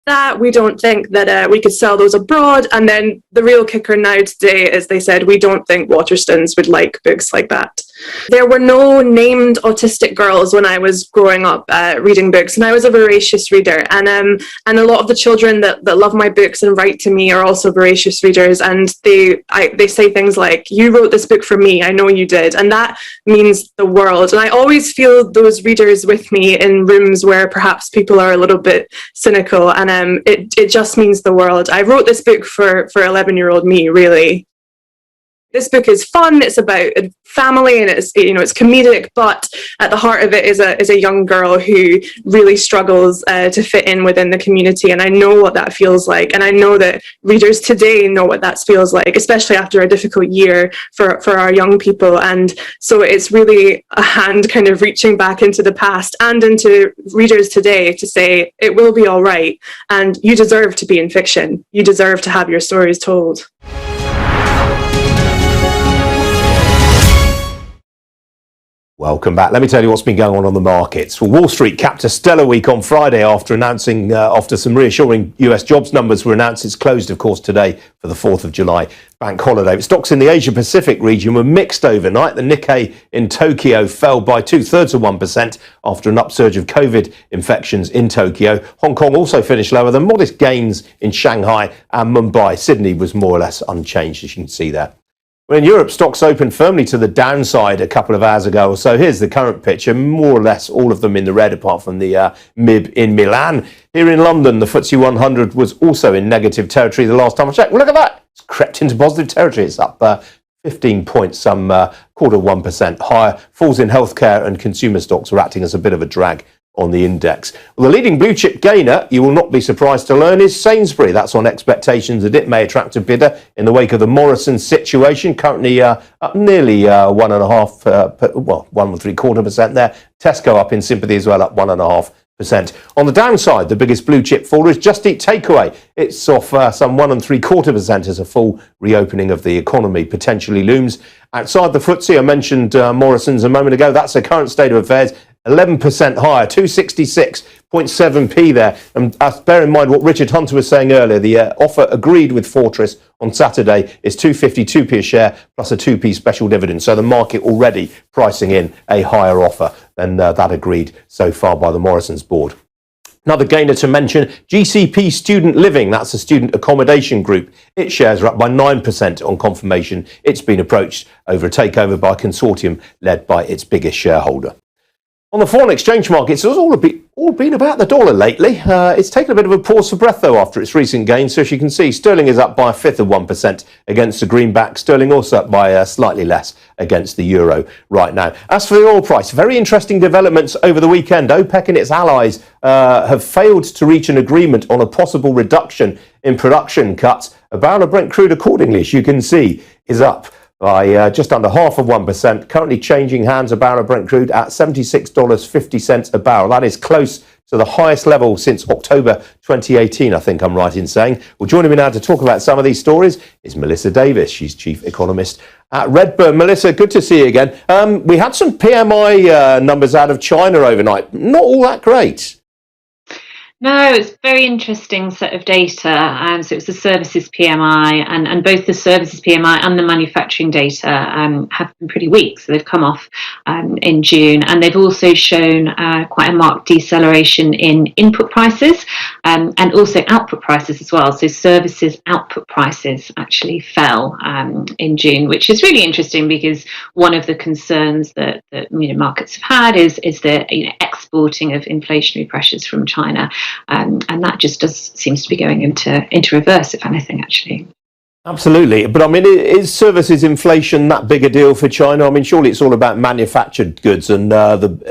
that. We don't think that we could sell those abroad. And then the real kicker now today is they said, we don't think Waterstones would like books like that. There were no named autistic girls when I was growing up reading books, and I was a voracious reader. And a lot of the children that love my books and write to me are also voracious readers, and they say things like, "You wrote this book for me, I know you did," and that means the world. And I always feel those readers with me in rooms where perhaps people are a little bit cynical, and it just means the world. I wrote this book for 11-year-old me, really. This book is fun. It's about a family, and it's comedic, but at the heart of it is a young girl who really struggles to fit in within the community. And I know what that feels like, and I know that readers today know what that feels like, especially after a difficult year for our young people. And so it's really a hand kind of reaching back into the past and into readers today to say it will be all right, and you deserve to be in fiction. You deserve to have your stories told. Welcome back. Let me tell you what's been going on the markets. Well, Wall Street capped a stellar week on Friday after some reassuring US jobs numbers were announced. It's closed, of course, today for the 4th of July bank holiday. But stocks in the Asia-Pacific region were mixed overnight. The Nikkei in Tokyo fell by 2/3% after an upsurge of COVID infections in Tokyo. Hong Kong also finished lower than modest gains in Shanghai and Mumbai. Sydney was more or less unchanged, as you can see there. Well, in Europe, stocks opened firmly to the downside a couple of hours ago or so. Here's the current picture, more or less all of them in the red, apart from the MIB in Milan. Here in London, the FTSE 100 was also in negative territory the last time I checked. Well, look at that. It's crept into positive territory. It's up 15 points, some 0.25% higher. Falls in healthcare and consumer stocks are acting as a bit of a drag on the index. Well, the leading blue chip gainer, you will not be surprised to learn, is Sainsbury. That's on expectations that it may attract a bidder in the wake of the Morrison situation. Currently up nearly 1.75% there. Tesco up in sympathy as well, up 1.5%. On the downside, the biggest blue chip faller is Just Eat Takeaway. It's off some 1.75% as a full reopening of the economy potentially looms. Outside the FTSE, I mentioned Morrison's a moment ago. That's the current state of affairs. 11% higher, 266.7p there. And bear in mind what Richard Hunter was saying earlier, the offer agreed with Fortress on Saturday is 252p a share plus a 2p special dividend. So the market already pricing in a higher offer than that agreed so far by the Morrison's board. Another gainer to mention, GCP Student Living, that's a student accommodation group. Its shares are up by 9% on confirmation. It's been approached over a takeover by a consortium led by its biggest shareholder. On the foreign exchange markets, it's all been about the dollar lately. It's taken a bit of a pause for breath, though, after its recent gains. So as you can see, sterling is up by 1/5% against the greenback. Sterling also up by slightly less against the euro right now. As for the oil price, very interesting developments over the weekend. OPEC and its allies have failed to reach an agreement on a possible reduction in production cuts. A barrel of Brent crude, accordingly, as you can see, is up by just under 0.5%, currently changing hands, a barrel of Brent crude at $76.50 a barrel. That is close to the highest level since October 2018, I think I'm right in saying. Well, joining me now to talk about some of these stories is Melissa Davis. She's chief economist at Redburn. Melissa, good to see you again. We had some PMI numbers out of China overnight. Not all that great. No, it's a very interesting set of data. So it was the services PMI, and both the services PMI and the manufacturing data have been pretty weak. So they've come off in June, and they've also shown quite a marked deceleration in input prices and also output prices as well. So services output prices actually fell in June, which is really interesting because one of the concerns that markets have had is the exporting of inflationary pressures from China. And that just seems to be going into reverse, if anything, actually. Absolutely. But I mean, is services inflation that big a deal for China? I mean, surely it's all about manufactured goods and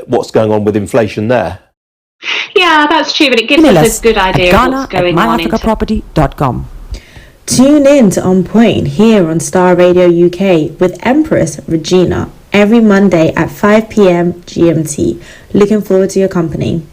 what's going on with inflation there. Yeah, that's true. But it gives us a good idea of what's going on. MyAfricaProperty.com. Tune in to On Point here on Starr Radio UK with Empress Regina every Monday at 5 p.m. GMT. Looking forward to your company.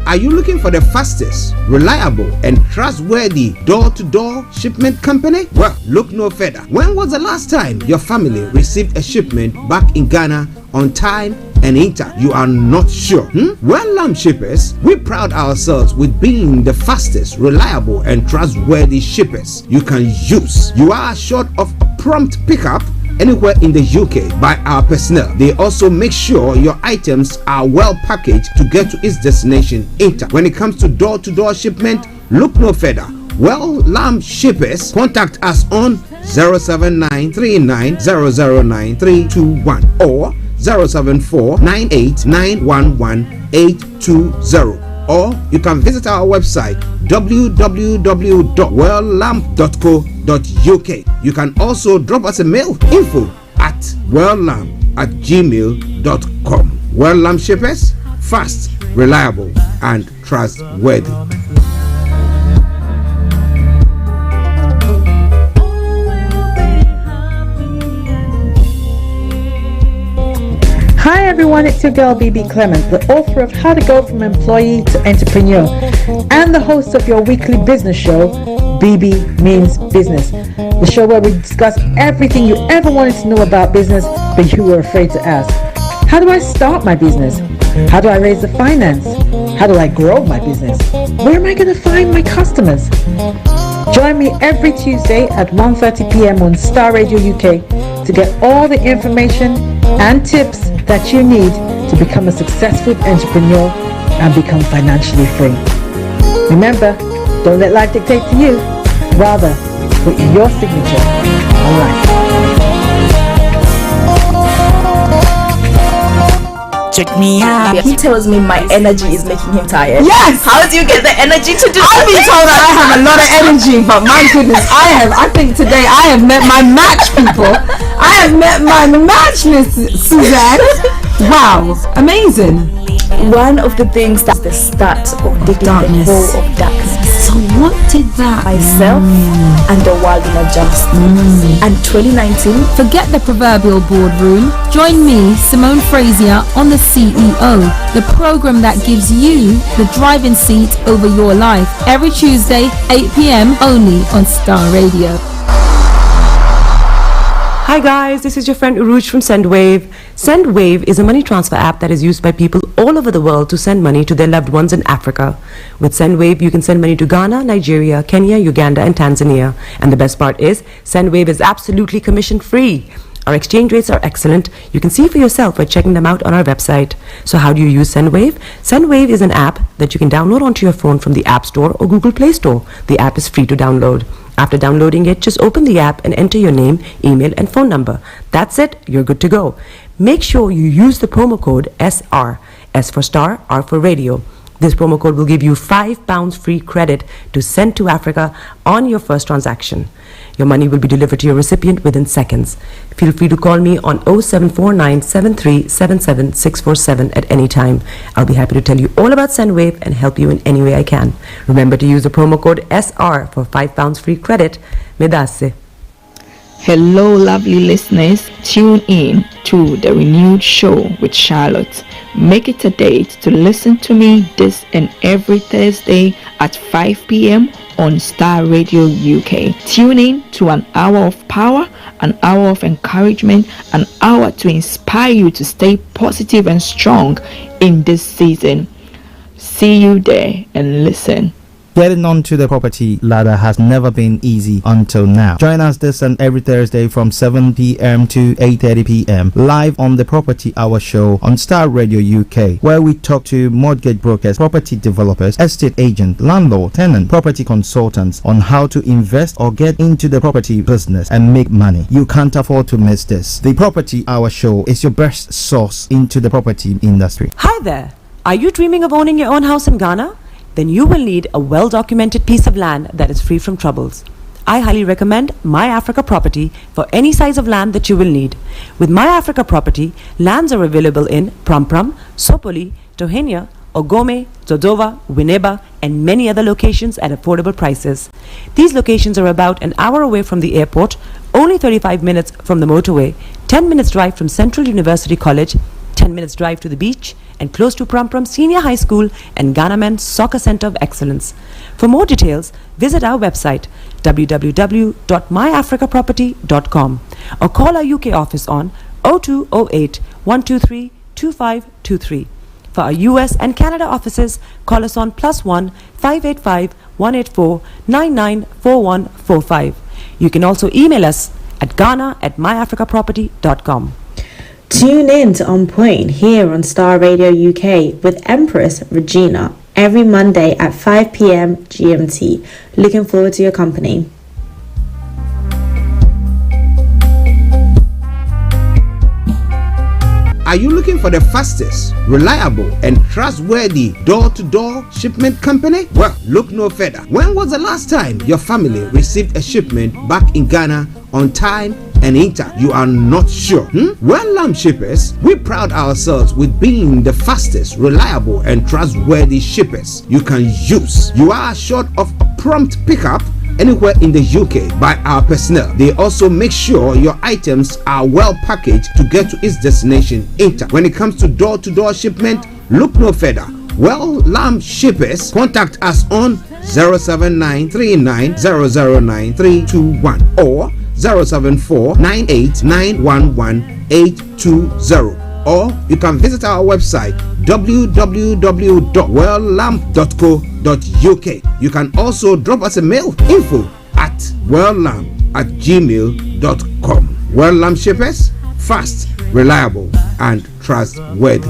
Are you looking for the fastest, reliable, and trustworthy door-to-door shipment company? Well, look no further. When was the last time your family received a shipment back in Ghana on time and Inter, you are not sure? Well, Lamb Shippers, we pride ourselves with being the fastest, reliable, and trustworthy shippers you can use. You are assured of a prompt pickup anywhere in the UK by our personnel. They also make sure your items are well packaged to get to its destination Inter. When it comes to door-to-door shipment, look no further. Well, Lamb Shippers, contact us on 07939009321 or 07498911820, or you can visit our website www.welllamb.co.uk. You can also drop us a mail, info@welllamb@gmail.com. Well Lamb Shippers, fast, reliable, and trustworthy. Hi everyone, it's your girl BB Clement, the author of How to Go From Employee to Entrepreneur and the host of your weekly business show, BB Means Business, the show where we discuss everything you ever wanted to know about business but you were afraid to ask. How do I start my business? How do I raise the finance? How do I grow my business? Where am I going to find my customers? Join me every Tuesday at 1:30 p.m. on Starr Radio UK to get all the information and tips that you need to become a successful entrepreneur and become financially free. Remember, don't let life dictate to you. Rather, put your signature on life. Check me out. He tells me my energy is making him tired. Yes! How do you get the energy to do I've been told that I have a lot of energy, but my goodness, I think today I have met my match, people. I have met my match, Miss Suzanne. Wow, amazing. One of the things that's the start of the darkness. The of darkness. So what did that Myself and the world in adjustment. And 2019. Forget the proverbial boardroom. Join me, Simone Frazier, on the CEO, the program that gives you the driving seat over your life. Every Tuesday, 8 p.m. only on Starr Radio. Hi guys, this is your friend Uruj from SendWave. SendWave is a money transfer app that is used by people all over the world to send money to their loved ones in Africa. With SendWave, you can send money to Ghana, Nigeria, Kenya, Uganda, and Tanzania. And the best part is, SendWave is absolutely commission free. Our exchange rates are excellent. You can see for yourself by checking them out on our website. So how do you use SendWave? SendWave is an app that you can download onto your phone from the App Store or Google Play Store. The app is free to download. After downloading it, just open the app and enter your name, email, and phone number. That's it, you're good to go. Make sure you use the promo code SR, S for Star, R for Radio. This promo code will give you £5 free credit to send to Africa on your first transaction. Your money will be delivered to your recipient within seconds. Feel free to call me on 0749 7377 647 at any time. I'll be happy to tell you all about SendWave and help you in any way I can. Remember to use the promo code SR for £5 free credit. Medasse. Hello, lovely listeners. Tune in to the renewed show with Charlotte. Make it a date to listen to me this and every Thursday at 5 p.m. on Starr Radio UK. Tune in to an hour of power, an hour of encouragement, an hour to inspire you to stay positive and strong in this season. See you there and listen. Getting onto the property ladder has never been easy until now. Join us this and every Thursday from 7 p.m. to 8:30 p.m. live on the Property Hour Show on Starr Radio UK, where we talk to mortgage brokers, property developers, estate agents, landlord, tenant, property consultants on how to invest or get into the property business and make money. You can't afford to miss this. The Property Hour Show is your best source into the property industry. Hi there. Are you dreaming of owning your own house in Ghana? Then you will need a well-documented piece of land that is free from troubles. I highly recommend My Africa Property for any size of land that you will need. With My Africa Property, lands are available in Prampram, Sopoli, Tohenia, Ogome, Dodova, Winneba, and many other locations at affordable prices. These locations are about an hour away from the airport, only 35 minutes from the motorway, 10 minutes drive from Central University College, 10 minutes drive to the beach, and close to Prampram Senior High School and Ghana Men's Soccer Center of Excellence. For more details, visit our website www.myafricaproperty.com or call our UK office on 0208 123 2523. For our US and Canada offices, call us on +1 585 184 994145. You can also email us at ghana@myafricaproperty.com. Tune in to On Point here on Star Radio UK with Empress Regina every Monday at 5 p.m. GMT. Looking forward to your company. Are you looking for the fastest, reliable, and trustworthy door-to-door shipment company? Well, look no further. When was the last time your family received a shipment back in Ghana on time and in time? You are not sure? Well, shippers, we pride ourselves with being the fastest, reliable, and trustworthy shippers you can use. You are assured of a prompt pickup anywhere in the UK by our personnel. They also make sure your items are well packaged to get to its destination in time. When it comes to door-to-door shipment, look no further. Well, Lamb Shippers, contact us on 07939009321 or 07498911820. Or you can visit our website www.welllamp.co.uk. You can also drop us a mail, info@welllamp@gmail.com. Well Lamp Shippers, fast, reliable, and trustworthy.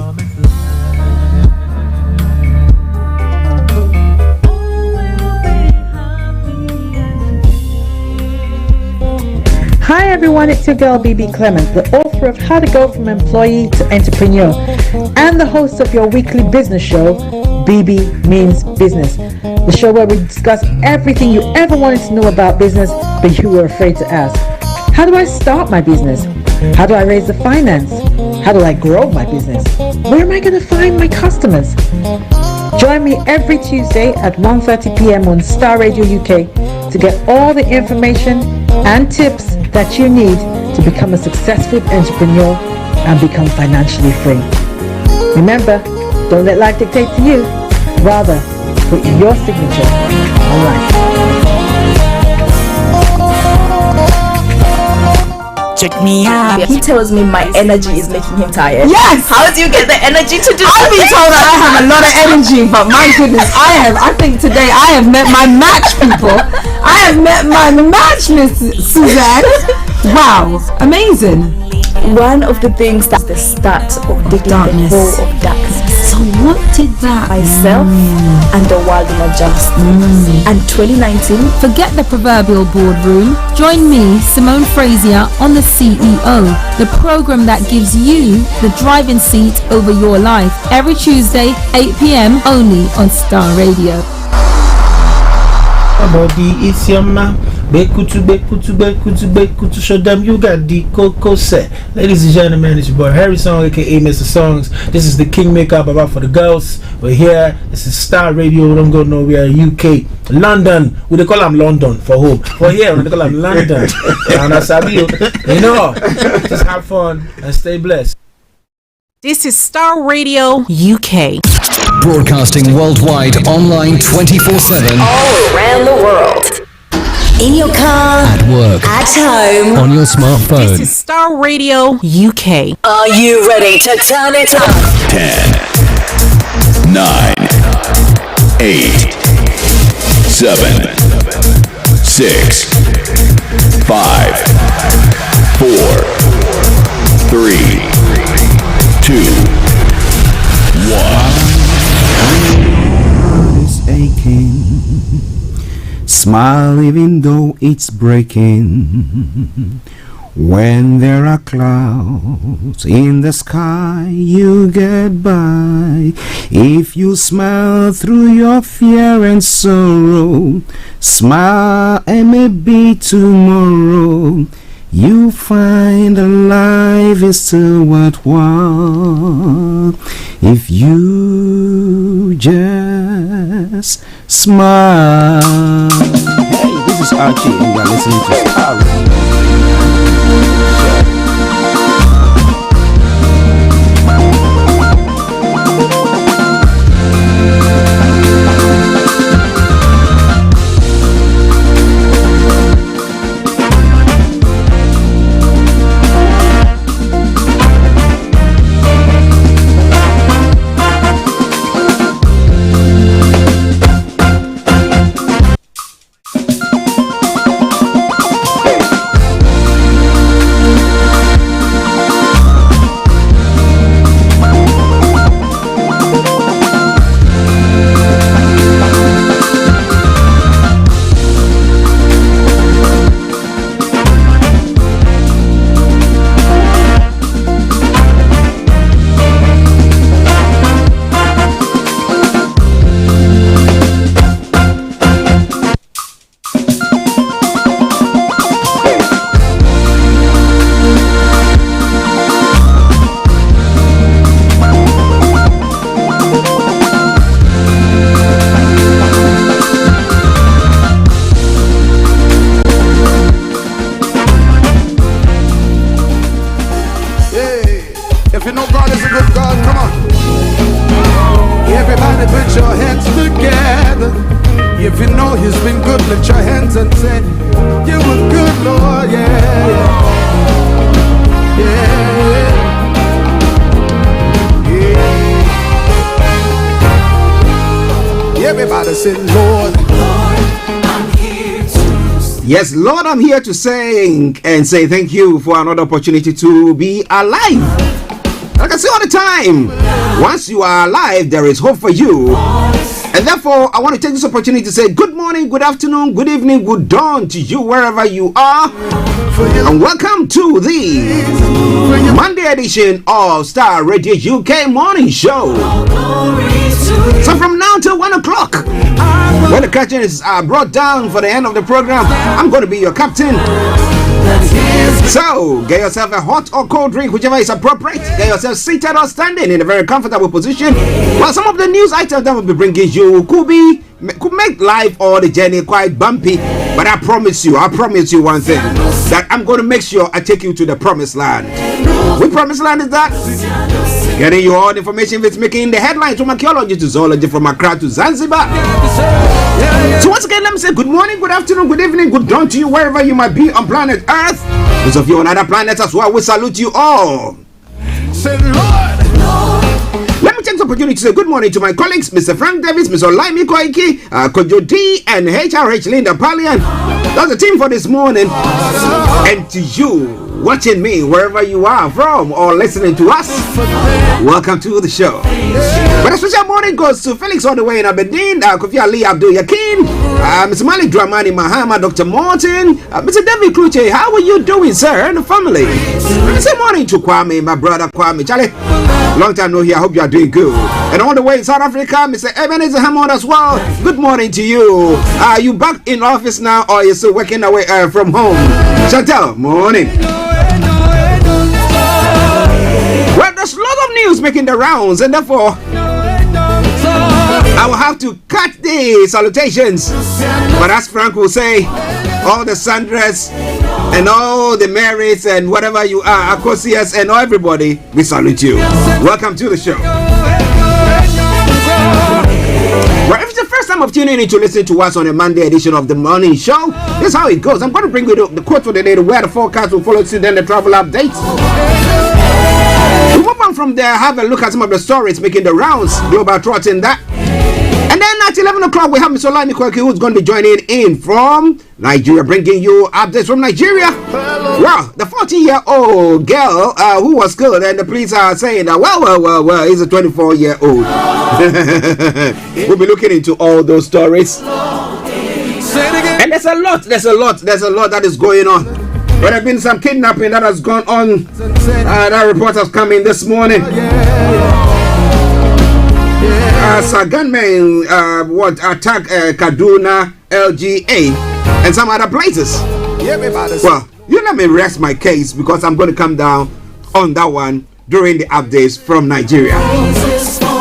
Hi everyone, it's your girl BB Clement, the author of How to Go From Employee to Entrepreneur and the host of your weekly business show, BB Means Business, the show where we discuss everything you ever wanted to know about business but you were afraid to ask. How do I start my business? How do I raise the finance? How do I grow my business? Where am I going to find my customers? Join me every Tuesday at 1:30 p.m. on Star Radio UK to get all the information and tips that you need to become a successful entrepreneur and become financially free. Remember, don't let life dictate to you. Rather, put your signature on life. Check me out. He tells me my energy is making him tired. Yes! How do you get the energy to do I've been told that I have a lot of energy, but my goodness, I think today I have met my match, people. I have met my match, Miss Suzanne. Wow, amazing. One of the things that's the start of the darkness. The whole of darkness. So what did that Myself and the world in adjustment. And 2019. Forget the proverbial boardroom. Join me, Simone Frazier, on the CEO, the program that gives you the driving seat over your life. Every Tuesday, 8 p.m. only on Star Radio. Body, it's your man. Bekutu, show them you got the cocoa set. Ladies and gentlemen, it's your boy Harry Song, aka Mr. Songs. This is the Kingmaker Baba for the girls. We're here. This is Star Radio. Don't go nowhere. UK, London. We they call them London for home. For here, we they call them London. And I sabi you know, just have fun and stay blessed. This is Star Radio UK. Broadcasting worldwide, online 24/7. All around the world. In your car, at work, at home, on your smartphone. This is Star Radio UK. Are you ready to turn it up? 10, 9, 8, 7, 6, 5, 4, 3, 2, 1. Is aching. Smile even though it's breaking. When there are clouds in the sky, you get by. If you smile through your fear and sorrow, smile and maybe tomorrow you find that life is still worthwhile if you just smile. Hey, this is Archie and you are listening to Starr. Put your hands and say, you were good, Lord, yeah. Everybody say, Lord, I'm here to. Yes, Lord, I'm here to sing and say thank you for another opportunity to be alive. Like I say all the time, once you are alive, there is hope for you. And therefore, I want to take this opportunity to say good morning, good afternoon, good evening, good dawn to you wherever you are. And welcome to the Monday edition of Starr Radio UK Morning Show. So from now till 1 o'clock, when the curtains are brought down for the end of the program, I'm going to be your captain. So, get yourself a hot or cold drink, whichever is appropriate. Get yourself seated or standing in a very comfortable position. Well, some of the news items that will be bringing you could make life or the journey quite bumpy. But I promise you one thing, that I'm going to make sure I take you to the promised land. Which promised land is that? Getting you all the information that's making the headlines from archaeology to zoology, from Accra to Zanzibar. So once again, let me say good morning, good afternoon, good evening, good dawn to you wherever you might be on planet Earth. Those of you on other planets as well, we salute you all. Say, Lord. Let me take the opportunity to say good morning to my colleagues, Mr. Frank Davis, Mr. Olaimi Koiki, Kojo D, and HRH Linda Palian. That's the team for this morning. And to you watching me wherever you are from or listening to us, welcome to the show. But a special morning goes to Felix all the way in Aberdeen, Kofi Ali Abdul Yakin, Mr. Malik Dramani Mahama, Dr. Morton, Mr. David Kluche. How are you doing, sir, and the family? Say morning to Kwame, my brother Kwame. Charlie, long time no here. I hope you are doing good. And all the way in South Africa, Mr. Ebenezer Hammond as well. Good morning to you. Are you back in office now, or are you still working away from home? Chantel, morning. Well, there's a lot of news making the rounds, and therefore I will have to cut the salutations. But as Frank will say, all the Sandras and all the Marys and whatever you are, Akosias and everybody, we salute you. Welcome to the show. Well, if it's the first time of tuning in to listen to us on a Monday edition of the morning show, this is how it goes. I'm going to bring you the quote for the day, the weather forecast will follow suit, then the travel updates. We move on from there, have a look at some of the stories making the rounds, global trot in that. And then at 11 o'clock, we have Mr. Olaimi Koiki, who's going to be joining in from Nigeria, bringing you updates from Nigeria. Well, the 14-year-old girl who was killed, and the police are saying that, well, he's a 24-year-old. We'll be looking into all those stories. And there's a lot that is going on. There have been some kidnapping that has gone on. That report has come in this morning. Some gunmen attack Kaduna, LGA, and some other places. Well, you let me rest my case because I'm going to come down on that one during the updates from Nigeria.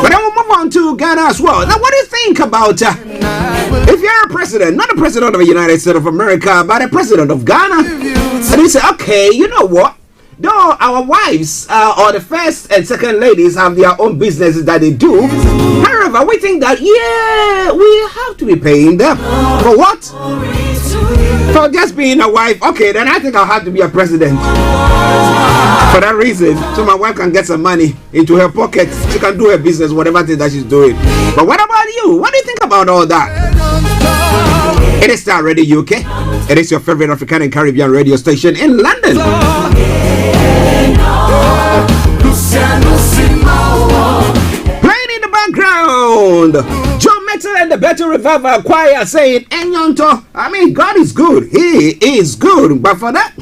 But then we'll move on to Ghana as well. Now, what do you think about if you're a president, not a president of the United States of America, but a president of Ghana, and you say, okay, you know what? Though our wives or the first and second ladies have their own businesses that they do, however, we think that, yeah, we have to be paying them. For what? For just being a wife. Okay, then I think I'll have to be a president. For that reason, so my wife can get some money into her pocket. She can do her business, whatever thing that she's doing. But what about you? What do you think about all that? It is Starr Radio UK. It is your favorite African and Caribbean radio station in London. Playing in the background, John Metal and the Better Revival Choir saying, Enyonto. I mean, God is good. He is good. But for that,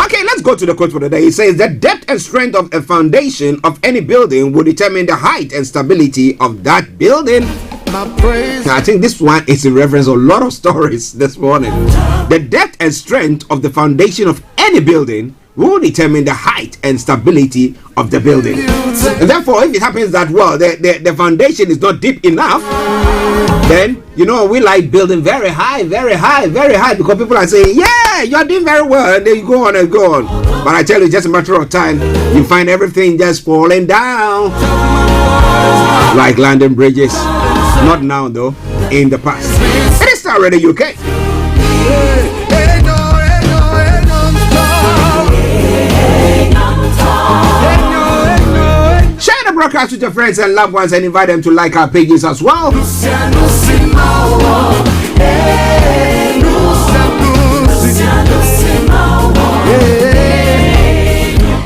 okay, let's go to the quote for the day. It says, the depth and strength of a foundation of any building will determine the height and stability of that building. I think this one is in reference to a lot of stories this morning. The depth and strength of the foundation of any building will determine the height and stability of the building. And therefore, if it happens that, well, the foundation is not deep enough, then, you know, we like building very high, because people are saying, yeah, you're doing very well, and then you go on and go on. But I tell you, just a matter of time, you find everything just falling down like London bridges. Not now, though, in the past. It is Starr Radio UK. Share the broadcast with your friends and loved ones and invite them to like our pages as well.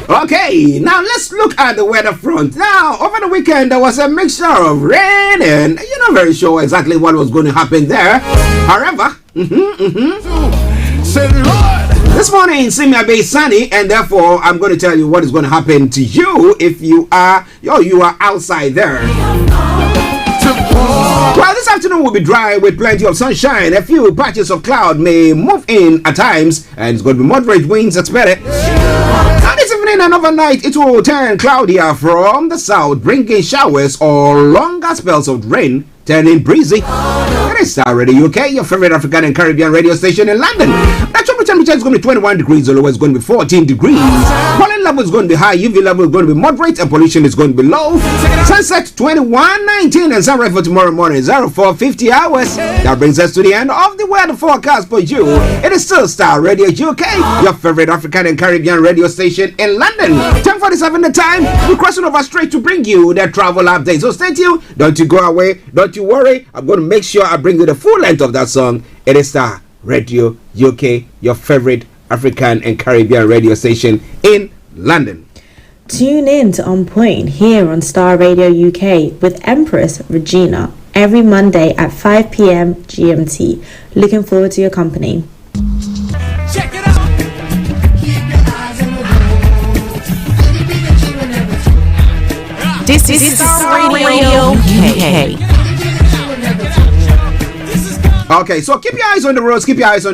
Okay, now let's look at the weather front. Now, over the weekend, there was a mixture of rain and you're not very sure exactly what was going to happen there. However, this morning seemed to be sunny, and therefore I'm going to tell you what is going to happen to you if you are outside there. Well, this afternoon will be dry with plenty of sunshine. A few patches of cloud may move in at times, and it's going to be moderate winds expected. Now this evening and overnight, it will turn cloudier from the south, bringing showers or longer spells of rain, turning breezy. It is Starr Radio UK, your favorite African and Caribbean radio station in London. The temperature is going to be 21 degrees, the low is going to be 14 degrees. Pollen level is going to be high, UV level is going to be moderate, and pollution is going to be low. Sunset 21:19 and sunrise for tomorrow morning 04:50 hours. That brings us to the end of the weather forecast for you. It is still Starr Radio UK, your favorite African and Caribbean radio station in London. 10:47 the time. We're crossing over straight to bring you the travel update. So stay tuned. Don't you go away. Don't you worry. I'm going to make sure I bring you the full length of that song. It is Starr Radio UK, your favorite African and Caribbean radio station in London. Tune in to On Point here on Starr Radio UK with Empress Regina every Monday at 5 p.m. GMT. Looking forward to your company. Check it out. This is Starr Radio UK. Okay, so keep your eyes on the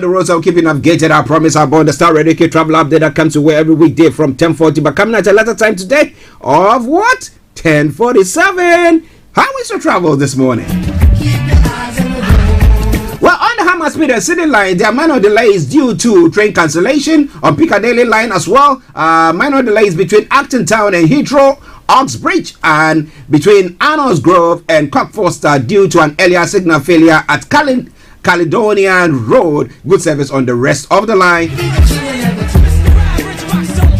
roads, I'll keep you navigated. I promise I'll on the Starr Radio UK travel update that comes to where every weekday from 10:40, but coming at a later time today of what? 10:47. How is your travel this morning? Well, on the Hammersmith City line, there are minor delays due to train cancellation on Piccadilly line as well. Minor delays between Acton Town and Heathrow, Oxbridge, and between Arnos Grove and Cockfoster due to an earlier signal failure at Caledonian Road. Good service on the rest of the line.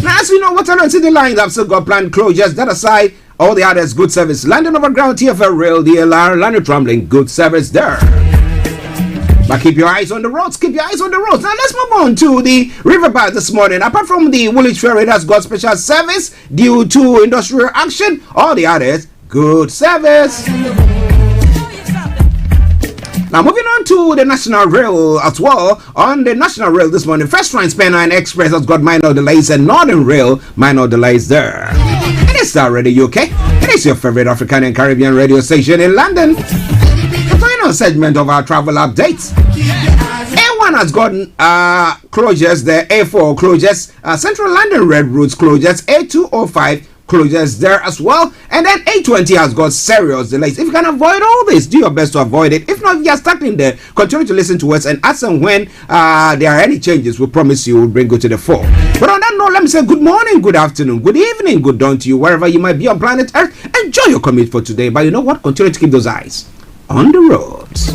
Now, as we know, Waterloo City lines have still got planned closures. That aside, all the others, good service. London Overground, TFL Rail, DLR, London Trambling, good service there. But keep your eyes on the roads, Now let's move on to the riverbank this morning. Apart from the Woolwich Ferry that's got special service due to industrial action, all the others, good service. Now moving on to the National Rail as well. On the National Rail this morning, First Line Span Express has got minor delays, and Northern Rail minor delays there. It is Starr Radio UK. It is your favorite African and Caribbean radio station in London. The final segment of our travel updates. A1 has gotten closures there, A4 closures, Central London Red Routes closures, A205 closures there as well, and then A20 has got serious delays. If you can avoid all this, do your best to avoid it. If not, if you are stuck in there, continue to listen to us, and as and when there are any changes, we promise you we'll bring you to the fore. But on that note, let me say good morning, good afternoon, good evening, good dawn to you, wherever you might be on planet Earth. Enjoy your commute for today, but you know what? Continue to keep those eyes on the roads.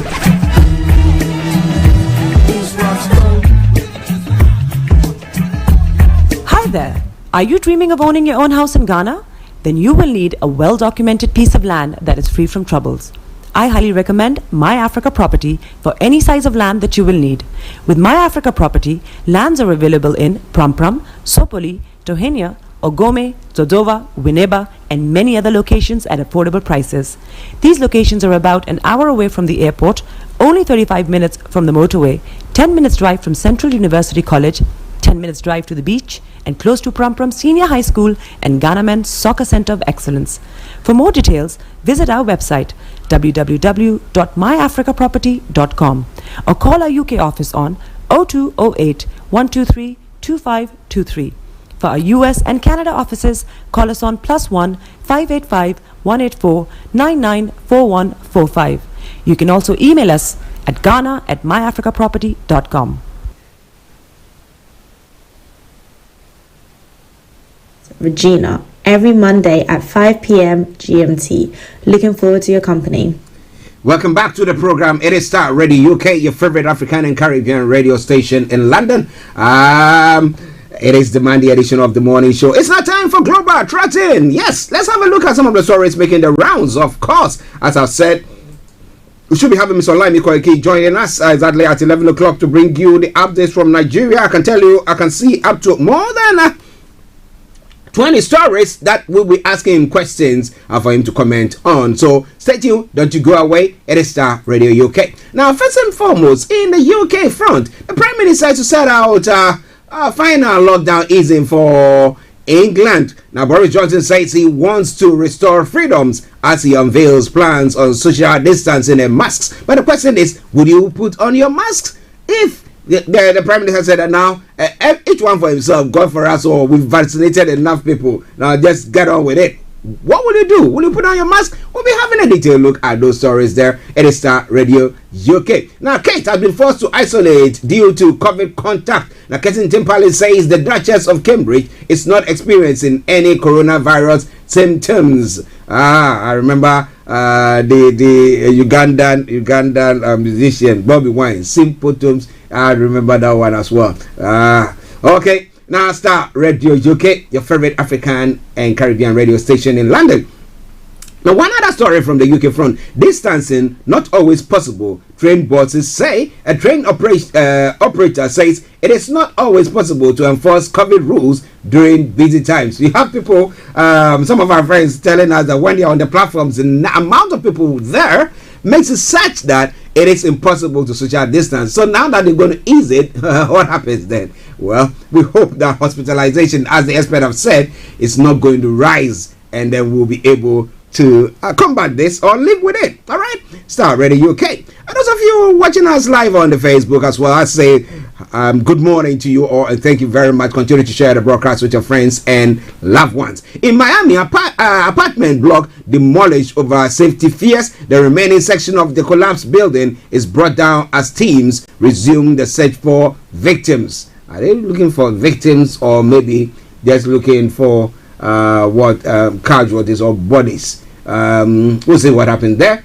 Hi there. Are you dreaming of owning your own house in Ghana? Then you will need a well-documented piece of land that is free from troubles. I highly recommend My Africa Property for any size of land that you will need. With My Africa Property, lands are available in Pram, Sopoli, Tohenia, Ogome, Dodova, Winneba, and many other locations at affordable prices. These locations are about an hour away from the airport, only 35 minutes from the motorway, 10 minutes drive from Central University College, 10 minutes drive to the beach, and close to Pram Senior High School and Ghana Men's Soccer Center of Excellence. For more details, visit our website www.myafricaproperty.com or call our UK office on 0208 123 2523. For our US and Canada offices, call us on +1 585 184 994145. You can also email us at ghana@myafricaproperty.com. Regina, every Monday at 5 p.m. GMT. Looking forward to your company. Welcome back to the program. It is Starr Radio UK, your favorite African and Caribbean radio station in London. It is the Monday edition of the morning show. It's now time for Global Trotting. Yes, let's have a look at some of the stories making the rounds. Of course, as I've said, we should be having Mr. Olaimi Koiki joining us exactly at 11 o'clock to bring you the updates from Nigeria. I can tell you, I can see up to more than 20 stories that we'll be asking him questions for him to comment on. So stay tuned, don't you go away. It is Starr Radio UK. Now, first and foremost, in the UK front, the Prime Minister to set out final lockdown easing for England. Now, Boris Johnson says he wants to restore freedoms as he unveils plans on social distancing and masks. But the question is, would you put on your masks if the Prime Minister said that now each one for himself, God for us, or we've vaccinated enough people, now just get on with it? What will you do? Will you put on your mask? We'll be having a detailed look at those stories there. It is Starr Radio UK. Now, Kate has been forced to isolate due to COVID contact. Now, Kensington Palace says the Duchess of Cambridge is not experiencing any coronavirus symptoms. I remember the Ugandan musician Bobby Wine, symptoms. I remember that one as well. Okay. Now, Starr Radio UK, your favorite African and Caribbean radio station in London. Now, one other story from the UK front: distancing not always possible. Train bosses say a train operator says it is not always possible to enforce COVID rules during busy times. We have people, some of our friends telling us that when they are on the platforms, the amount of people there makes it such that it is impossible to social distance. So now that they're going to ease it, what happens then? Well, we hope that hospitalization, as the experts have said, is not going to rise, and then we'll be able to combat this or live with it. All right, Starr Radio UK. And those of you watching us live on the Facebook as well, I say good morning to you all, and thank you very much. Continue to share the broadcast with your friends and loved ones. In Miami, apartment block demolished over safety fears. The remaining section of the collapsed building is brought down as teams resume the search for victims. Are they looking for victims, or maybe just looking for casualties or bodies? We'll see what happened there.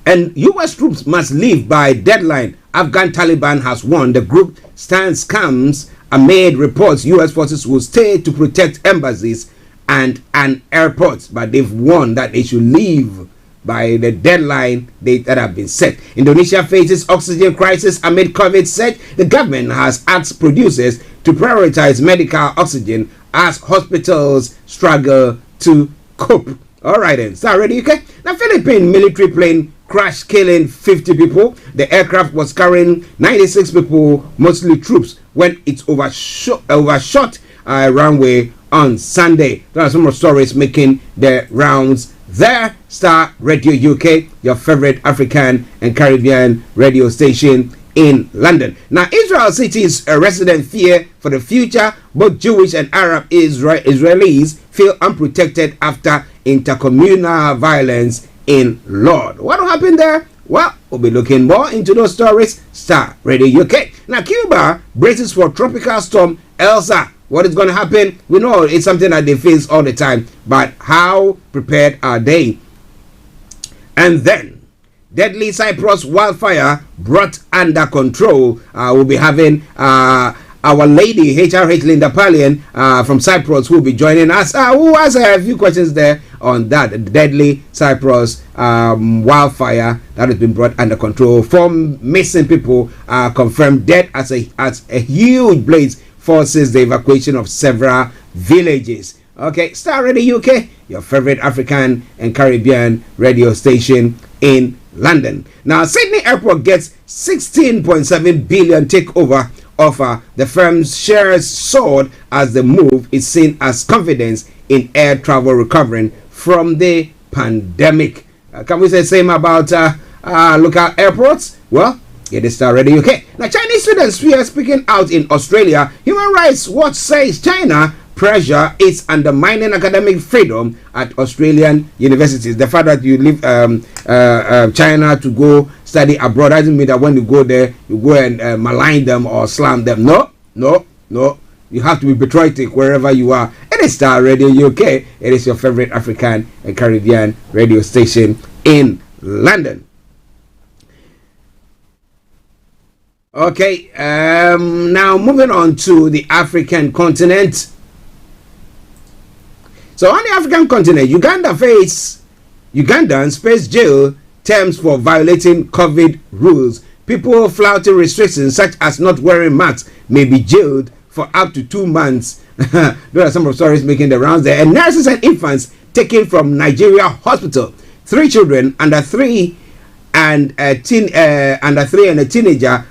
And U.S. troops must leave by deadline. Afghan Taliban has won. The group stance comes amid reports U.S. forces will stay to protect embassies and an airport, but they've warned that they should leave by the deadline date that have been set. Indonesia faces oxygen crisis amid COVID surge. The government has asked producers to prioritize medical oxygen as hospitals struggle to cope. All right then, Starr Radio UK. Now, Philippine military plane crashed, killing 50 people. The aircraft was carrying 96 people, mostly troops, when it overshot runway on Sunday. There are some more stories making the rounds there. Starr Radio UK, your favorite African and Caribbean radio station in London. Now, Israel cities a resident fear for the future. Both Jewish and Arab Israelis feel unprotected after intercommunal violence in Lord. What happened there? Well, we'll be looking more into those stories. Starr Radio UK. Now, Cuba braces for tropical storm Elsa. What is going to happen? We know it's something that they face all the time, but how prepared are they? And then, deadly Cyprus wildfire brought under control. We'll be having our lady, HRH Linda Pallian from Cyprus, who will be joining us. Who has a few questions there on that. The deadly Cyprus wildfire that has been brought under control. 4 missing people confirmed dead as a huge blaze forces the evacuation of several villages. Okay, Starr Radio UK, your favorite African and Caribbean radio station in London. Now, Sydney Airport gets 16.7 billion takeover offer. The firm's shares soared as the move is seen as confidence in air travel recovering from the pandemic. Can we say the same about local airports? Well, It is Starr Radio UK. Now, Chinese students here speaking out in Australia. Human Rights Watch says China pressure is undermining academic freedom at Australian universities. The fact that you leave China to go study abroad doesn't mean that when you go there, you go and malign them or slam them. No. You have to be patriotic wherever you are. It is Starr Radio UK. It is your favorite African and Caribbean radio station in London. Okay, now moving on to the African continent. So on the African continent, Ugandans face jail terms for violating COVID rules. People flouting restrictions such as not wearing masks may be jailed for up to 2 months. There are some of stories making the rounds there. And nurses and infants taken from Nigeria hospital. 3 children under 3 and a teenager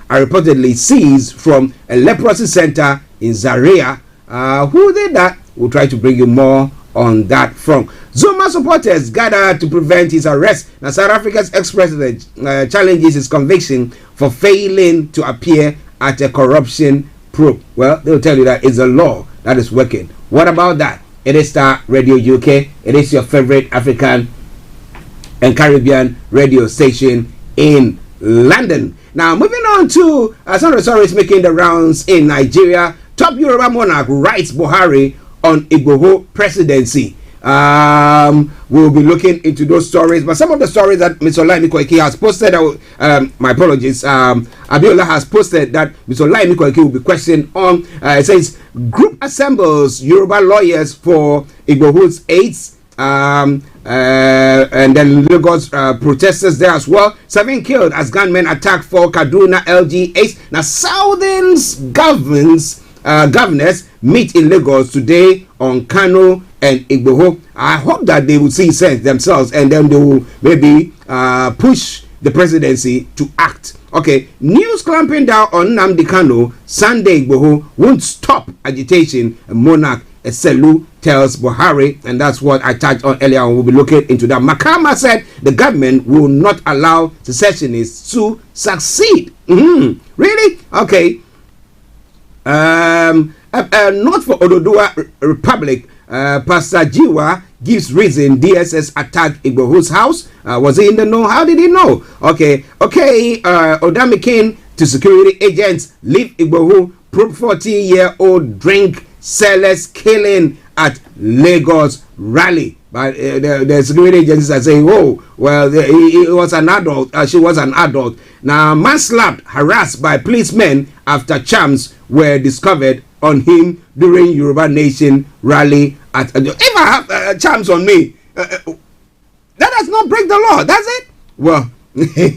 are reportedly seized from a leprosy center in Zaria. Who did that? We'll try to bring you more on that front. Zuma supporters gather to prevent his arrest. Now, South Africa's ex-president challenges his conviction for failing to appear at a corruption probe. Well, they'll tell you that it's a law that is working. What about that? It is Starr Radio UK. It is your favorite African and Caribbean radio station in London. Now, moving on to some of the stories making the rounds in Nigeria. Top Yoruba monarch writes Buhari on Igboho presidency. We'll be looking into those stories, but some of the stories that Mr. Olaimi Koiki has posted, my apologies, Abiola has posted that Mr. Olaimi Koiki will be questioned on. It says group assembles Yoruba lawyers for Igboho's aides. And then Lagos protesters there as well. 7 killed as gunmen attack for Kaduna LGH. Now, Southern's governors meet in Lagos today on Kano and Igboho. I hope that they will see sense themselves and then they will maybe push the presidency to act. Okay, news clamping down on Nnamdi Kanu, Sunday Igboho won't stop agitation. Monarch Eselu tells Buhari, and that's what I touched on earlier on. We'll be looking into that. Makama said the government will not allow secessionists to succeed. Really? Okay. Not for Ododuwa Republic. Pastor Jiwa gives reason DSS attacked Igboho's house. Was he in the know? How did he know? Okay. Odamikin to security agents leave Igboho. Probe 40-year-old drink sellers killing at Lagos rally. But the security agencies are saying, oh, well, he was an adult. She was an adult. Now, man slapped, harassed by policemen after charms were discovered on him during Yoruba Nation rally. If I have charms on me, that does not break the law, does it? Well,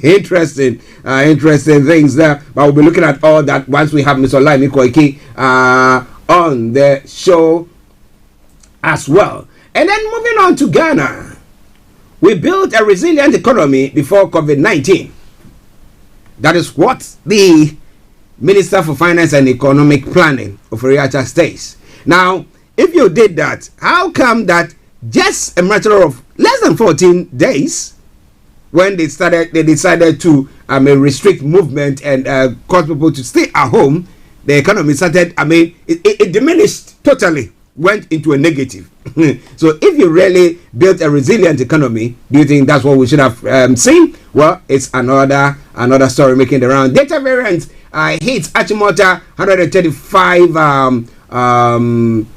interesting things there. But we'll be looking at all that once we have Mr. Olaimi Koiki on the show as well. And then moving on to Ghana, we built a resilient economy before COVID-19. That is what the Minister for Finance and Economic Planning of Oriata states. Now, if you did that, how come that just a matter of less than 14 days, when they decided to restrict movement and cause people to stay at home, the economy started, it diminished totally, went into a negative. So if you really built a resilient economy, do you think that's what we should have seen? Well, it's another story making the round. Data variant hits Achimota 135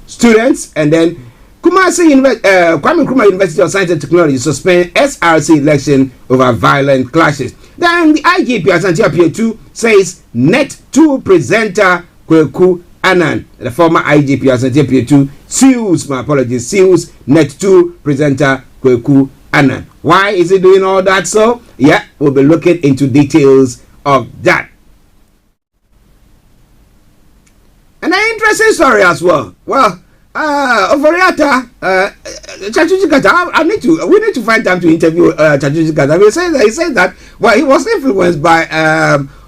students, and then Kwame Nkrumah University of Science and Technology suspend SRC election over violent clashes. Then the IGP Asante Apietu says Net 2 presenter Kweku Annan, the former IGP Asante Apietu, sues Net 2 presenter Kweku Annan. Why is he doing all that? So, yeah, we'll be looking into details of that. And an interesting story as well. Well, Oforiata, Chachuji Kata, we need to find time to interview Chachuji Kata. He said that, well, he was influenced by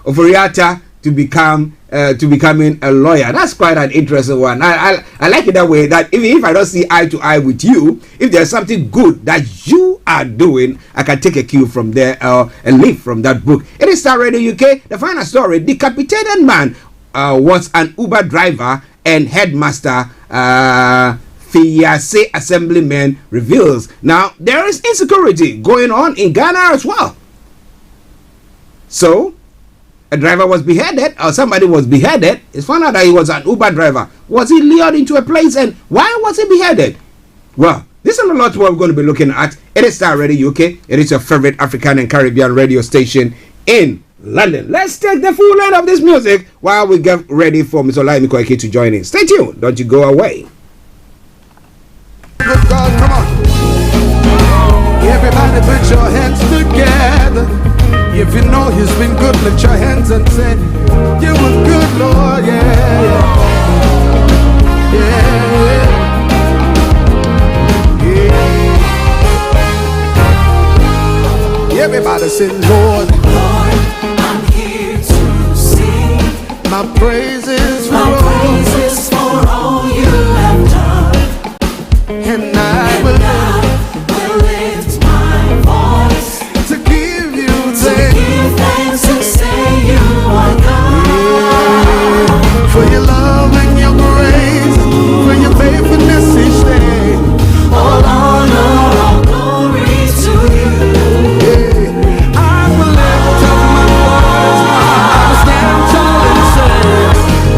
Oforiata to become to becoming a lawyer. That's quite an interesting one. I like it that way, that even if I don't see eye to eye with you, if there's something good that you are doing, I can take a cue from there a leaf from that book. It is Starr Radio UK. The final story: decapitated man was an Uber driver and headmaster. Fiase Assemblyman reveals. Now, there is insecurity going on in Ghana as well. So, a driver was beheaded, or somebody was beheaded. It's found out that he was an Uber driver. Was he lured into a place, and why was he beheaded? Well, this is a lot what we're going to be looking at. It is Starr Radio UK. It is your favorite African and Caribbean radio station in London. Let's take the full end of this music while we get ready for Ms. Olai Mikoike to join in. Stay tuned. Don't you go away. Good God, come on. Everybody put your hands together. If you know he's been good, lift your hands and say, you were good, Lord, yeah, yeah, yeah. Everybody say, Lord, I'm here to sing my praises for all you have done. And I will lift my voice to give you thanks and say you are God. Yeah. For your love and your grace, for your faithfulness each day. All honor, all glory to you. Yeah. I will lift up my voice, I will stand tall and say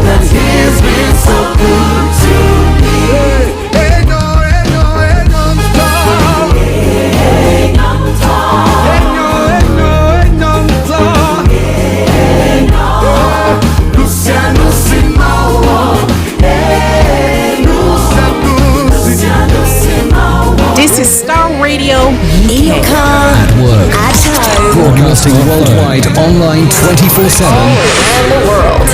that He has been so good to me. Yeah. This is Starr Radio In your car, At work. at home, Broadcasting worldwide, online 24/7. and the world.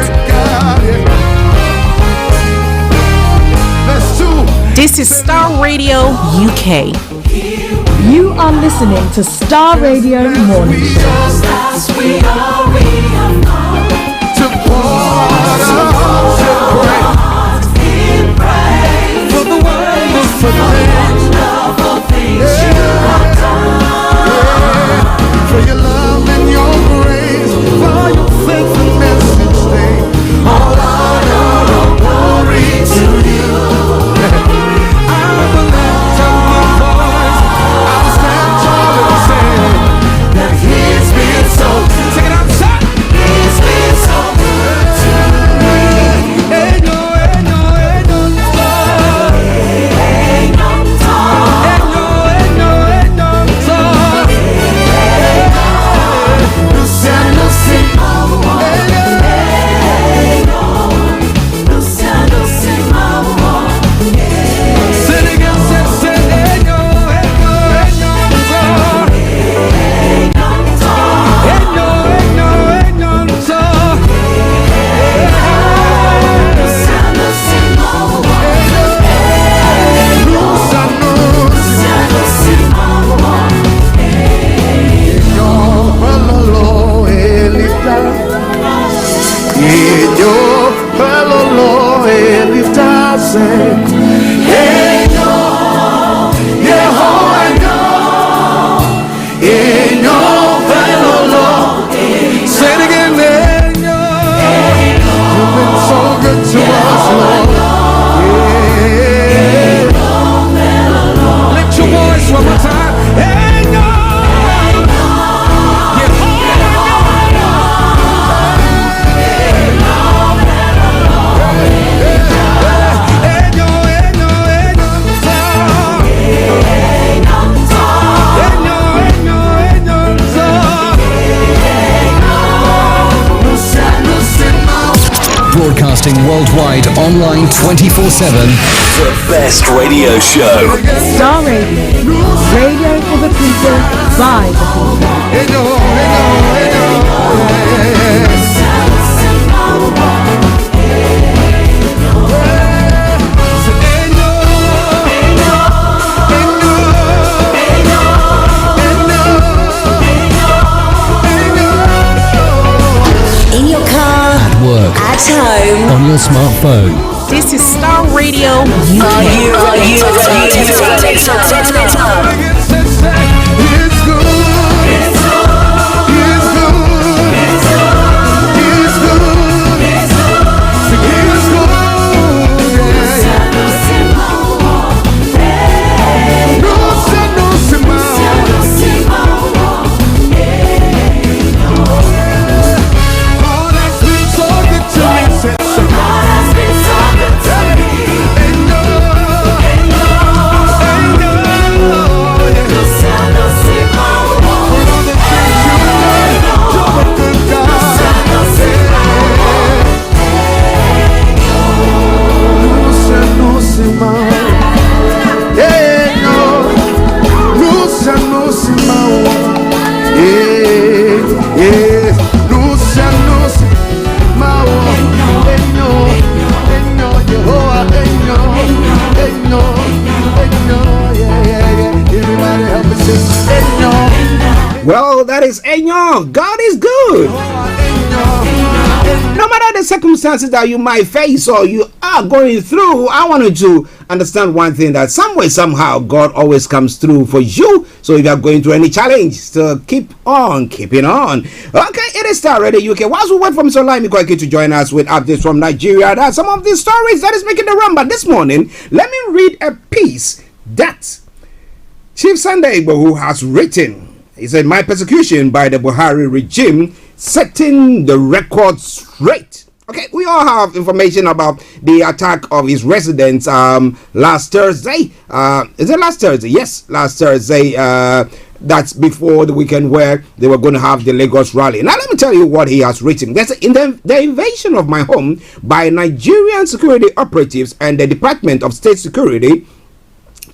This is Starr Radio UK. You are listening to Starr Radio Morning Show. For your love and your grace, for your faithfulness each day. All honor, all glory to you. I will lift up my voice, I will stand tall and say that He's been so good. Take it outside. He's been so good to me. Ain't no Broadcasting worldwide, online 24/7. The best radio show. Starr Radio. Radio for the people, by the people. In your car, At work. at phone. This is Starr Radio UK. Well, that is Enyo. God is good. No matter the circumstances that you might face or you are going through, I wanted to understand one thing, that some way, somehow, God always comes through for you. So if you are going through any challenge, so keep on keeping on. Okay, it is Starr Radio UK. Whilst we wait for Mr. Laimi Kweke to join us with updates from Nigeria, that's some of the stories that is making the run. But this morning, let me read a piece that Chief Sunday Igboho has written. He said, "My persecution by the Buhari regime setting the record straight." Okay, we all have information about the attack of his residence last Thursday. Is it last Thursday? Yes, last Thursday. That's before the weekend where they were going to have the Lagos rally. Now, let me tell you what he has written. There's the invasion of my home by Nigerian security operatives and the Department of State Security,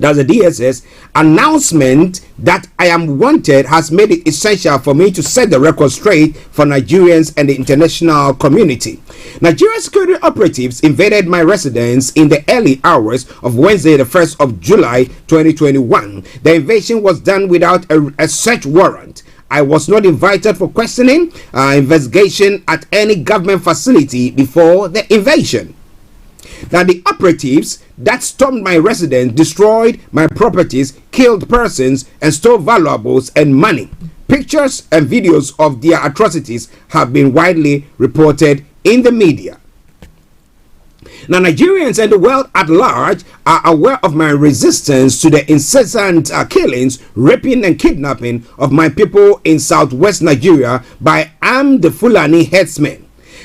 that's the DSS, announcement that I am wanted has made it essential for me to set the record straight for Nigerians and the international community. Nigerian security operatives invaded my residence in the early hours of Wednesday, the 1st of July 2021. The invasion was done without a search warrant. I was not invited for questioning, investigation at any government facility before the invasion. Now, the operatives that stormed my residence destroyed my properties, killed persons, and stole valuables and money. Pictures and videos of their atrocities have been widely reported in the media. Now, Nigerians and the world at large are aware of my resistance to the incessant killings, raping, and kidnapping of my people in southwest Nigeria by armed Fulani herdsmen.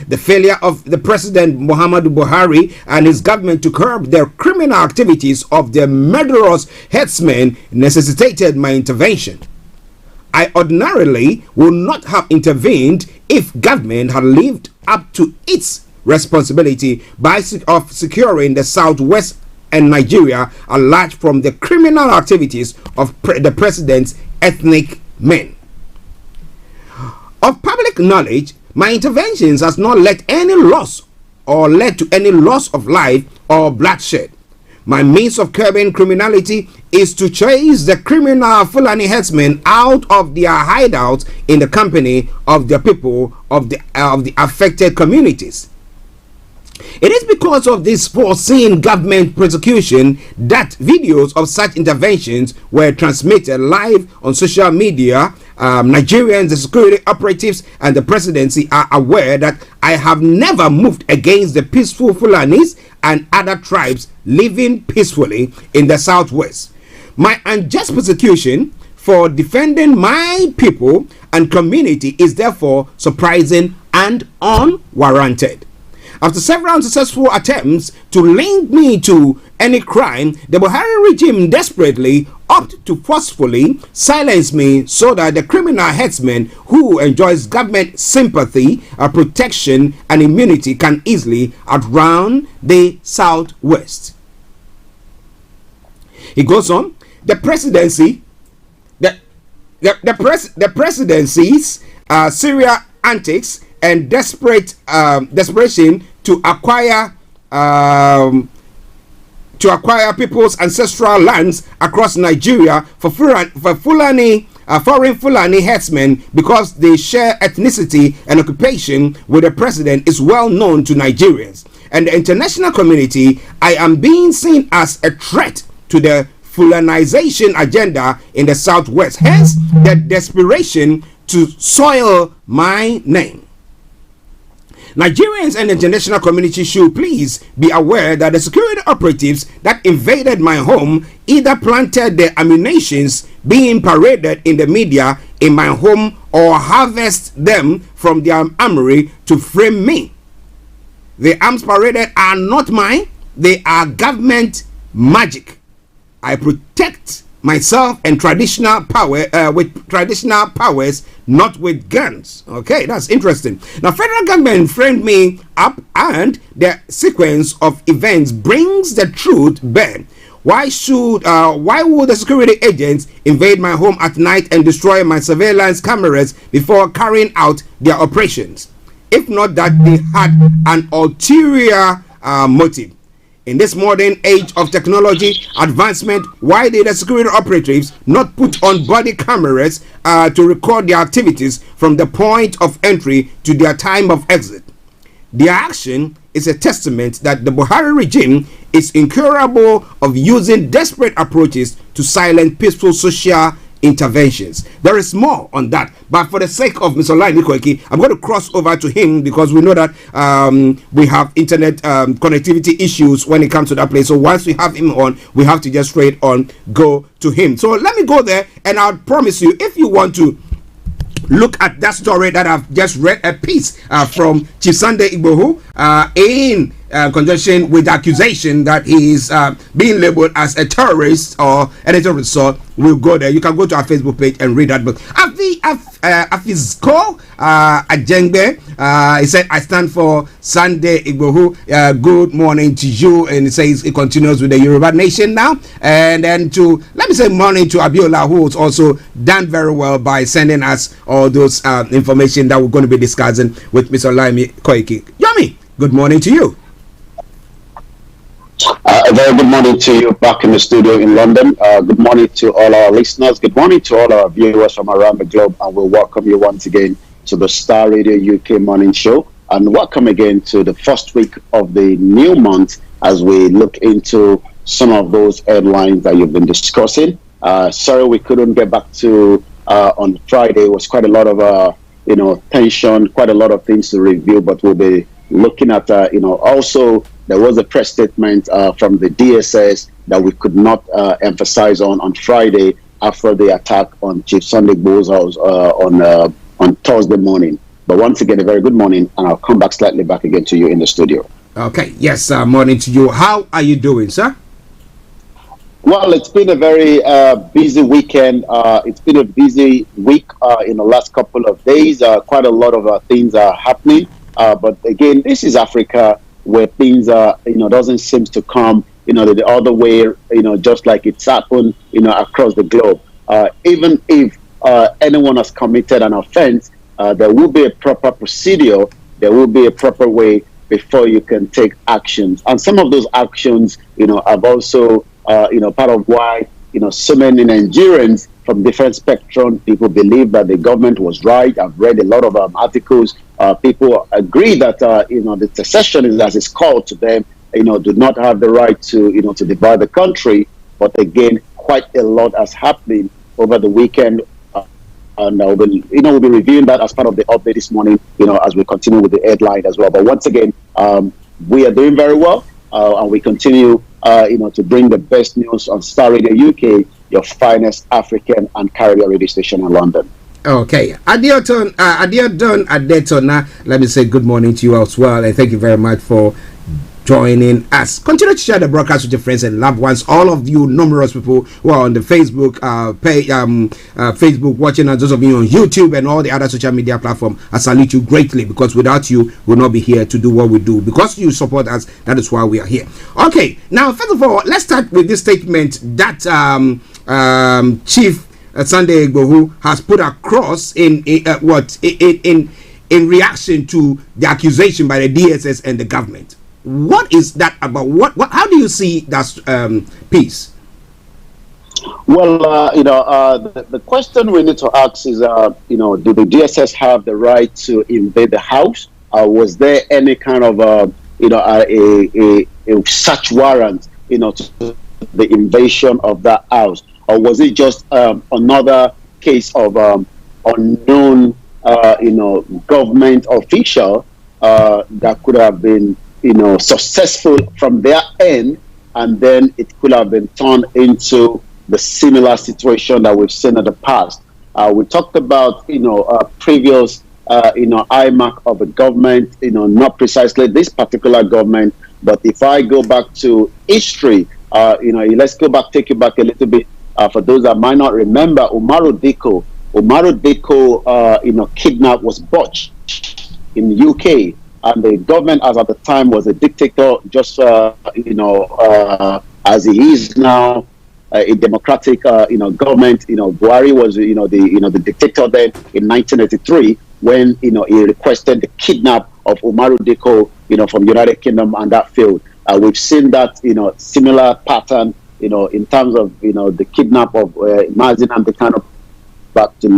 The failure of the President Muhammadu Buhari and his government to curb the criminal activities of the murderous herdsmen necessitated my intervention. I ordinarily would not have intervened if government had lived up to its responsibility of securing the southwest and Nigeria at large from the criminal activities of the president's ethnic men. Of public knowledge, my interventions has not led to any loss of life or bloodshed. My means of curbing criminality is to chase the criminal Fulani herdsmen out of their hideouts in the company of the people of the affected communities. It is because of this foreseen government persecution that videos of such interventions were transmitted live on social media. Nigerians, the security operatives, and the presidency are aware that I have never moved against the peaceful Fulanis and other tribes living peacefully in the southwest. My unjust persecution for defending my people and community is therefore surprising and unwarranted. After several unsuccessful attempts to link me to any crime, the Buhari regime desperately opted to forcefully silence me so that the criminal headsman who enjoys government sympathy, protection, and immunity can easily outrun the southwest. He goes on, the presidency's Syria antics and desperation to acquire people's ancestral lands across Nigeria for foreign Fulani herdsmen because they share ethnicity and occupation with the president is well known to Nigerians. and the international community, I am being seen as a threat to the Fulanization agenda in the Southwest. Hence, the desperation to soil my name. Nigerians and the international community should please be aware that the security operatives that invaded my home either planted the ammunitions being paraded in the media in my home or harvest them from their armory to frame me. The arms paraded are not mine, they are government magic. I protect myself and traditional power with traditional powers, not with guns. Okay, that's interesting. Now, federal government framed me up, and the sequence of events brings the truth bare. Why would the security agents invade my home at night and destroy my surveillance cameras before carrying out their operations? If not that they had an ulterior motive. In this modern age of technology advancement, why did the security operatives not put on body cameras to record their activities from the point of entry to their time of exit? Their action is a testament that the Buhari regime is incurable of using desperate approaches to silence peaceful social interventions. There is more on that, but for the sake of Mr. Lai Nikoiki, I'm going to cross over to him because we know that we have internet connectivity issues when it comes to that place. So once we have him on, we have to just straight on go to him. So let me go there, and I'll promise you, if you want to look at that story that I've just read, a piece from Chief Sunday Igboho in conjunction with the accusation that he is being labeled as a terrorist or anything of the sort. We'll go there. You can go to our Facebook page and read that book. Afizko Ajengbe, he said, I stand for Sunday Igboho. Good morning to you. And it says it continues with the Yoruba Nation now. And then let me say morning to Abiola, who has also done very well by sending us all those information that we're going to be discussing with Mr. Laimi Koiki. Yomi, good morning to you. A very good morning to you back in the studio in London. Good morning to all our listeners. Good morning to all our viewers from around the globe. And we'll welcome you once again to the Star Radio UK Morning Show. And welcome again to the first week of the new month as we look into some of those headlines that you've been discussing. Sorry we couldn't get back to on Friday. It was quite a lot of tension, quite a lot of things to review, but we'll be looking at also there was a press statement from the DSS that we could not emphasize on Friday after the attack on Chief Sunday Igboho's house on Thursday morning. But once again, a very good morning, and I'll come back slightly back again to you in the studio. Okay, yes, morning to you. How are you doing, sir? Well, it's been a very busy weekend. It's been a busy week in the last couple of days. Quite a lot of things are happening. But again, this is Africa, where things doesn't seem to come the other way, just like it's happened across the globe. Even if anyone has committed an offense, there will be a proper procedure, there will be a proper way before you can take actions. And some of those actions have also part of why so many Nigerians from different spectrum, people believe that the government was right. I've read a lot of articles. People agree that the secessionists, as it's called to them, do not have the right to to divide the country. But again, quite a lot has happened over the weekend, and we'll be reviewing that as part of the update this morning. As we continue with the headline as well. But once again, we are doing very well, and we continue to bring the best news on Star Radio UK, your finest African and Caribbean radio station in London. Okay, Adiodun Adetona, let me say good morning to you as well, and thank you very much for joining us. Continue to share the broadcast with your friends and loved ones. All of you numerous people who are on the Facebook page, Facebook watching, and those of you on YouTube and all the other social media platforms, I salute you greatly, because without you, we'll not be here to do what we do. Because you support us, that is why we are here. Okay, now first of all, let's start with this statement that Chief Sunday Igboho has put across in reaction to the accusation by the DSS and the government. What is that about? What? How do you see that piece? Well, the question we need to ask is, do the DSS have the right to invade the house? Was there any kind of a search warrant, to the invasion of that house, or was it just another case of unknown, government official that could have been, successful from their end, and then it could have been turned into the similar situation that we've seen in the past. We talked about, previous, IMAC of a government, not precisely this particular government, but if I go back to history, let's take it back a little bit. For those that might not remember, Umaru Diko, kidnapped, was botched in the UK, and the government, as at the time, was a dictator, just as he is now, a democratic, government. Buhari was, the dictator then in 1983 when he requested the kidnap of Umaru Diko, from United Kingdom, and that failed. We've seen that, similar pattern, in terms of, the kidnap of Mazi Nnamdi Kanu back to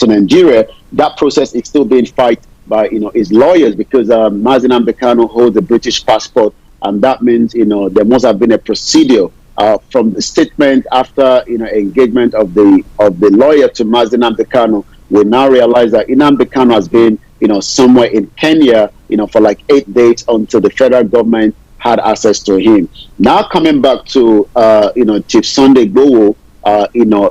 Nigeria. That process is still being fight by his lawyers, because Mazi Nnamdi Kanu holds a British passport, and that means there must have been a procedure from the statement after engagement of the lawyer to Mazi Nnamdi Kanu. We now realize that Nnamdi Kanu has been somewhere in Kenya for like 8 days until the federal government had access to him. Now coming back to Chief Sunday Igboho,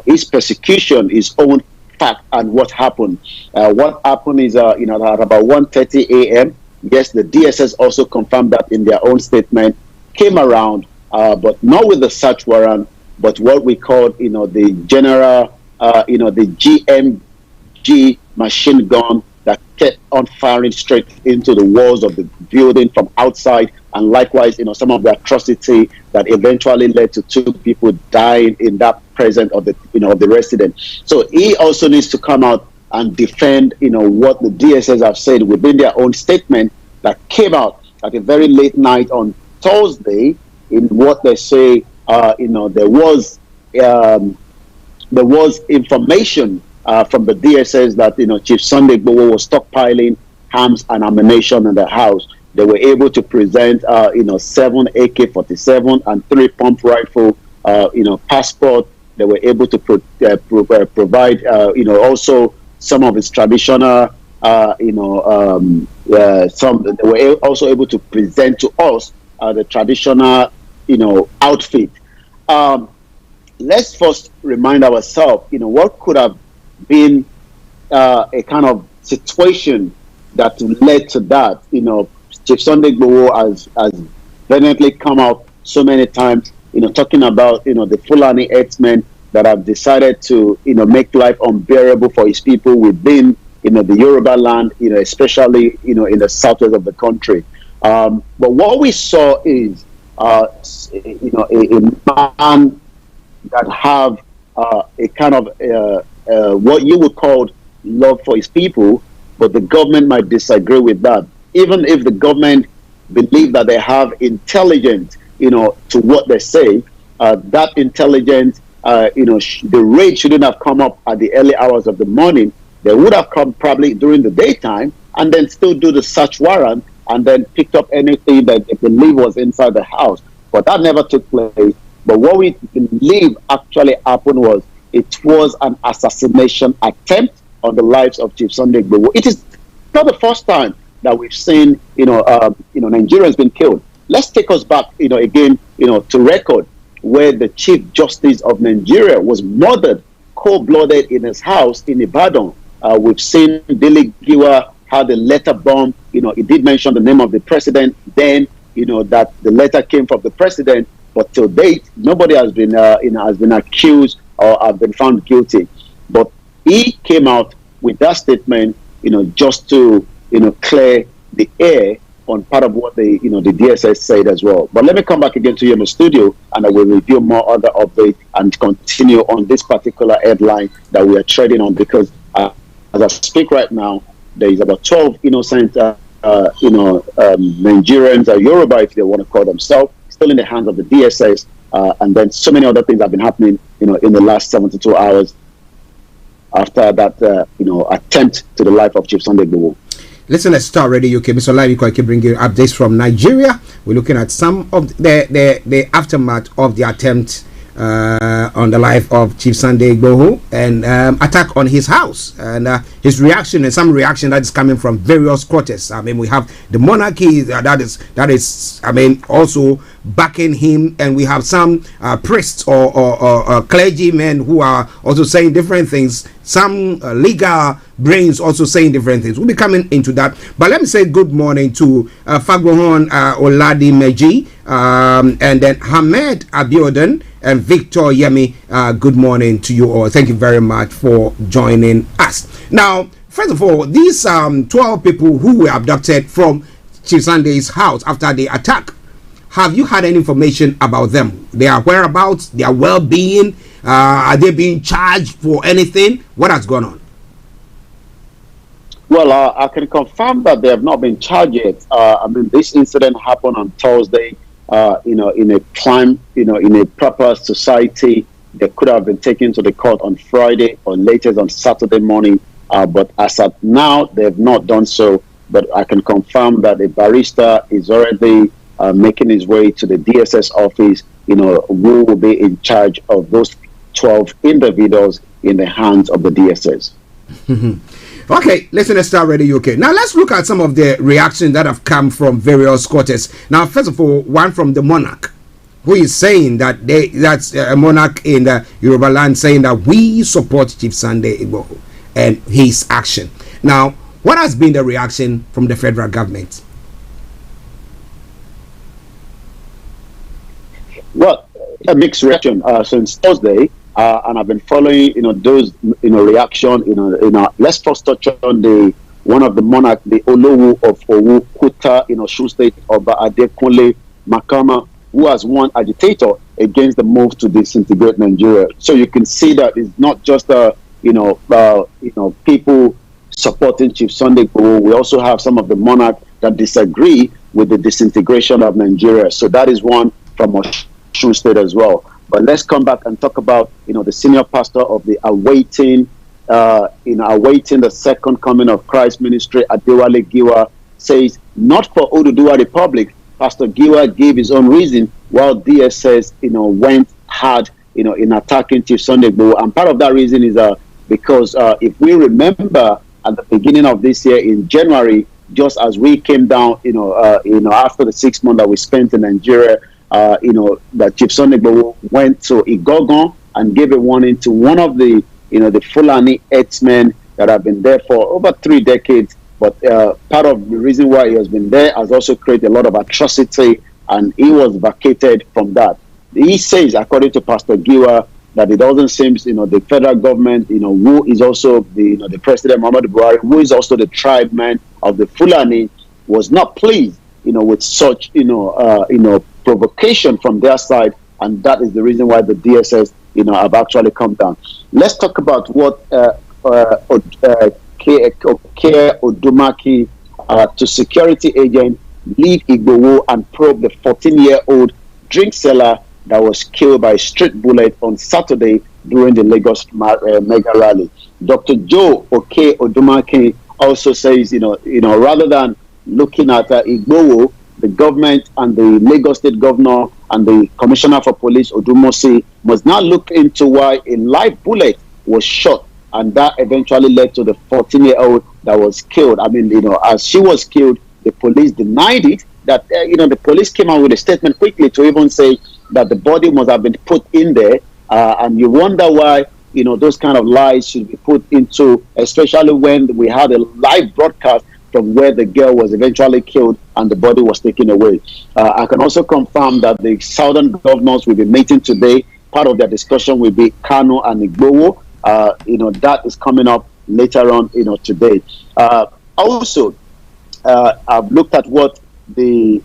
his persecution, his own fact, and what happened. What happened is at about 1:30 a.m. Yes, the DSS also confirmed that in their own statement, came around, but not with the search warrant, but what we call the general the GMG machine gun that kept on firing straight into the walls of the building from outside, and likewise, some of the atrocity that eventually led to 2 people dying in that presence of the, of the resident. So he also needs to come out and defend, what the DSS have said within their own statement that came out at a very late night on Thursday. In what they say, there was information from the DSS that Chief Sunday Igboho was stockpiling arms and ammunition in the house. They were able to present 7 AK-47 and 3 pump rifle passport. They were able to provide also some of its traditional they were also able to present to us the traditional outfit. Let's first remind ourselves what could have been a kind of situation that led to that. Chief Sunday Igboho has vehemently come out so many times, talking about the Fulani herdsmen that have decided to make life unbearable for his people within the Yoruba land, especially in the southwest of the country. But what we saw is a man that have a kind of what you would call love for his people, but the government might disagree with that. Even if the government believe that they have intelligence, to what they say, that intelligence, the raid shouldn't have come up at the early hours of the morning. They would have come probably during the daytime, and then still do the search warrant, and then picked up anything that they believe was inside the house. But that never took place. But what we believe actually happened was it was an assassination attempt on the lives of Chief Sunday Igboho. It is not the first time that we've seen, Nigerians being killed. Let's take us back, again, to record where the Chief Justice of Nigeria was murdered, cold-blooded in his house in Ibadan. We've seen Dele Giwa had a letter bomb. He did mention the name of the president then, that the letter came from the president. But till date, nobody has been, has been accused or have been found guilty. But he came out with that statement, just to, clear the air on part of what the DSS said as well. But let me come back again to you in the studio, and I will review more other updates and continue on this particular headline that we are trading on, because as I speak right now, there is about 12 innocent, Nigerians or Yoruba, if they want to call themselves, still in the hands of the DSS, and then so many other things have been happening, in the last 72 hours after that, attempt to the life of Chief Sunday Igboho. Listen at Star Radio UK. Mr. Olabiko, I keep bringing you updates from Nigeria. We're looking at some of the aftermath of the attempt on the life of Chief Sunday Igboho and attack on his house and his reaction, and some reaction that is coming from various quarters. I mean, we have the monarchy that is I mean, also backing him, and we have some priests or clergymen who are also saying different things. Some legal brains also saying different things. We'll be coming into that, but let me say good morning to Fagbohon Oladi Meji, and then Hamed Abiodun and Victor Yemi. Good morning to you all. Thank you very much for joining us. Now, first of all, these 12 people who were abducted from Chief Sunday's house after the attack, have you had any information about them? Their whereabouts, their well-being? Are they being charged for anything? What has gone on? Well, I can confirm that they have not been charged yet. I mean, this incident happened on Thursday. In a climb, in a proper society, they could have been taken to the court on Friday or latest on Saturday morning. But as of now, they have not done so. But I can confirm that a barrister is already making his way to the DSS office, who will be in charge of those 12 individuals in the hands of the DSS. Okay, listen to Star Radio UK. Now let's look at some of the reactions that have come from various quarters. Now, first of all, one from the monarch, who is saying that that's a monarch in the Yoruba land, saying that we support Chief Sunday Igboho and his action. Now, what has been the reaction from the federal government? Well, a mixed reaction since Thursday. And I've been following, those, reaction. Let's first touch on one of the monarch, the Olowu of Owu Kuta, Shu State, Oba Adekunle Makama, who has one agitator against the move to disintegrate Nigeria. So you can see that it's not just people supporting Chief Sunday Igboho. We also have some of the monarch that disagree with the disintegration of Nigeria. So that is one from Shu State as well. But let's come back and talk about, the senior pastor of the awaiting the second coming of Christ ministry, Adewale Giwa, says not for Oduduwa Republic. Pastor Giwa gave his own reason, while DSS, went hard, in attacking Chief Sunday Igboho. And part of that reason is because if we remember at the beginning of this year in January, just as we came down, after the 6 months that we spent in Nigeria, that Chief Sunday Igboho went to Igogon and gave a warning to one of the Fulani herdsmen that have been there for over 3 decades. But part of the reason why he has been there has also created a lot of atrocity, and he was vacated from that. He says, according to Pastor Giwa, that it doesn't seem, the federal government, who is also the President Muhammadu Buhari, who is also the tribeman of the Fulani, was not pleased, with such, provocation from their side, and that is the reason why the DSS, have actually come down. Let's talk about what Odumaki to security agent leave Igboho and probe the 14-year-old drink seller that was killed by a street bullet on Saturday during the Lagos mega rally. Dr. Joe Odumaki also says, rather than looking at Igboho, the government and the Lagos State Governor and the Commissioner for Police, Odumosi, must now look into why a live bullet was shot, and that eventually led to the 14-year-old that was killed. I mean, as she was killed, the police denied it. That the police came out with a statement quickly to even say that the body must have been put in there, and you wonder why those kind of lies should be put into, especially when we had a live broadcast from where the girl was eventually killed and the body was taken away. I can also confirm that the southern governors will be meeting today. Part of their discussion will be Kano and Igboho. That is coming up later on, today. Also, I've looked at what the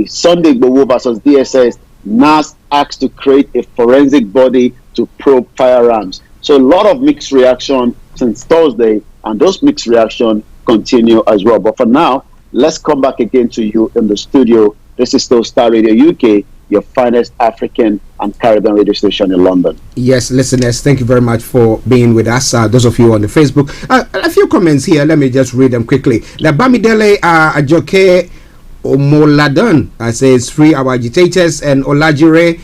Sunday Igboho versus DSS, NAS asked to create a forensic body to probe firearms. So a lot of mixed reaction since Thursday, and those mixed reactions continue as well. But for now, let's come back again to you in the studio. This is still Star Radio UK, your finest African and Caribbean radio station in London. Yes, listeners, thank you very much for being with us. Those of you on the Facebook, a few comments here. Let me just read them quickly. The Bamidele Ajoke Omoladon says free our agitators, and Olajire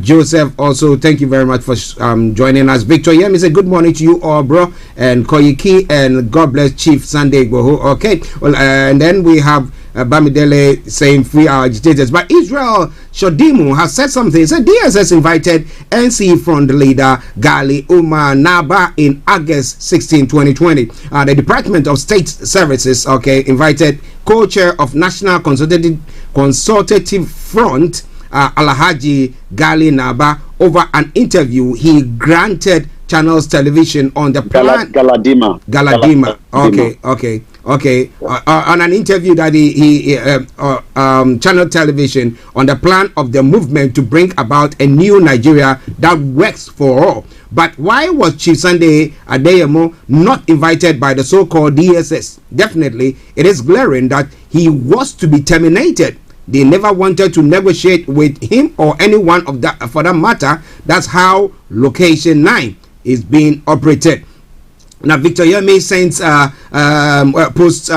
Joseph also, thank you very much for joining us. Victor Yemi say good morning to you all, bro, and Koyiki, and God bless Chief Sunday Igboho. Okay, well, and then we have Bamidele saying free our agitators. But Israel Shodimu has said something. He said DSS invited NC front leader Gali Umar Naba in August 16, 2020. The Department of State Services, invited co-chair of National Consultative Front, Alhaji Gali Naba, over an interview he granted Channels Television on the plan. Galadima. Okay. On an interview that he Channel Television on the plan of the movement to bring about a new Nigeria that works for all. But why was Chief Sunday Adeyemo not invited by the so-called DSS? Definitely, it is glaring that he was to be terminated. They never wanted to negotiate with him or anyone of that, for that matter. That's how Location 9 is being operated. Now, Victor Yemi sends posts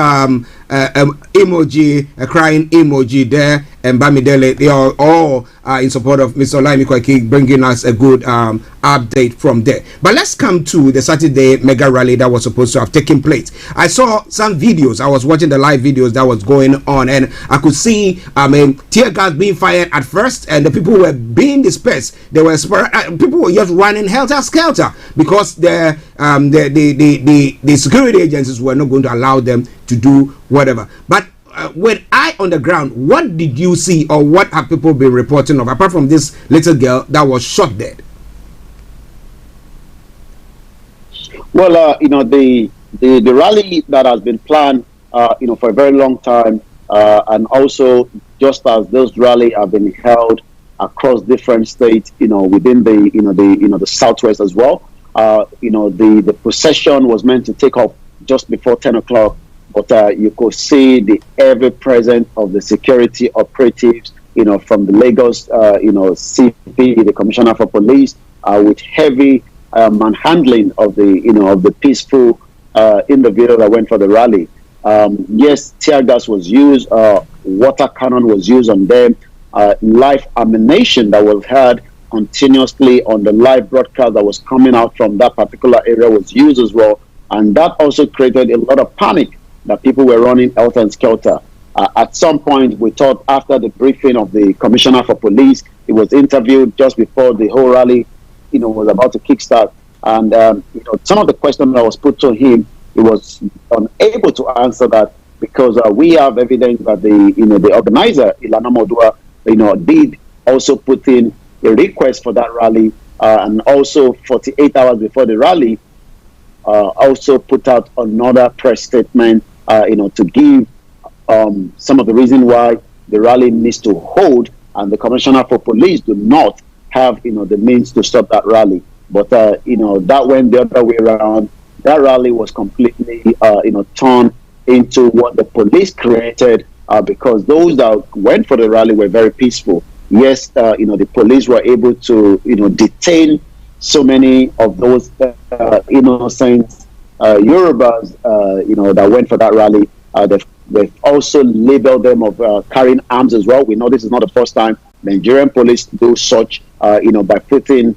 emoji, a crying emoji there, and Bamidele. They are all in support of Mr. Olaimi Kwaki, bringing us a good update from there. But let's come to the Saturday mega rally that was supposed to have taken place. I saw some videos. I was watching the live videos that was going on, and I could see tear gas being fired at first, and the people were being dispersed. They were people were just running helter skelter because the security agencies were not going to allow them to do whatever. But with eye on the ground, what did you see, or what have people been reporting of, apart from this little girl that was shot dead? Well, the rally that has been planned, for a very long time, and also just as those rallies have been held across different states, within the Southwest as well. The procession was meant to take off just before 10 o'clock, but you could see the ever presence of the security operatives, from the Lagos, CP, the Commissioner for Police, with heavy manhandling of the peaceful individual that went for the rally. Yes, tear gas was used, water cannon was used on them, live ammunition that was heard continuously on the live broadcast that was coming out from that particular area was used as well, and that also created a lot of panic that people were running helter and skelter. At some point, we thought after the briefing of the Commissioner for Police, he was interviewed just before the whole rally, was about to kickstart, and some of the questions that was put to him, he was unable to answer that because we have evidence that the organizer Ilana Modua, did also put in a request for that rally, and also 48 hours before the rally, also put out another press statement, to give some of the reason why the rally needs to hold, and the Commissioner for Police do not have the means to stop that rally. But that went the other way around. That rally was completely turned into what the police created, because those that went for the rally were very peaceful. Yes, the police were able to detain so many of those innocent Yorubas that went for that rally. They've also labeled them of carrying arms as well. We know this is not the first time Nigerian police do such, by putting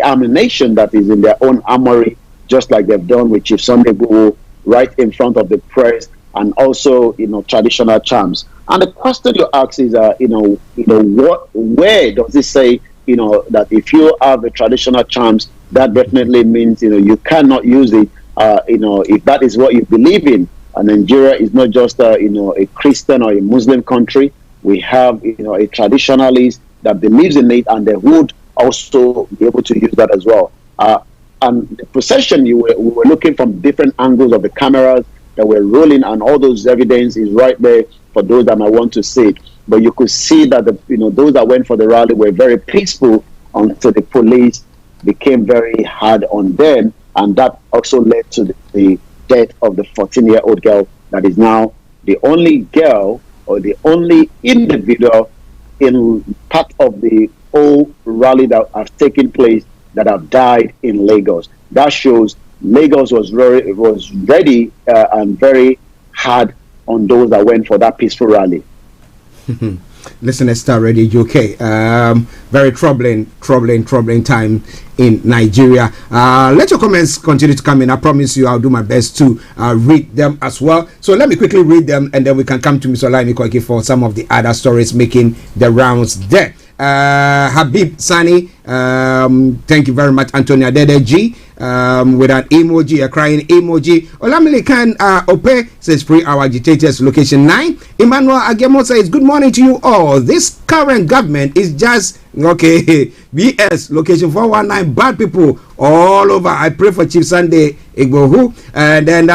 ammunition that is in their own armory, just like they've done with Chief Sunday Igboho right in front of the press, and also traditional charms. And the question you ask is, where does it say, that if you have the traditional charms, that definitely means you cannot use it. If that is what you believe in. And Nigeria is not just a Christian or a Muslim country. We have a traditionalist that believes in it, and they would also be able to use that as well. And the procession, we were looking from different angles of the cameras that were rolling, and all those evidence is right there for those that might want to see it. But you could see that those that went for the rally were very peaceful until the police became very hard on them, and that also led to the death of the 14-year-old girl that is now the only girl or the only individual in part of the whole rally that have taken place that have died in Lagos. That shows Lagos was ready and very hard on those that went for that peaceful rally. Listen, Starr Radio UK. Very troubling time in Nigeria. Let your comments continue to come in. I promise you I'll do my best to read them as well. So let me quickly read them, and then we can come to Mr. Olaimi Koiki for some of the other stories making the rounds there. Habib Sani, thank you very much. Antonia Dede G, with an emoji, a crying emoji. Olamile Khan Ope says free our agitators, location 9. Emmanuel Agemo says good morning to you all. This current government is just okay. BS, location 419, bad people all over. I pray for Chief Sunday Igbohu. And then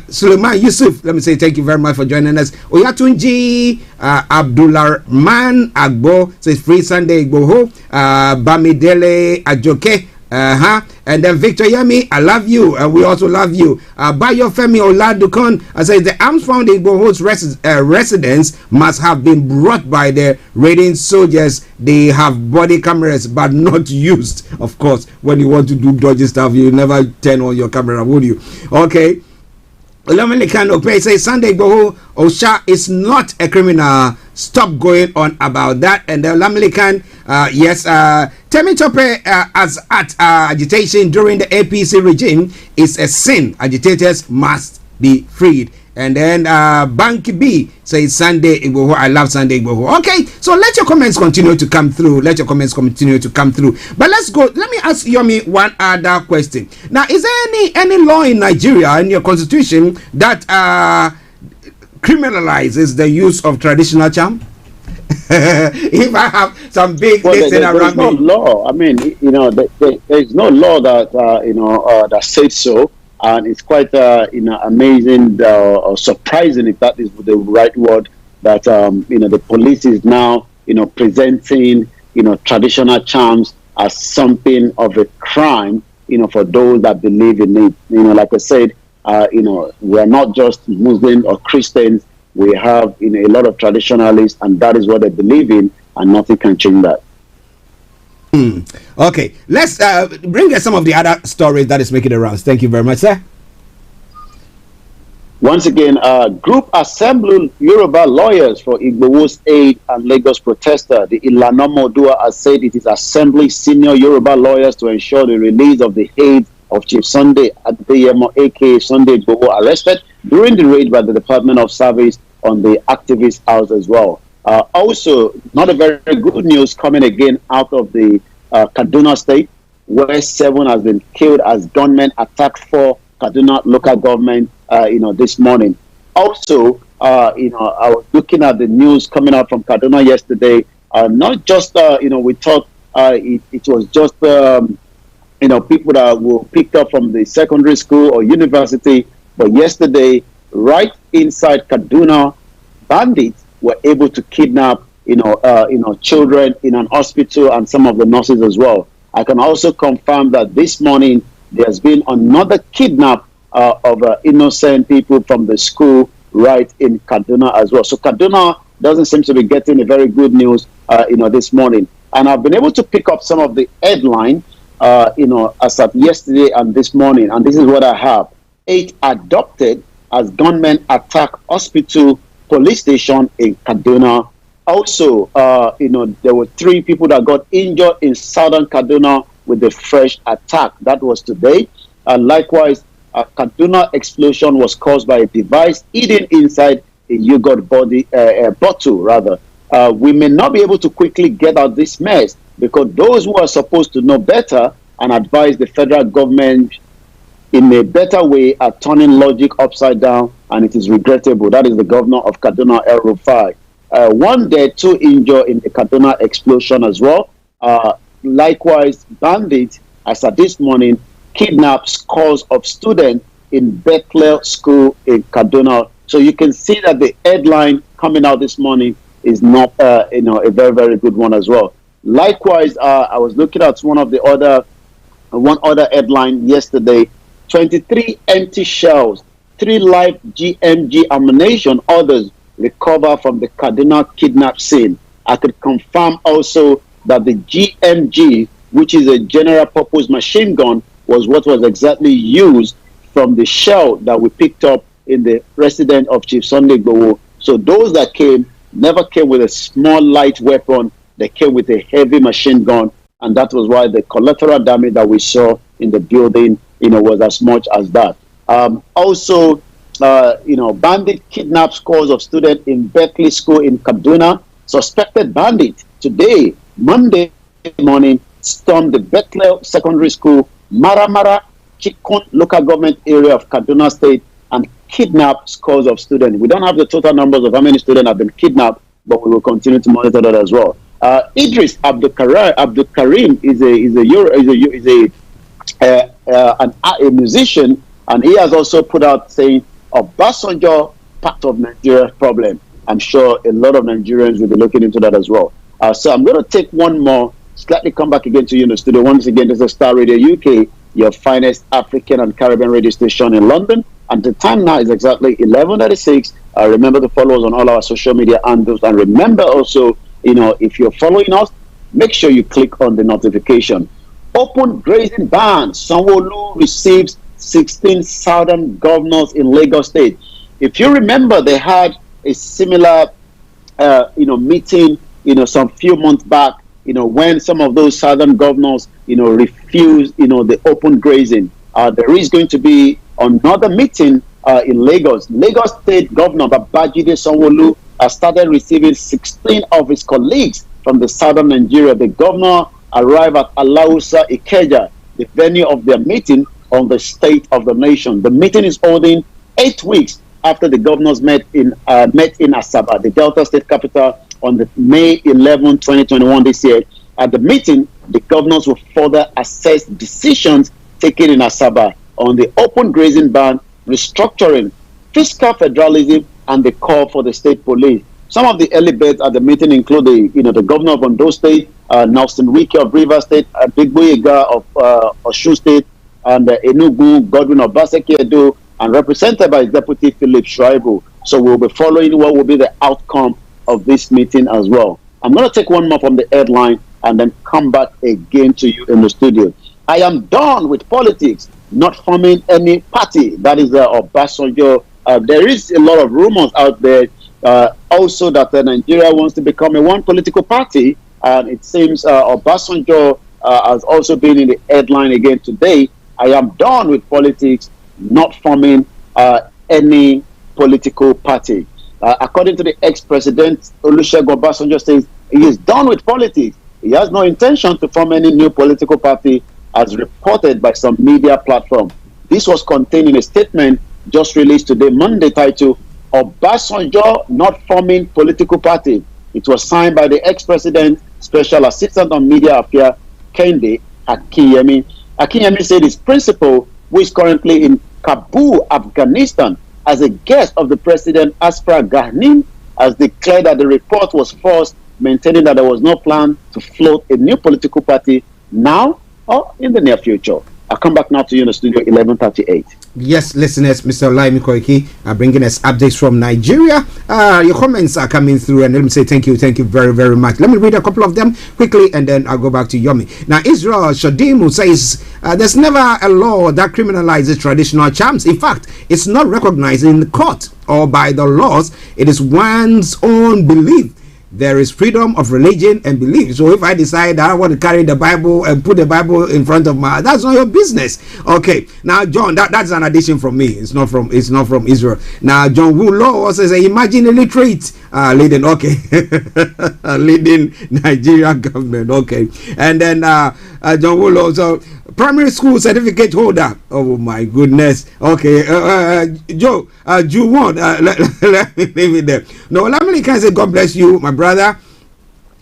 Suleiman Yusuf, let me say thank you very much for joining us. Oyatunji Abdullah Man Agbo says free Sunday Igboho. Bamidele Ajoke, and then Victor Yemi, I love you, and we also love you. Bayo Femi Oladukon says the arms found in Igboho's residence must have been brought by the raiding soldiers. They have body cameras but not used. Of course, when you want to do dodgy stuff, you never turn on your camera, would you? Okay. Olamilikan Ope says Sunday Igboho Osha is not a criminal. Stop going on about that. And Olamilikan, yes, Temi Tope as at agitation during the APC regime is a sin. Agitators must be freed. And then Banky B says Sunday Igboho. I love Sunday Igboho. Okay, so let your comments continue to come through. But let's go. Let me ask Yomi one other question. Now, is there any law in Nigeria in your constitution that criminalizes the use of traditional charm? If I have some big things around me, there's no law. I mean, there's no law that that says so. And it's quite, amazing or surprising, if that is the right word, that the police is now, presenting, traditional charms as something of a crime, for those that believe in it. Like I said, we're not just Muslims or Christians. We have, a lot of traditionalists, and that is what they believe in, and nothing can change that. Okay, let's bring us some of the other stories that is making the rounds. Thank you very much, sir. Once again, group assembled Yoruba lawyers for Igboho's aid and Lagos protester. The Ilana Modua has said it is assembling senior Yoruba lawyers to ensure the release of the aid of Chief Sunday Adeyemo, aka Sunday Igboho, arrested during the raid by the Department of Service on the activist house as well. Also, not a very good news coming again out of the Kaduna state, where 7 has been killed as gunmen attacked 4 Kaduna local government, this morning. Also, I was looking at the news coming out from Kaduna yesterday. Not just, we thought it was just, people that were picked up from the secondary school or university, but yesterday, right inside Kaduna, bandits were able to kidnap, children in an hospital and some of the nurses as well. I can also confirm that this morning there's been another kidnap of innocent people from the school right in Kaduna as well. So Kaduna doesn't seem to be getting a very good news, this morning. And I've been able to pick up some of the headline, as of yesterday and this morning. And this is what I have: 8 adopted as gunmen attack hospital police station in Kaduna. Also, there were 3 people that got injured in southern Kaduna with the fresh attack. That was today. Likewise, a Kaduna explosion was caused by a device hidden inside a yogurt bottle. We may not be able to quickly get out this mess because those who are supposed to know better and advise the federal government in a better way are turning logic upside down, and it is regrettable. That is the governor of Kaduna, El Rufai. 1 dead, 2 injured in the Kaduna explosion as well. Likewise, bandits, as of this morning, kidnapped scores of students in Bethlehem School in Kaduna. So you can see that the headline coming out this morning is not, a very, very good one as well. Likewise, I was looking at one other headline yesterday: 23 empty shells, 3 live GMG ammunition, others recovered from the Kaduna kidnap scene. I could confirm also that the GMG, which is a general purpose machine gun, was what was exactly used from the shell that we picked up in the residence of Chief Sunday Igboho. So those that came never came with a small light weapon. They came with a heavy machine gun, and that was why the collateral damage that we saw in the building, was as much as that. Also, bandit kidnap scores of students in Berkeley School in Kaduna. Suspected bandit today, Monday morning, stormed the Berkeley Secondary School, Maramara, Chikun local government area of Kaduna State, and kidnapped scores of students. We don't have the total numbers of how many students have been kidnapped, but we will continue to monitor that as well. Idris Abdul Karim is a musician, and he has also put out saying Obasanjo part of Nigeria's problem. I'm sure a lot of Nigerians will be looking into that as well. So I'm going to take one more, slightly come back again to you in the studio. Once again, this is Starr Radio UK, your finest African and Caribbean radio station in London. And the time now is exactly 11:36. Remember to follow us on all our social media handles. And remember also, if you're following us, make sure you click on the notification. Open grazing ban. Sanwo-Olu receives 16 southern governors in Lagos State. If you remember, they had a similar, meeting, some few months back, when some of those southern governors, refused, the open grazing. There is going to be another meeting in Lagos. Lagos State Governor Babajide Sanwo-Olu has started receiving 16 of his colleagues from the southern Nigeria. The governor arrived at Alausa Ikeja, the venue of their meeting on the state of the nation. The meeting is holding 8 weeks after the governors met in Asaba, the Delta State capital, on the May 11, 2021 this year. At the meeting, the governors will further assess decisions taken in Asaba on the open grazing ban, restructuring, fiscal federalism, and the call for the state police. Some of the early bets at the meeting include the governor of Ondo State, Nelson Wike of Rivers State, Bigboyega of Osun State, and Enugu, Godwin Obaseki Edo, and represented by Deputy Philip Shuaibu. So we'll be following what will be the outcome of this meeting as well. I'm going to take one more from the headline and then come back again to you in the studio. I am done with politics, not forming any party. That is Obasanjo. There is a lot of rumors out there also that Nigeria wants to become a one political party, and it seems Obasanjo has also been in the headline again today. I am done with politics, not forming any political party. According to the ex-president, Olusegun Obasanjo says he is done with politics. He has no intention to form any new political party, as reported by some media platform. This was contained in a statement just released today, Monday, titled Obasanjo not forming political party. It was signed by the ex-president, Special Assistant on Media Affairs, Kende Akinyemi. Akinyemi said his principal, who is currently in Kabul, Afghanistan, as a guest of the president, Ashraf Ghani, has declared that the report was false, maintaining that there was no plan to float a new political party now or in the near future. I'll come back now to you in the studio, 11:38. Yes, listeners, Mr. Olaimi Koiki are bringing us updates from Nigeria. Your comments are coming through, and let me say thank you very, very much. Let me read a couple of them quickly, and then I'll go back to Yomi. Now, Israel Shadimu says there's never a law that criminalizes traditional charms. In fact, it's not recognized in the court or by the laws. It is one's own belief. There is freedom of religion and belief. So if I decide that I want to carry the Bible and put the Bible in front of my, that's not your business. Okay. Now, John, that's an addition from me. It's not from Israel. Now, John Wu Law says, imagine illiterate leading. Okay. Leading Nigeria government. Okay. And then John Wu Law, so primary school certificate holder. Oh my goodness. Okay. Joe, Ju1, let me leave it there. No, let me say God bless you, my brother.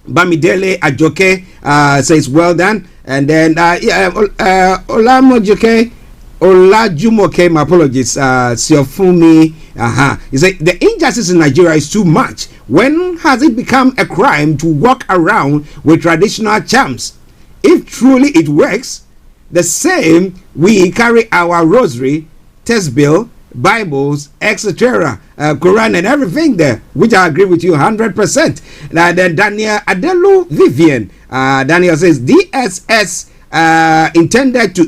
Bamidele Ajoke says well done. And then Olamojoke Olajumoke, my apologies, Siofumi. He said the injustice in Nigeria is too much. When has it become a crime to walk around with traditional charms? If truly it works, the same we carry our rosary, test bill, Bibles, etc., Quran and everything there, which I agree with you 100%. Now then, Daniel Adelu Vivian, Daniel says DSS intended to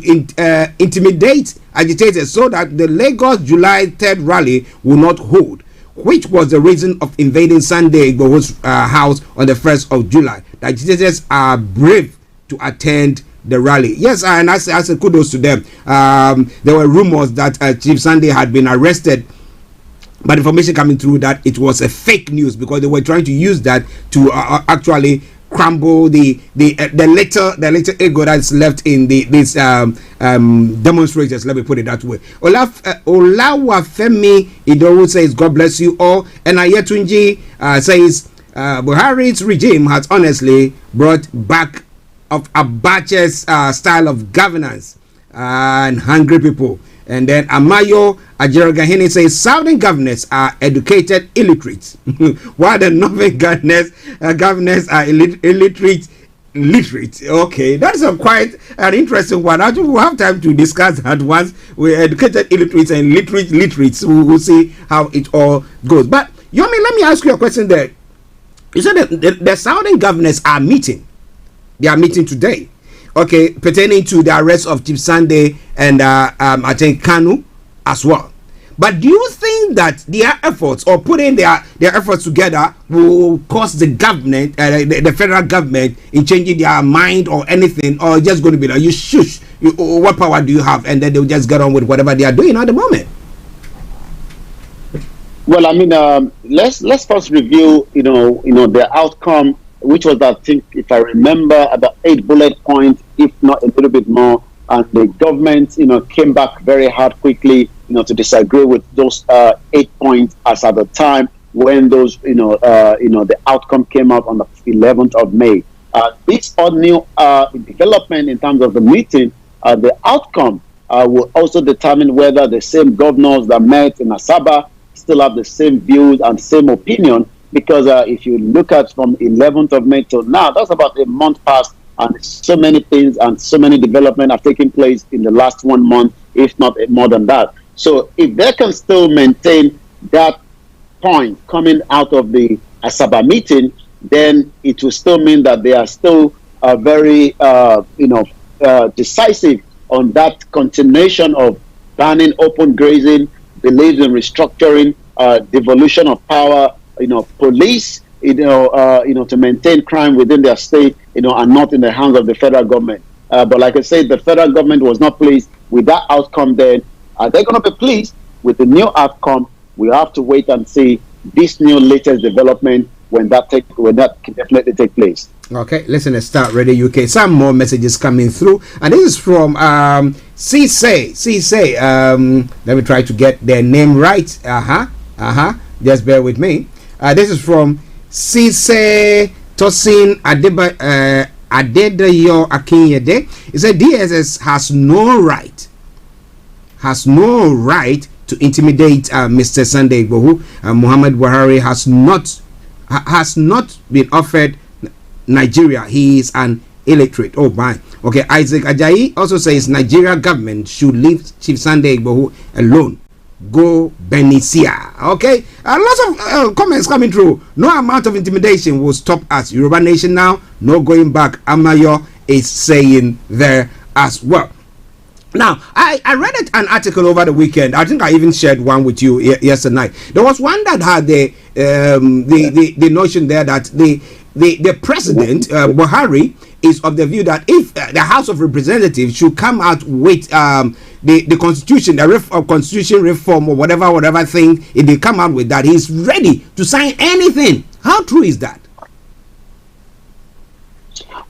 intimidate agitators so that the Lagos July 3rd rally will not hold, which was the reason of invading Sunday Igboho's house on the 1st of July. The agitators are brave to attend the rally. Yes, and I say kudos to them. There were rumors that Chief Sunday had been arrested, but information coming through that it was a fake news because they were trying to use that to actually crumble the little ego that's left in these demonstrators. Let me put it that way. Olawafemi Idowu says, God bless you all. And Ayetunji says, Buhari's regime has honestly brought back of Abacha's style of governance and hungry people. And then Amayo Ajerogahini says Southern governors are educated illiterates, while the Northern governors are illiterate. Okay, that's a quite an interesting one. I think we'll have time to discuss that once we're educated illiterates and literates. We'll see how it all goes. But Yomi, let me ask you a question there. You said that the Southern governors are meeting. They are meeting today, okay, pertaining to the arrest of Chief Sunday and I think Kanu as well. But do you think that their efforts or putting their efforts together will cause the government, the federal government, in changing their mind or anything, or just going to be like, you shush, what power do you have? And then they'll just get on with whatever they are doing at the moment. Well, I mean, let's first review, the outcome, which was, I think, if I remember, about 8 bullet points, if not a little bit more. And the government, came back very hard quickly, to disagree with those 8 points as at the time when those, the outcome came out on the 11th of May. This all new development in terms of the meeting, the outcome will also determine whether the same governors that met in Asaba still have the same views and same opinion. Because if you look at from 11th of May till now, that's about a month past, and so many things and so many development have taken place in the last 1 month, if not more than that. So if they can still maintain that point coming out of the Asaba meeting, then it will still mean that they are still very, decisive on that continuation of banning open grazing, believes in restructuring, devolution of power, police, to maintain crime within their state, and not in the hands of the federal government. But like I said, the federal government was not pleased with that outcome then. Are they going to be pleased with the new outcome? We have to wait and see this new latest development when that can definitely take place. Okay, listen to Starr Radio UK. Some more messages coming through. And this is from Cisse. Let me try to get their name right. Just bear with me. This is from Cisse Tosin Adedayo Akinyede. He said DSS has no right to intimidate Mr. Sunday Igboho. Muhammad Buhari has not been offered Nigeria. He is an illiterate. Oh my. Okay, Isaac Ajayi also says Nigeria government should leave Chief Sunday Igboho alone. Go Benicia. Okay, lots of comments coming through. No amount of intimidation will stop us. Yoruba Nation now, no going back. Amayo is saying there as well. Now, I read an article over the weekend. I think I even shared one with you yesterday night. There was one that had the notion there that the president Buhari is of the view that if the House of Representatives should come out with the constitution, constitution reform or whatever thing, if they come out with that, he's ready to sign anything. How true is that?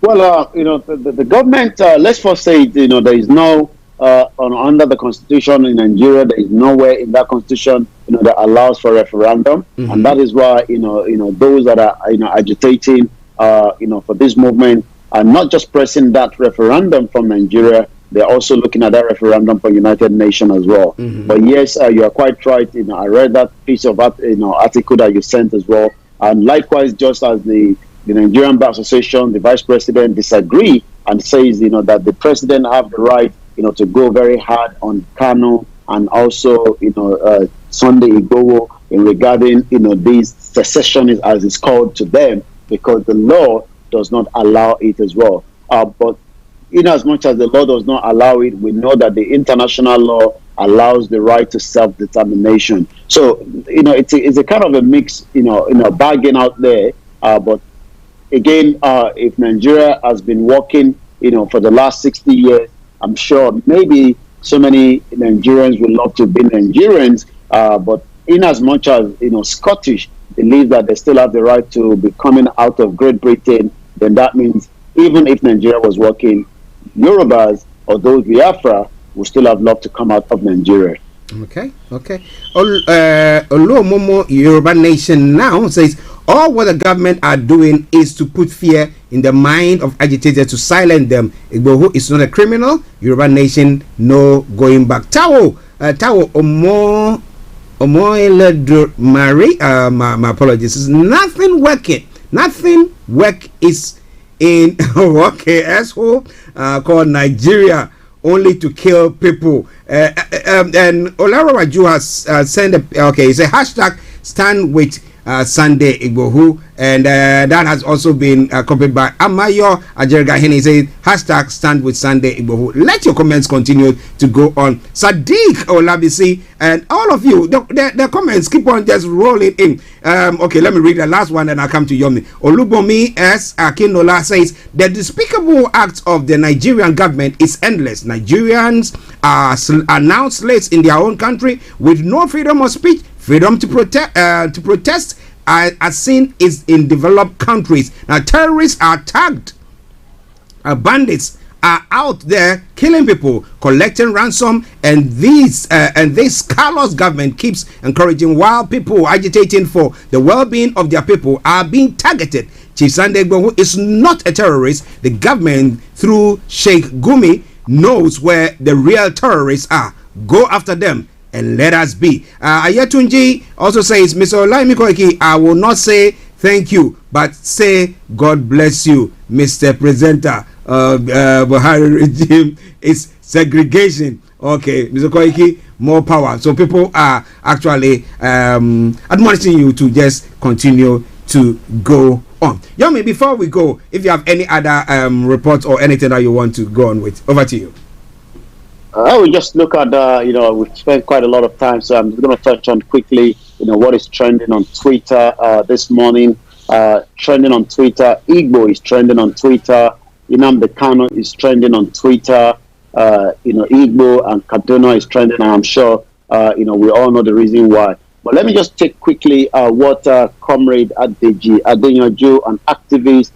Well, the government, let's first say, there is no, under the constitution in Nigeria, there is nowhere in that constitution, that allows for referendum. Mm-hmm. And that is why, those that are, agitating, for this movement are not just pressing that referendum from Nigeria, they're also looking at that referendum for United Nations as well. Mm-hmm. But yes, you are quite right. I read that piece of article that you sent as well. And likewise, just as the Nigerian Bar Association, the vice president disagree and says, that the president have the right, to go very hard on Kanu and also, Sunday Igboho in regarding, these secessionists, as it's called to them, because the law does not allow it as well. But in as much as the law does not allow it, we know that the international law allows the right to self-determination. So, it's a kind of a mix, bargain out there. But again, if Nigeria has been working, for the last 60 years, I'm sure maybe so many Nigerians would love to be Nigerians, but in as much as, Scottish believe that they still have the right to be coming out of Great Britain, then that means even if Nigeria was working, Yorubas or those Biafra will still have love to come out of Nigeria. Okay. Oluomomo Yoruba Nation now says all what the government are doing is to put fear in the mind of agitators to silence them. Igboho is not a criminal. Yoruba Nation, no going back. Tawo Mary, my apologies. Is nothing working. Nothing work is in asshole called Nigeria, only to kill people. And Olarawaju has sent he said hashtag stand with Sunday Igboho, and that has also been copied by Amayo Ajergahini. He said hashtag stand with Sunday Igboho. Let your comments continue to go on. Sadiq Olabisi and all of you, the comments keep on just rolling in. Let me read the last one and I'll come to Yomi. Olubomi S. Akinola says the despicable act of the Nigerian government is endless. Nigerians are now slaves in their own country with no freedom of speech, freedom to protest, as seen is in developed countries. Now terrorists are tagged. Bandits are out there killing people, collecting ransom, and this callous government keeps encouraging while people agitating for the well-being of their people are being targeted. Chief Sunday Igboho is not a terrorist. The government, through Sheikh Gumi, knows where the real terrorists are. Go after them and let us be. Ayatunji also says, Mr. Olaimi Koiki, I will not say thank you, but say God bless you, Mr. Presenter. Buhari regime is segregation. Okay, Mr. Koiki, more power. So people are actually admonishing you to just continue to go on. Yomi, before we go, if you have any other reports or anything that you want to go on with, over to you. I will just look at, we've spent quite a lot of time, so I'm just going to touch on quickly, what is trending on Twitter this morning. Trending on Twitter, Igbo is trending on Twitter. Nnamdi Kanu is trending on Twitter. Igbo and Kaduna is trending, and I'm sure, we all know the reason why. But let me just take quickly what Comrade Adeji Adeyanju, an activist,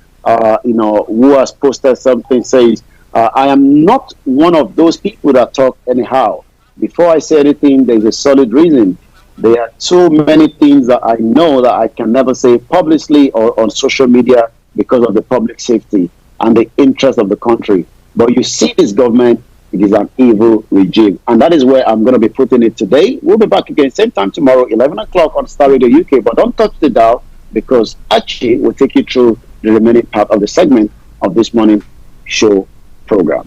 who has posted something, says, I am not one of those people that talk anyhow. Before I say anything, there's a solid reason. There are too many things that I know that I can never say publicly or on social media because of the public safety and the interest of the country. But you see this government, it is an evil regime. And that is where I'm going to be putting it today. We'll be back again same time tomorrow, 11 o'clock on Starr Radio UK. But don't touch the dial, because Archie will take you through the remaining part of the segment of this morning show program.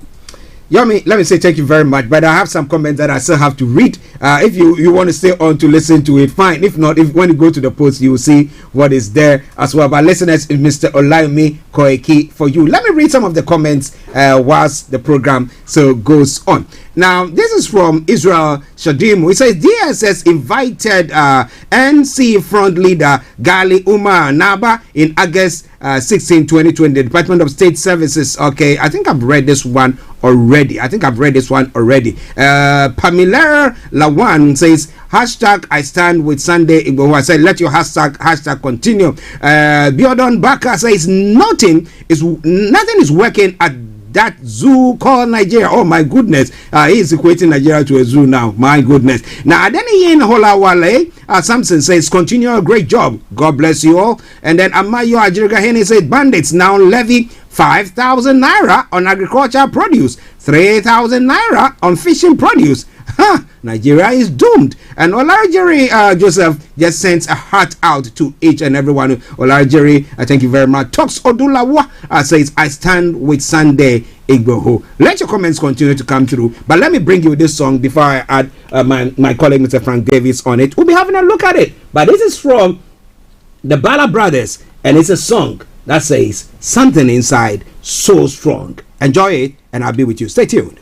Yomi, let me say thank you very much, but I have some comments that I still have to read. If you want to stay on to listen to it, fine. If not, when you go to the post, you will see what is there as well. But listeners, is Mr. Olaimi Koiki for you. Let me read some of the comments whilst the program goes on. Now, this is from Israel Shadimu. It says DSS invited NC front leader Gali Umar Naba in August 16, 2020, the Department of State Services. Okay, I think I've read this one already. Pamela Lawan says, hashtag I stand with Sunday Igboho. I said, let your hashtag continue. Biodon Baka says, nothing is working at that zoo called Nigeria. Oh my goodness, he is equating Nigeria to a zoo now. My goodness. Now Adeniyin Holawale Samson says, continue a great job. God bless you all. And then Amayo Ajirgahene says, bandits now levy 5,000 naira on agricultural produce, 3,000 naira on fishing produce. Nigeria is doomed. And Olajiri Joseph just sends a heart out to each and everyone. Olajiri, thank you very much. Talks Odulawa says, I stand with Sunday Igboho. Let your comments continue to come through. But let me bring you this song before I add my colleague, Mr. Frank Davis, on it. We'll be having a look at it. But this is from the Bala Brothers, and it's a song that says, Something Inside So Strong. Enjoy it, and I'll be with you. Stay tuned.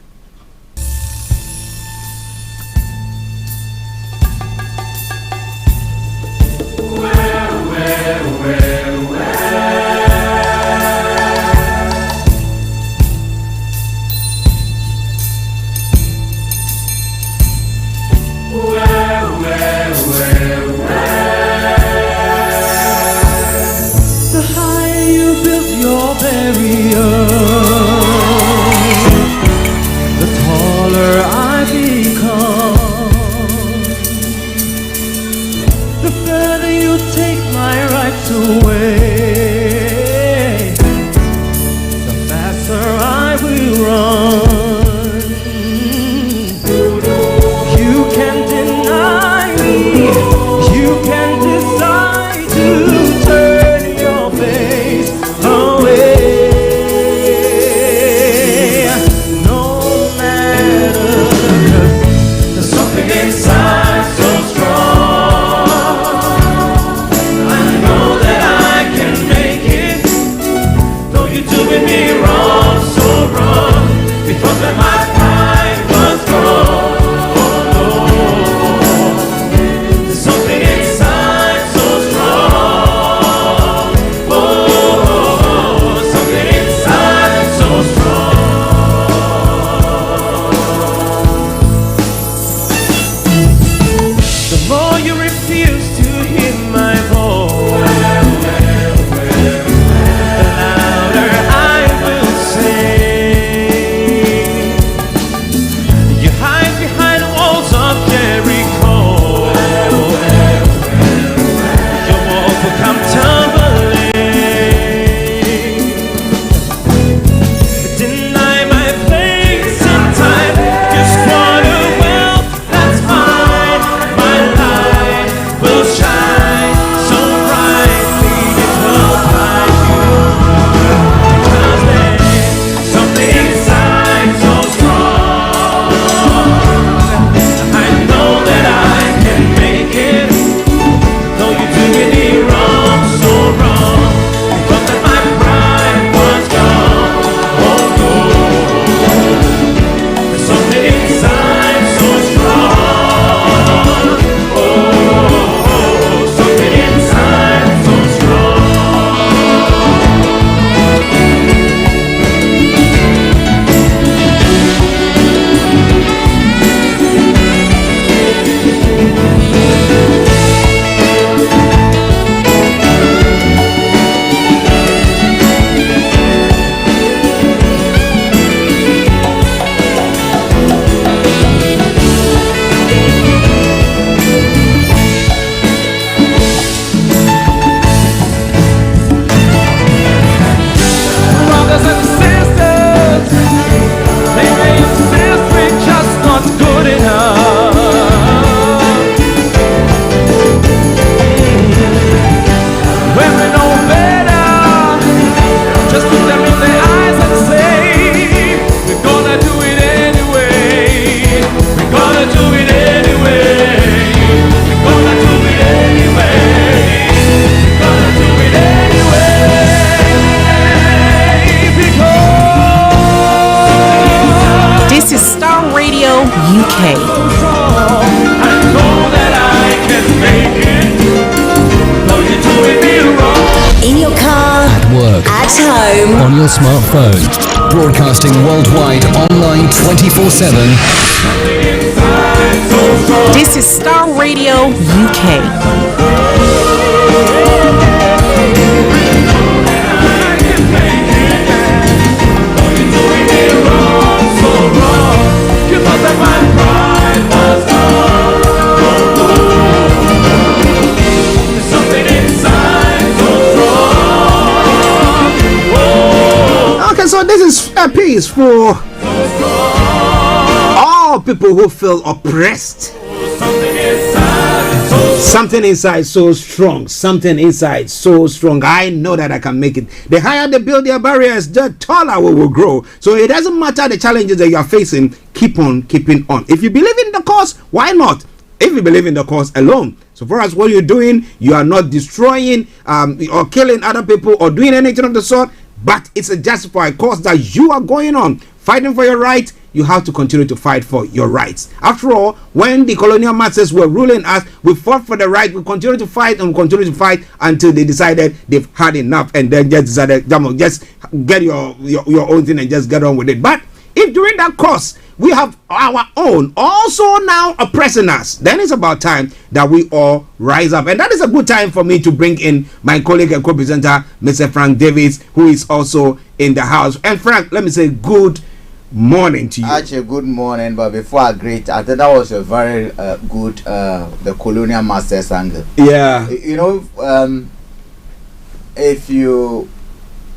On your smartphone, broadcasting worldwide online 24/7. This is Starr Radio UK. So this is a piece for all all people who feel oppressed. Something inside so strong. Something inside so strong. I know that I can make it. The higher they build their barriers, the taller we will grow. So it doesn't matter the challenges that you are facing. Keep on keeping on. If you believe in the cause, why not? If you believe in the cause alone. So for us, what you're doing, you are not destroying or killing other people or doing anything of the sort. But it's a justified cause that you are going on. Fighting for your right, you have to continue to fight for your rights. After all, when the colonial masters were ruling us, we fought for the right, we continue to fight and continue to fight until they decided they've had enough and then just decided, just get your own thing and just get on with it. But if during that course we have our own also now oppressing us, then it's about time that we all rise up. And that is a good time for me to bring in my colleague and co-presenter, Mr. Frank Davis, who is also in the house. And Frank, let me say good morning to you. Actually, good morning. But before I greet, I think that was a very good the colonial masters angle. Yeah. You know, if you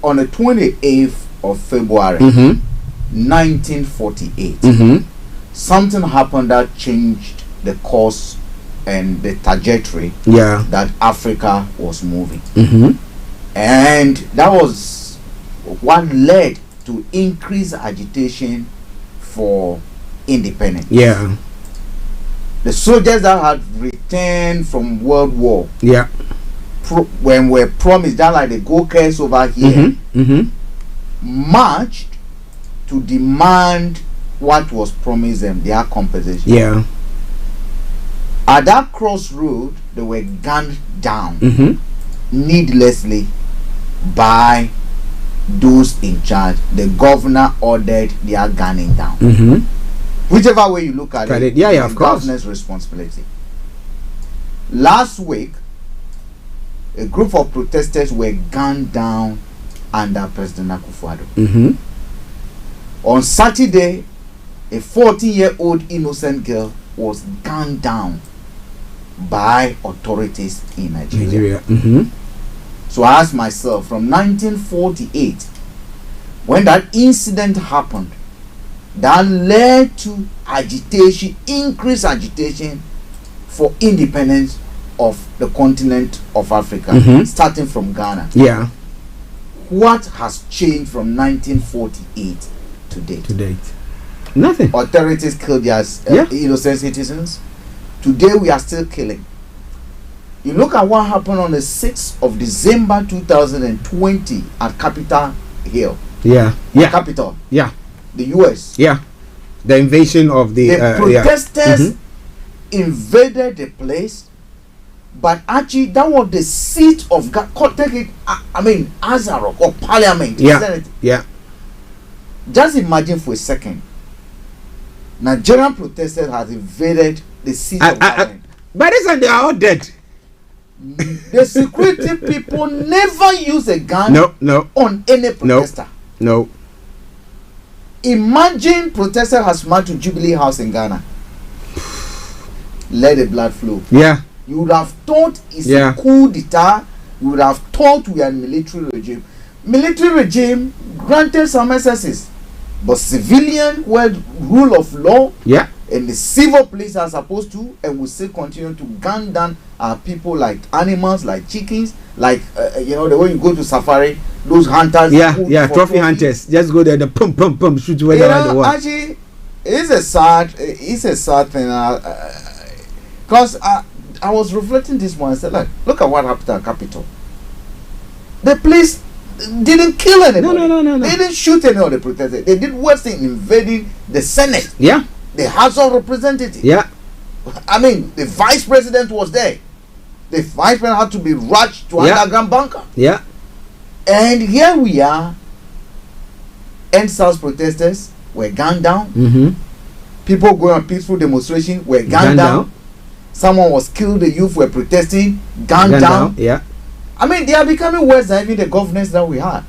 on the 28th of February, 1948, something happened that changed the course and the trajectory that Africa was moving, and that was what led to increase agitation for independence. Yeah. The soldiers that had returned from World War, when were promised that like the Gokers over here, marched to demand what was promised them, their compensation. Yeah. At that crossroad, they were gunned down needlessly by those in charge. The governor ordered their gunning down. Whichever way you look at it, of course, governor's responsibility. Last week, a group of protesters were gunned down under President Akufo-Addo. On Saturday, a 14-year-old innocent girl was gunned down by authorities in Nigeria. So I asked myself, from 1948, when that incident happened, that led to agitation, increased agitation for independence of the continent of Africa, starting from Ghana. Yeah. What has changed from 1948 to date? To date, nothing. Authorities killed their innocent citizens. Today we are still killing. You look at what happened on the 6th of December 2020 at Capitol Hill. Capitol. The US. The invasion of the protesters invaded the place, but actually that was the seat of God. Azarok or Parliament. Just imagine for a second, Nigerian protesters has invaded the seat of government. But isn't they are all dead? The security people never use a gun on any protester. No. Imagine protester has marched to Jubilee House in Ghana. Let the blood flow. You would have thought it's a coup d'etat. You would have thought we are in military regime. Military regime granted some excesses, but civilian rule of law and the civil police are supposed to, and will still continue to gun down our people like animals, like chickens, like the way you go to safari, those hunters. Trophy hunters. Just go there, the pum shoot where they want. Actually, it's a sad thing. Because I was reflecting this one. I said, look at what happened at Capitol. The police didn't kill anybody. No. They didn't shoot any of the protesters. They did worse in invading the Senate. The House of Representatives. I mean, the Vice President was there. The Vice President had to be rushed to underground bunker. And here we are. NSAS protesters were gunned down. People going on peaceful demonstration were gunned down. Someone was killed. The youth were protesting, gunned down. I mean, they are becoming worse than even the governance that we had.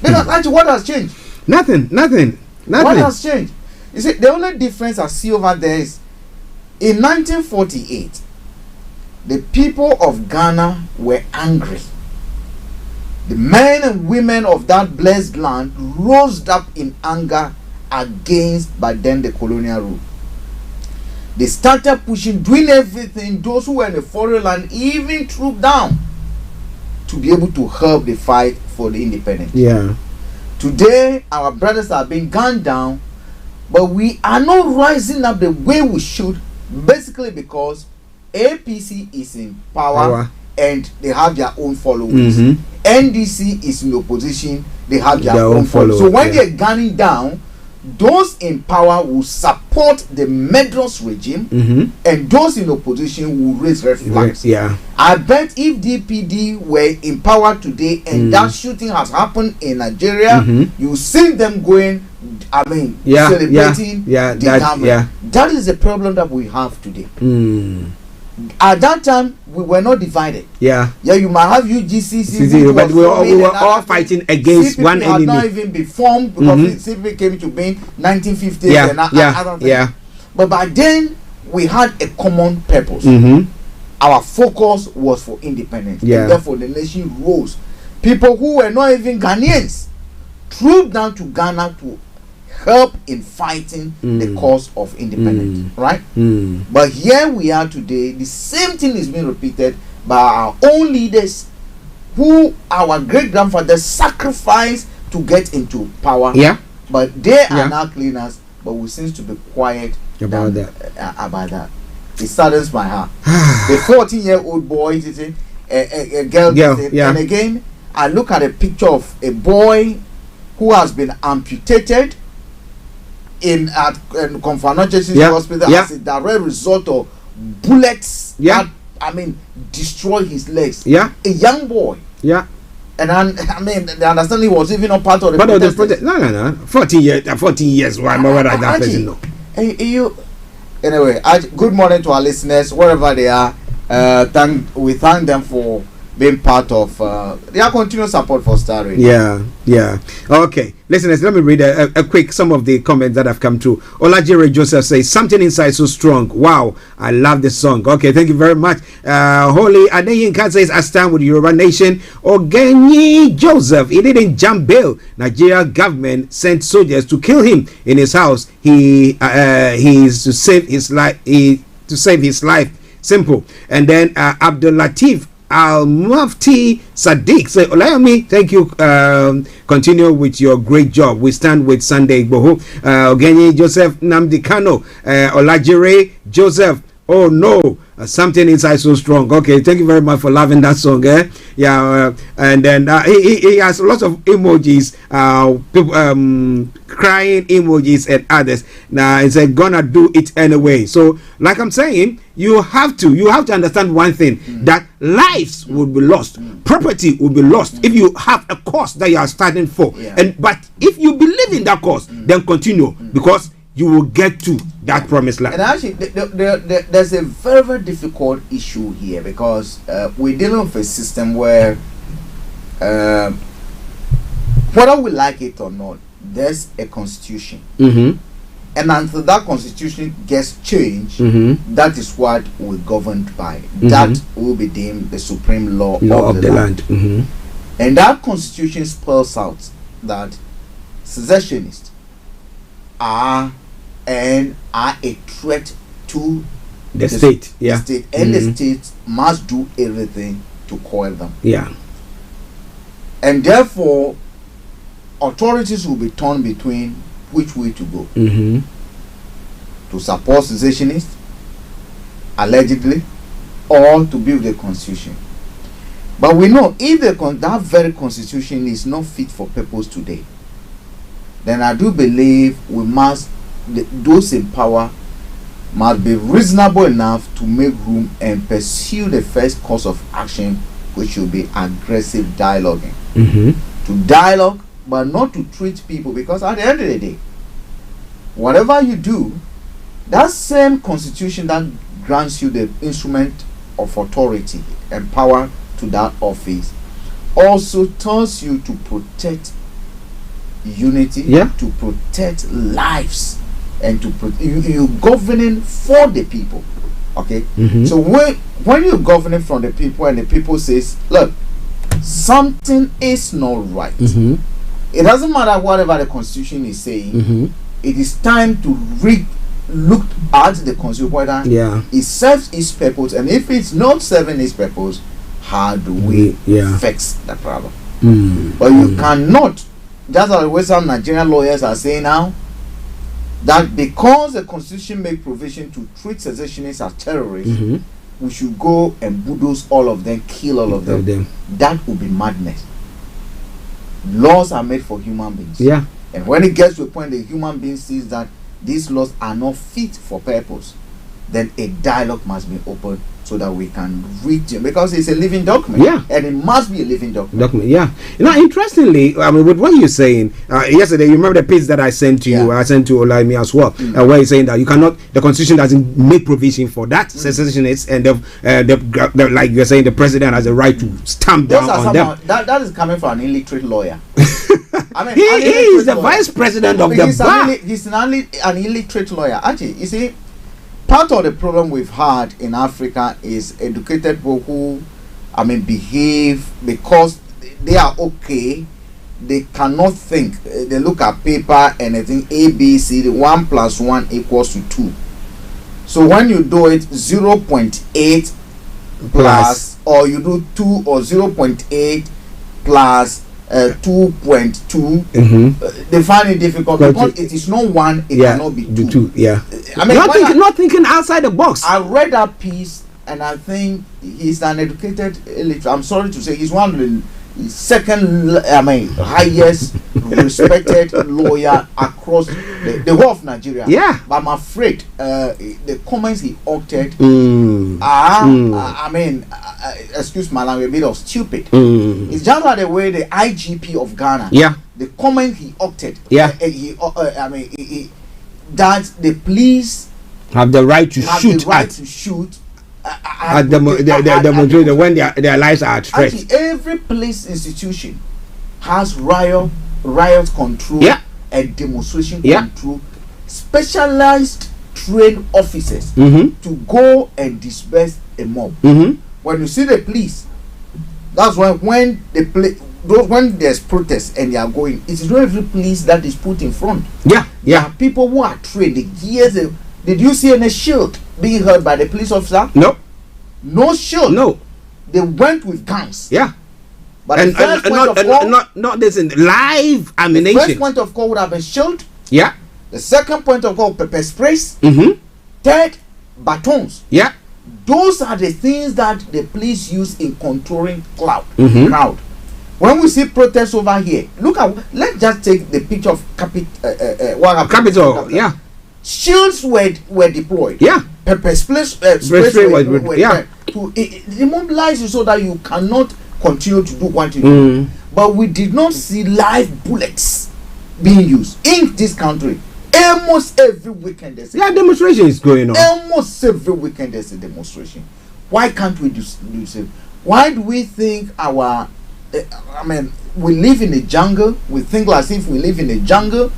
Because actually, what has changed? Nothing. What has changed? You see, the only difference I see over there is in 1948, the people of Ghana were angry. The men and women of that blessed land rose up in anger against by then the colonial rule. They started pushing, doing everything, those who were in the foreign land even trooped down to be able to help the fight for the independence. Yeah. Today, our brothers are being gunned down, but we are not rising up the way we should, basically because APC is in power. And they have their own followers. NDC is in opposition, they have their own followers. So when they're gunning down, those in power will support the murderous regime, and those in opposition will raise red flags. I bet if DPD were in power today and that shooting has happened in Nigeria, you see them going, celebrating the government. That is the problem that we have today. At that time, we were not divided. You might have UGC, but we were all fighting against one enemy. Had not even been formed because CPP came to being 1950s and other things. But by then, we had a common purpose. Our focus was for independence. And therefore, the nation rose. People who were not even Ghanaians trooped down to Ghana to help in fighting the cause of independence, right? But here we are today, the same thing is being repeated by our own leaders who our great-grandfathers sacrificed to get into power. But they are now cleaners, but we seem to be quiet about that. It saddens my heart. The 14-year-old boy, a girl, and again, I look at a picture of a boy who has been amputated at Confanochesis Hospital as a direct result of bullets that destroy his legs. A young boy. And the understanding was even not part of the protest. No. 14 years. Why am I that person? No. Anyway, good morning to our listeners, wherever they are. We thank them for being part of their continuous support for Starr Radio. Okay, listeners, let me read a quick some of the comments that have come through. Olajire Joseph says, something inside so strong. Wow, I love this song. Okay, thank you very much. Holy Adeyinka says, I stand with Yoruba Nation. Ogenyi Joseph, he didn't jump bail. Nigeria government sent soldiers to kill him in his house. He is to save his life. Simple. And then Abdul Latif Al-Mufti Sadiq say, Olayomi, thank you. Continue with your great job. We stand with Sunday Igboho. Ogenyi Joseph Namdi Kano. Olajire Joseph. Oh no, something inside so strong. Okay, thank you very much for loving that song. And then he has lots of emojis, crying emojis and others. Now he said, gonna do it anyway. So, like I'm saying, you have to understand one thing, that lives will be lost, property will be lost if you have a cause that you are starting for. But if you believe in that cause, then continue, because you will get to that promised land. And actually, there's a very, very difficult issue here, because we're dealing with a system where, whether we like it or not, there's a constitution. And until that constitution gets changed, that is what we're governed by. That will be deemed the supreme law of the land. And that constitution spells out that secessionists are a threat to the state. The state, and the state must do everything to quell them. And therefore, authorities will be torn between which way to go. To support secessionists, allegedly, or to build the constitution. But we know if that very constitution is not fit for purpose today, then I do believe we must, those in power must be reasonable enough to make room and pursue the first course of action, which should be aggressive dialoguing. To dialogue, but not to treat people, because at the end of the day, whatever you do, that same constitution that grants you the instrument of authority and power to that office also tells you to protect unity, to protect lives, and to you're governing for the people. Okay, so when you're governing from the people and the people says, look, something is not right, it doesn't matter whatever the constitution is saying, it is time to look at the consumer whether it serves its purpose, and if it's not serving its purpose, how do we fix the problem? But you cannot, just as the Western Nigerian lawyers are saying now, that because the constitution makes provision to treat secessionists as terrorists, we should go and bulldoze all of them, kill all of them. That would be madness. Laws are made for human beings. Yeah. And when it gets to a point the human being sees that these laws are not fit for purpose, then a dialogue must be opened so that we can reach it, because it's a living document. Yeah. And it must be a living document. Yeah. Interestingly, I mean, with what you're saying, yesterday, you remember the piece that I sent to you, I sent to Olaimi as well, where you're saying that you cannot, the constitution doesn't make provision for that secessionists, and the like you're saying, the president has a right to stamp down on them. That is coming from an illiterate lawyer. I mean, he is the vice president of the bar. He's an illiterate lawyer. Actually, you see, part of the problem we've had in Africa is educated people who, behave because they are okay. They cannot think. They look at paper and they think A, B, C, the 1 + 1 = 2. So when you do it 0.8 plus, or you do 2 or 0.8 plus 2.2, they find it difficult because it is not 1, it cannot be 2. Not thinking outside the box. I read that piece and I think he's an educated illiterate. I'm sorry to say, he's one of the highest respected lawyer across the whole of Nigeria. Yeah. But I'm afraid the comments he uttered excuse my language, a bit of stupid. It's just like the way the IGP of Ghana, the comment he uttered, that the police have the right to shoot at demonstration when their lives are at stake. Actually, every police institution has riot control and demonstration control, specialized trained officers to go and disperse a mob. When you see the police, that's when there's protest and they are going, it is not every police that is put in front. There are people who are trained. Did you see any shield being held by the police officer? No shield. No. They went with guns. But and not this in live ammunition. The first point of call would have been shield. The second point of call, pepper sprays. Third, batons. Those are the things that the police use in controlling crowd. When we see protests over here, let's just take the picture of Capitol. Shields were deployed. Pepper sprays were to immobilize you so that you cannot continue to do what you do. But we did not see live bullets being used in this country. Almost every weekend there's a demonstration is going on. Almost every weekend there's a demonstration. Why can't we do it? Why do we think we live in a jungle? We think as if we live in a jungle.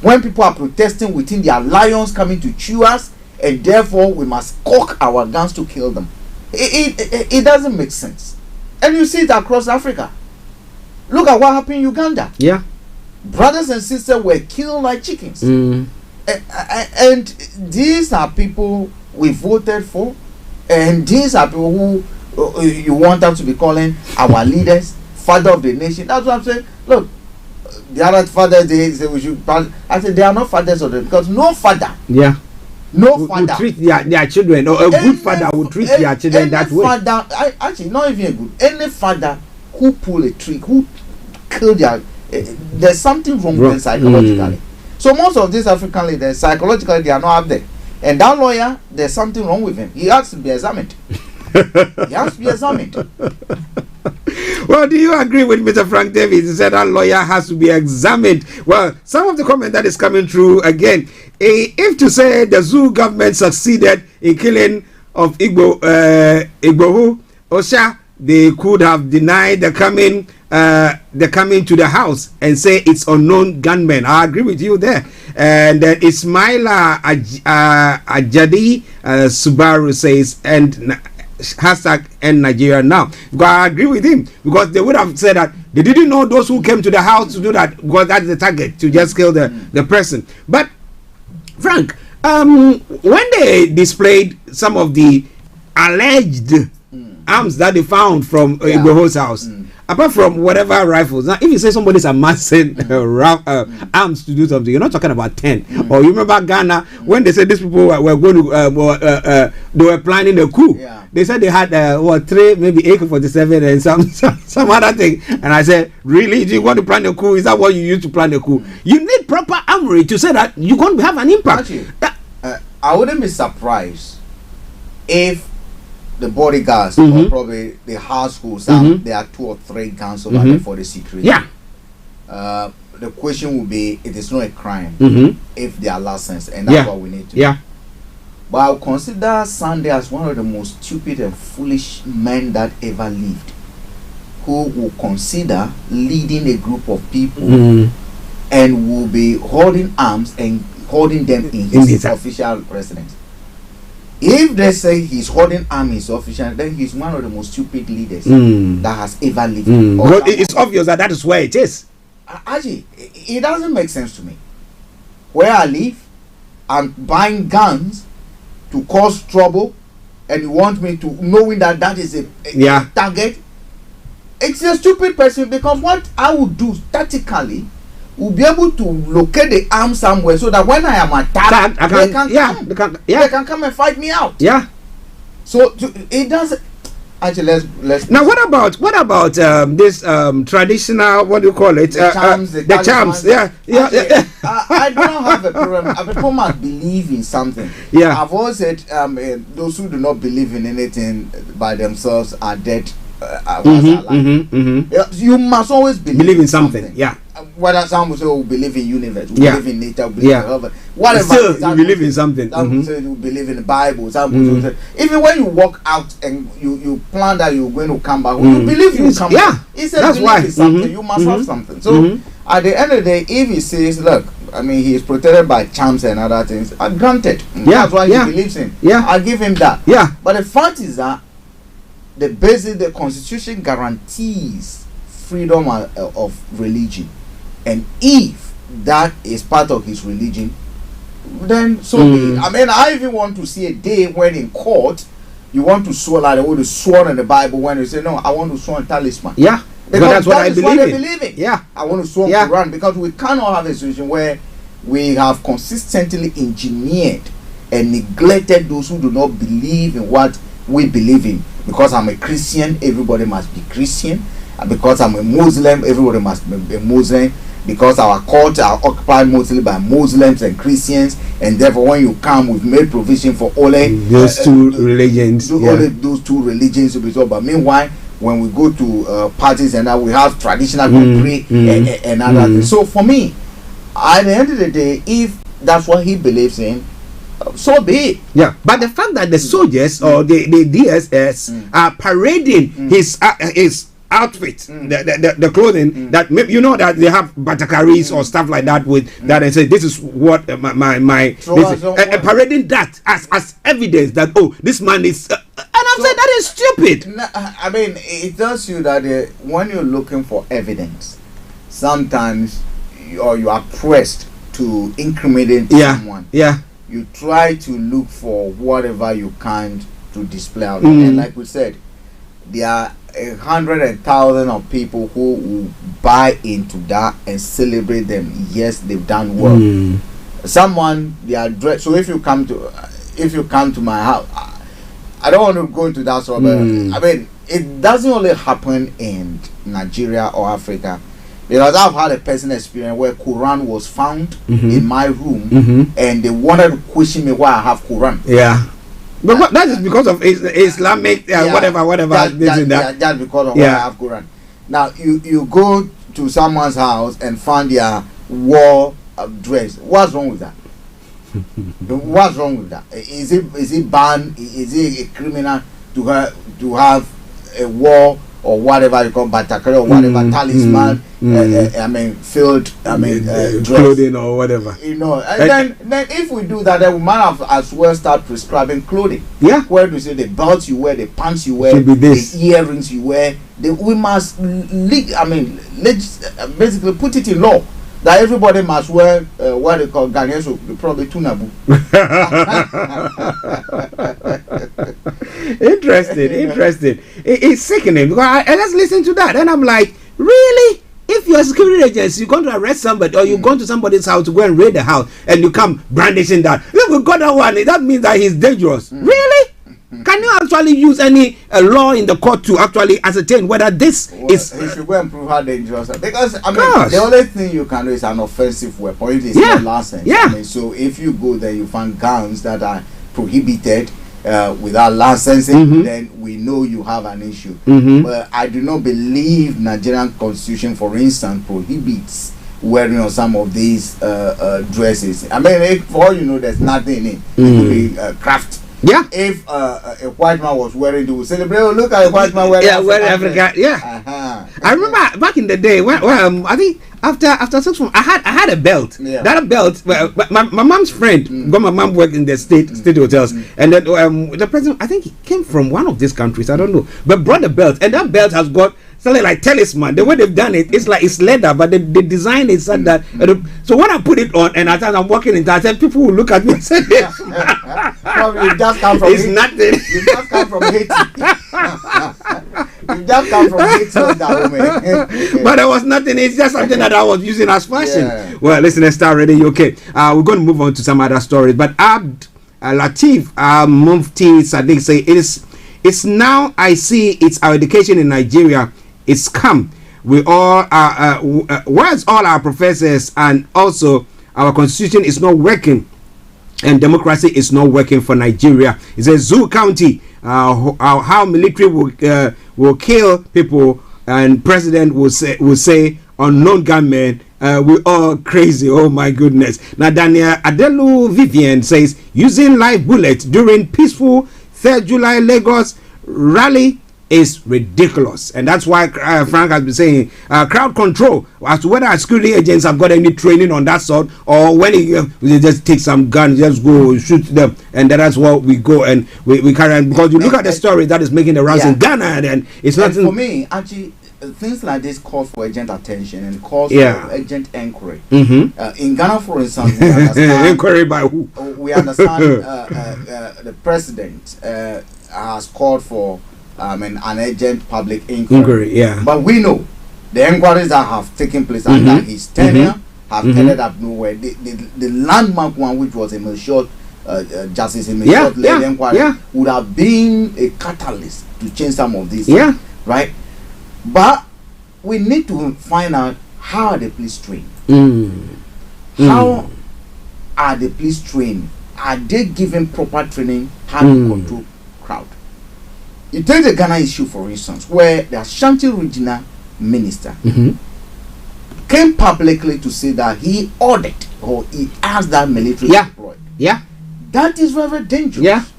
When people are protesting, we think they are lions coming to chew us, and therefore we must cock our guns to kill them. It doesn't make sense. And you see it across Africa. Look at what happened in Uganda. Brothers and sisters were killed like chickens. And these are people we voted for, and these are people who you want us to be calling our leaders, father of the nation. That's what I'm saying. Look, the other fathers, they say we should. I said they are not fathers of them, because no father. No father would treat their children, or a good father would treat their children that way. Father, actually, not even a good. Any father who pull a trick, who kill there's something wrong with them psychologically. So most of these African leaders, psychologically, they are not up there. And that lawyer, there's something wrong with him. He has to be examined. Well, do you agree with Mr. Frank Davis? He said that lawyer has to be examined. Well, some of the comment that is coming through again, if to say the Zoo government succeeded in killing of Igbohu Osha, they could have denied the coming to the house and say it's unknown gunmen. I agree with you there. And then Ismaila Ajadi Subaru says, and hashtag end Nigeria now. Because I agree with him, because they would have said that They didn't know those who came to the house to do that, because that's the target, to just kill the person. But Frank, when they displayed some of the alleged arms that they found from Igboho's house, apart from whatever rifles, now if you say somebody's amassing arms to do something, you're not talking about 10. Or you remember Ghana, when they said these people were going to they were planning a coup. They said they had 3 maybe AK-47 and some other thing, and I said, really, do you want to plan a coup? Is that what you use to plan a coup? You need proper armory to say that you're going to have an impact. I wouldn't be surprised if the bodyguards or probably the households, there are 2 or 3 guns over there for the security. The question will be, it is not a crime if they are licensed, and that's what we need to do. But I'll consider Sunday as one of the most stupid and foolish men that ever lived, who will consider leading a group of people and will be holding arms and holding them in his official residence. If they say he's holding arms official, then he's one of the most stupid leaders that has ever lived. But it's obvious that is where it is. Actually, it doesn't make sense to me. Where I live, I'm buying guns to cause trouble, and you want me to, knowing that is a target. It's a stupid person, because what I would do tactically will be able to locate the arm somewhere, so that when I am attacked, they can come and fight me out. So it doesn't. Actually, let's. Now, what about this traditional? What do you call it? The charms. The charms. Actually, I don't have a problem. People must believe in something. I've always said, those who do not believe in anything by themselves are dead. You must always believe in something. Whether some will say, "Oh, believe in universe, we believe in nature, we believe in heaven," whatever. Still, you believe in something. Some will say you believe in the Bible. Some will say, even when you walk out and you plan that you're going to come back, you believe you will come back. He said, "That's why something. You must have something." So at the end of the day, if he says, "Look, I mean, he is protected by charms and other things," granted, that's why he believes in. I give him that. But the fact is that the Constitution guarantees freedom of religion, and if that is part of his religion, then so be it. I mean, I even want to see a day when in court you want to swear like they would have sworn in the Bible, when you say, "No, I want to swear on talisman." Because that's what I believe in. I want to swear on Quran, because we cannot have a situation where we have consistently engineered and neglected those who do not believe in what we believe in. Because I'm a Christian, everybody must be Christian. And because I'm a Muslim, everybody must be a Muslim. Because our culture are occupied mostly by Muslims and Christians, and therefore when you come, we've made provision for only those two religions. Only those 2 religions to be taught. But meanwhile, when we go to parties and that, we have traditional pray and other things. So for me, at the end of the day, if that's what he believes in, so be it. But the fact that the soldiers or the DSS are parading his outfit, the clothing, that maybe, you know, that they have batakaris or stuff like that with that, and say, "This is what my parading that as evidence that, oh, this man is," and I'm saying that is stupid. I mean, it tells you that when you're looking for evidence, sometimes you are pressed to incriminate someone. You try to look for whatever you can to display out. And like we said, there are 100,000 of people who will buy into that and celebrate them. Yes, they've done well. Someone, they are dressed. So if you come to my house, I don't want to go into that sort of. I mean, it doesn't only happen in Nigeria or Africa. Because I've had a personal experience where Quran was found in my room, and they wanted to question me why I have Quran. But that is because of Islamic whatever. That's because of why I have Quran. Now you go to someone's house and find their war dress. What's wrong with that? What's wrong with that? Is it banned? Is it a criminal to have a war or whatever you call batakari or whatever talisman, filled, dress, clothing or whatever. You know, and then if we do that, then we might have as well start prescribing clothing. Yeah. Where do you say the belts you wear, the pants you wear, the earrings you wear? We must basically put it in law that everybody must wear what they call Ghanaians, probably tunabu. Interesting. It's sickening because I just listen to that and I'm like, really? If you're a security agency, you're going to arrest somebody or you're going to somebody's house to go and raid the house and you come brandishing that. Look, we got that one. That means that he's dangerous. Really? Can you actually use any law in the court to actually ascertain whether this is... He should go and prove how dangerous. Because, the only thing you can do is an offensive weapon. It is not licensed. Yeah. So if you go there, you find guns that are prohibited without licensing, then we know you have an issue. But I do not believe Nigerian constitution, for instance, prohibits wearing on some of these dresses. For all you know, there's nothing in it. It could be craft. Yeah. If a white man was wearing, they would celebrate. Oh, look at a white man wearing. Africa. Yeah. I remember back in the day when I think after 6 months, I had a belt. Yeah. That belt. My mom's friend got my mom worked in the state hotels, and then the person, I think he came from one of these countries. I don't know, but brought the belt, and that belt has got something like talisman. The way they've done it, it's like it's leather, but they designed it so that. So when I put it on, and as I'm walking in, I said people will look at me and say, "Yes, you just come from it's nothing. You just come from Haiti. You just come from Haiti on that woman." But there was nothing. It's just something that I was using as fashion. Yeah. Well, listen, Starr Radio. Okay, we're going to move on to some other stories. But Abd Latif Mufti Sadiq say it's now. I see it's our education in Nigeria. It's come. We all are. Whereas all our professors and also our constitution is not working, and democracy is not working for Nigeria. It says Zoo County. How military will kill people, and president will say unknown gunmen. We all crazy. Oh my goodness. Now Daniel Adelu Vivian says using live bullets during peaceful 3rd July Lagos rally is ridiculous, and that's why Frank has been saying crowd control as to whether our security agents have got any training on that sort, or when they just take some guns, just go shoot them, and that's what we go and we carry on. Because you look at the story that is making the rounds in Ghana, and it's not for me actually. Things like this call for urgent attention and calls for urgent inquiry. In Ghana, for instance, we understand, inquiry by who? We understand the president has called for an urgent public inquiry. But we know the inquiries that have taken place under his tenure have ended up nowhere. The landmark one, which was a Melchor Justice led inquiry, would have been a catalyst to change some of these things, right? But we need to find out how the police train. How are the police trained? Are they given proper training how to control crowd? You take the Ghana issue, for instance, where the Ashanti regional minister came publicly to say that he ordered or he asked that military deployed. That is very dangerous.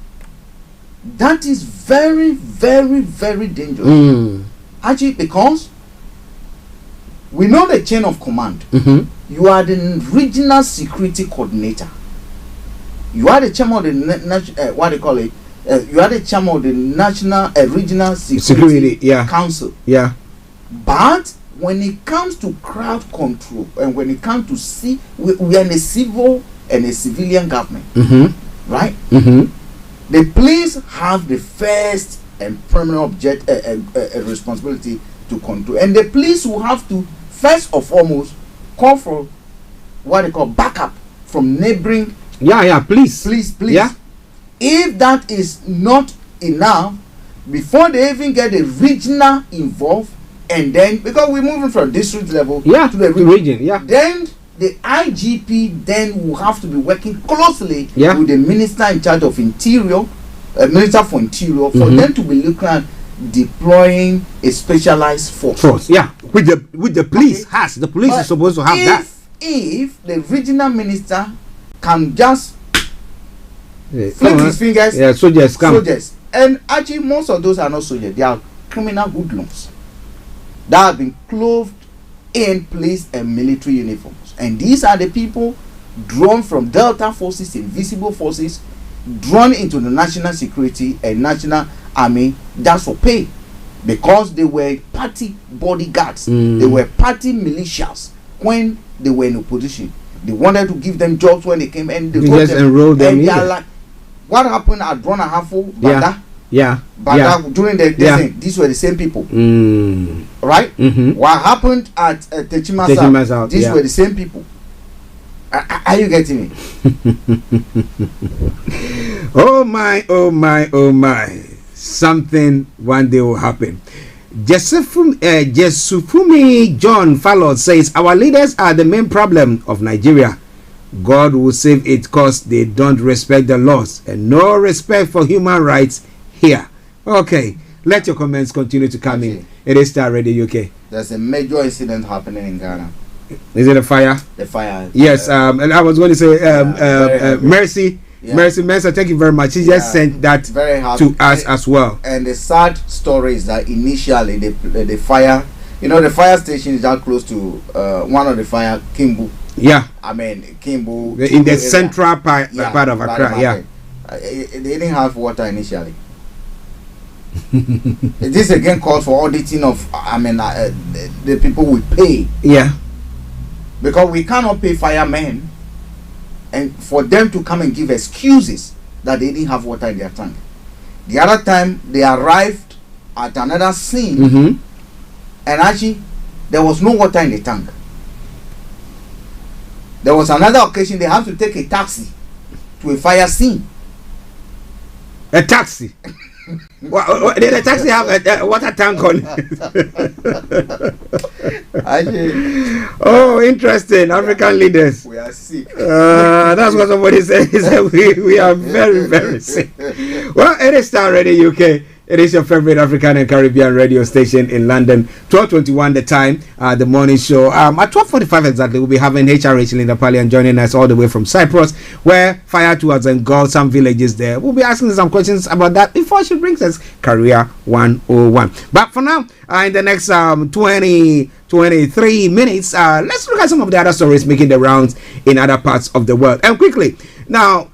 That is very, very, very dangerous. Actually, because we know the chain of command. You are the regional security coordinator. You are the chairman of the what do you call it? You are the chairman of the national regional security council. But when it comes to crowd control and when it comes to see, we are in a civil and a civilian government, right? The police have the first and primary responsibility to control, and the police will have to first and foremost call for what they call backup from neighboring police. If that is not enough, before they even get the regional involved, and then because we're moving from district level to the region, then the IGP then will have to be working closely with the minister in charge of interior, minister for interior, for them to be looking at deploying a specialized force. With the police has. The police is supposed to have that. If the regional minister can just flick his fingers, soldiers, and actually most of those are not soldiers, they are criminal hoodlums. that have been clothed in police and military uniforms. And these are the people drawn from Delta forces, invisible forces, drawn into the national security and national army just for pay. Because they were party bodyguards. They were party militias when they were in opposition. They wanted to give them jobs when they came, and they just enrolled them. And they are like, what happened at Brona Hafo, Banda? Yeah. During the thing, these were the same people. Right? What happened at Techimasa, these were the same people. Are you getting me? Oh my, oh my, oh my. Something one day will happen. Jesufumi John Fallon says, our leaders are the main problem of Nigeria. God will save it because they don't respect the laws and no respect for human rights here. Okay, let your comments continue to come in. It is Starr Radio UK. There's a major incident happening in Ghana. Is it a fire? The fire. Yes, and I was going to say, Mercy. Yeah. Mercy, thank you very much. She just sent that to us as well. And the sad story is that initially the fire, the fire station is that close to one of the fire, Kimbu. Yeah. I mean, Kimbu. In the central part of Accra, they didn't have water initially. This again calls for auditing of, the people we pay. Yeah. Because we cannot pay firemen and for them to come and give excuses that they didn't have water in their tank. The other time they arrived at another scene, and actually there was no water in the tank. There was another occasion they have to take a taxi to a fire scene. A taxi? Did the taxi have a water tank on it? Oh, interesting. African leaders. We are sick. That's what somebody said. He said we are very, very sick. Well, it is Starr Radio UK. It is your favorite African and Caribbean radio station in London. 12:21 the time, the morning show. At 12:45 exactly, we'll be having HRH Linda Palian joining us all the way from Cyprus, where fire towards engulfed some villages there. We'll be asking some questions about that before she brings us Career 101. But for now, in the next 23 minutes, let's look at some of the other stories making the rounds in other parts of the world. And quickly, now,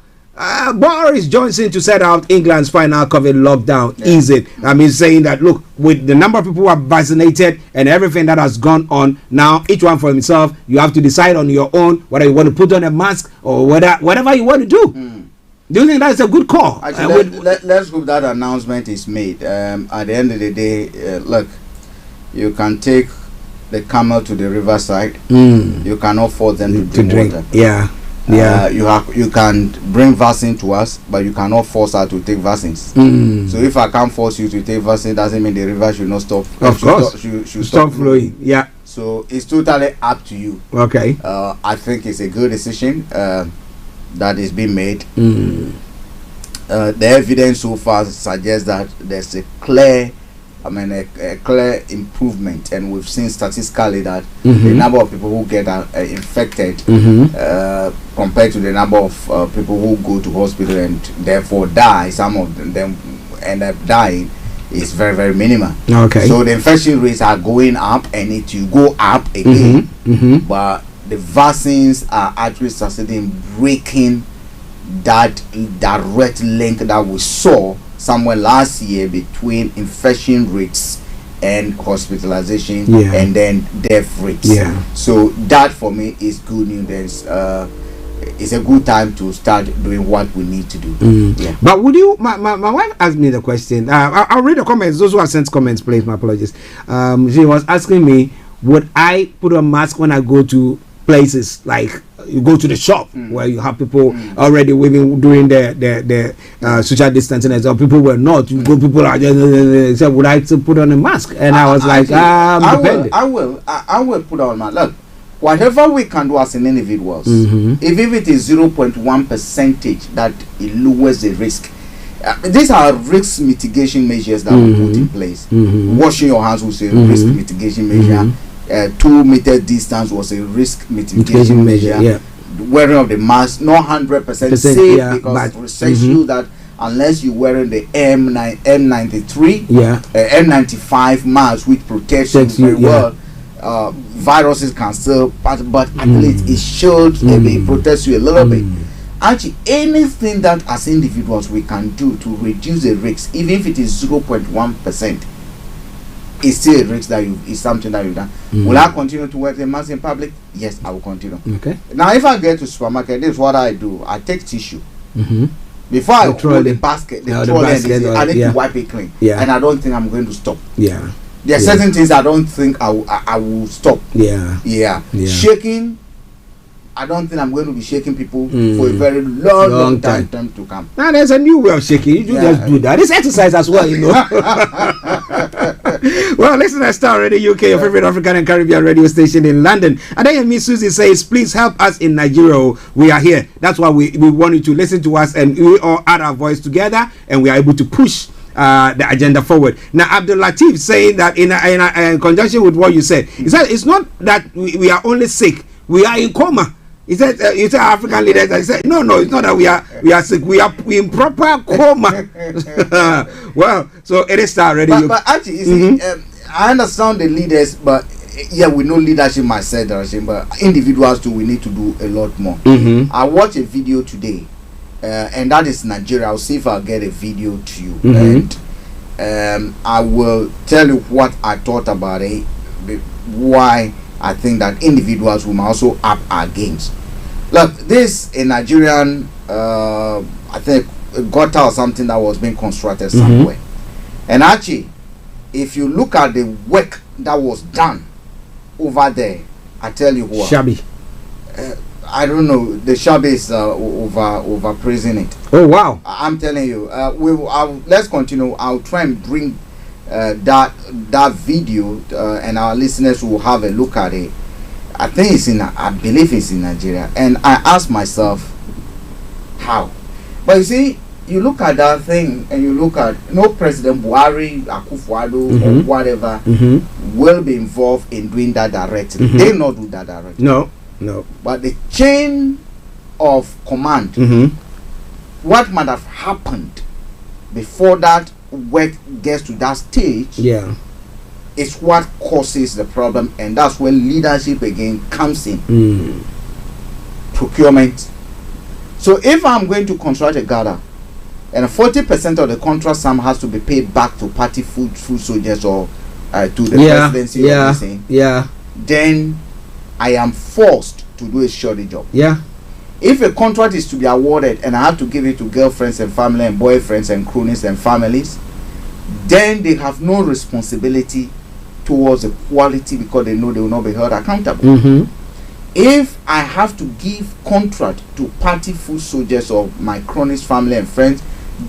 Boris Johnson to set out England's final COVID lockdown easing. I mean, saying that, look, with the number of people who are vaccinated and everything that has gone on, now each one for himself, you have to decide on your own whether you want to put on a mask or whatever you want to do. Do you think that's a good call? Actually, let's hope that announcement is made. At the end of the day, look, you can take the camel to the riverside. You cannot force them to drink water. Yeah. You can bring vaccine to us, but you cannot force her to take vaccines. So if I can't force you to take vaccine, doesn't mean the river should not stop. Of course, should stop flowing. Yeah. So it's totally up to you. Okay. I think it's a good decision that is being made. The evidence so far suggests that there's a clear improvement, and we've seen statistically that the number of people who get infected compared to the number of people who go to hospital and therefore die, some of them end up dying, is very, very minimal. Okay. So the infection rates are going up, and it will go up again. But the vaccines are actually succeeding breaking that direct link that we saw somewhere last year between infection rates and hospitalization and then death rates. So that for me is good news. It's a good time to start doing what we need to do. But would you, my wife asked me the question. I'll read the comments. Those who have sent comments, please, my apologies. She was asking me, would I put a mask when I go to places like you go to the shop where you have people already doing the social distancing, and so people were not. You go, people are just said, would I put on a mask? And I was like, I will put on my look. Whatever we can do as an individuals, if it is 0.1% that it lowers the risk. These are risk mitigation measures that we put in place. Washing your hands was a risk mitigation measure. 2 meter distance was a risk mitigation measure. Wearing of the mask, not 100% safe, because research shows that unless you're wearing the M93, N95 mask, which protects you very well. Viruses can still pass, but at least it should it protects you a little bit. Actually, anything that as individuals we can do to reduce the risk, even if it is 0.1%, is still a risk that is something that you've done. Will I continue to wear the mask in public? Yes, I will continue. Okay. Now, if I get to supermarket, this is what I do. I take tissue. Before I throw the basket, I need to wipe it clean. And I don't think I'm going to stop. There are certain things I don't think I will stop. Shaking, I don't think I'm going to be shaking people for a very long time to come. Now there's a new way of shaking. You just do that. It's exercise as well, you know. Well, listen to Starr Radio UK, your favorite African and Caribbean radio station in London. And then Miss Susie says, please help us in Nigeria. We are here. That's why we want you to listen to us, and we all add our voice together, and we are able to push the agenda forward. Now, Abdul Latif saying that in conjunction with what you said, he said it's not that we are only sick, we are in coma. He said, you said African leaders. I said, no, it's not that we are sick. We are in proper coma. Well, so it is already. But actually, you see, I understand the leaders, but we know leadership might set direction, but individuals too, we need to do a lot more. I watched a video today, and that is Nigeria. I'll see if I'll get a video to you, and I will tell you what I thought about it, why I think that individuals will also up our games. Look, this a Nigerian, I think, gutter or something that was being constructed somewhere. And actually, if you look at the work that was done over there, I tell you what. Shabby. I don't know. The shabby is over praising it. Oh wow! I'm telling you. Let's continue. I'll try and bring that video, and our listeners will have a look at it. I believe it's in Nigeria, and I asked myself how. But you see, you look at that thing, and you look at President Buhari, Akufo-Addo, or whatever will be involved in doing that directly. They not do that directly. No. But the chain of command, what might have happened before that work gets to that stage, is what causes the problem, and that's where leadership again comes in. Procurement. So if I'm going to construct a gather, and 40% of the contract sum has to be paid back to party food soldiers or to the presidency, then I am forced to do a shoddy job. If a contract is to be awarded and I have to give it to girlfriends and family and boyfriends and cronies and families, then they have no responsibility towards the quality because they know they will not be held accountable. If I have to give contract to party food soldiers or my cronies, family and friends,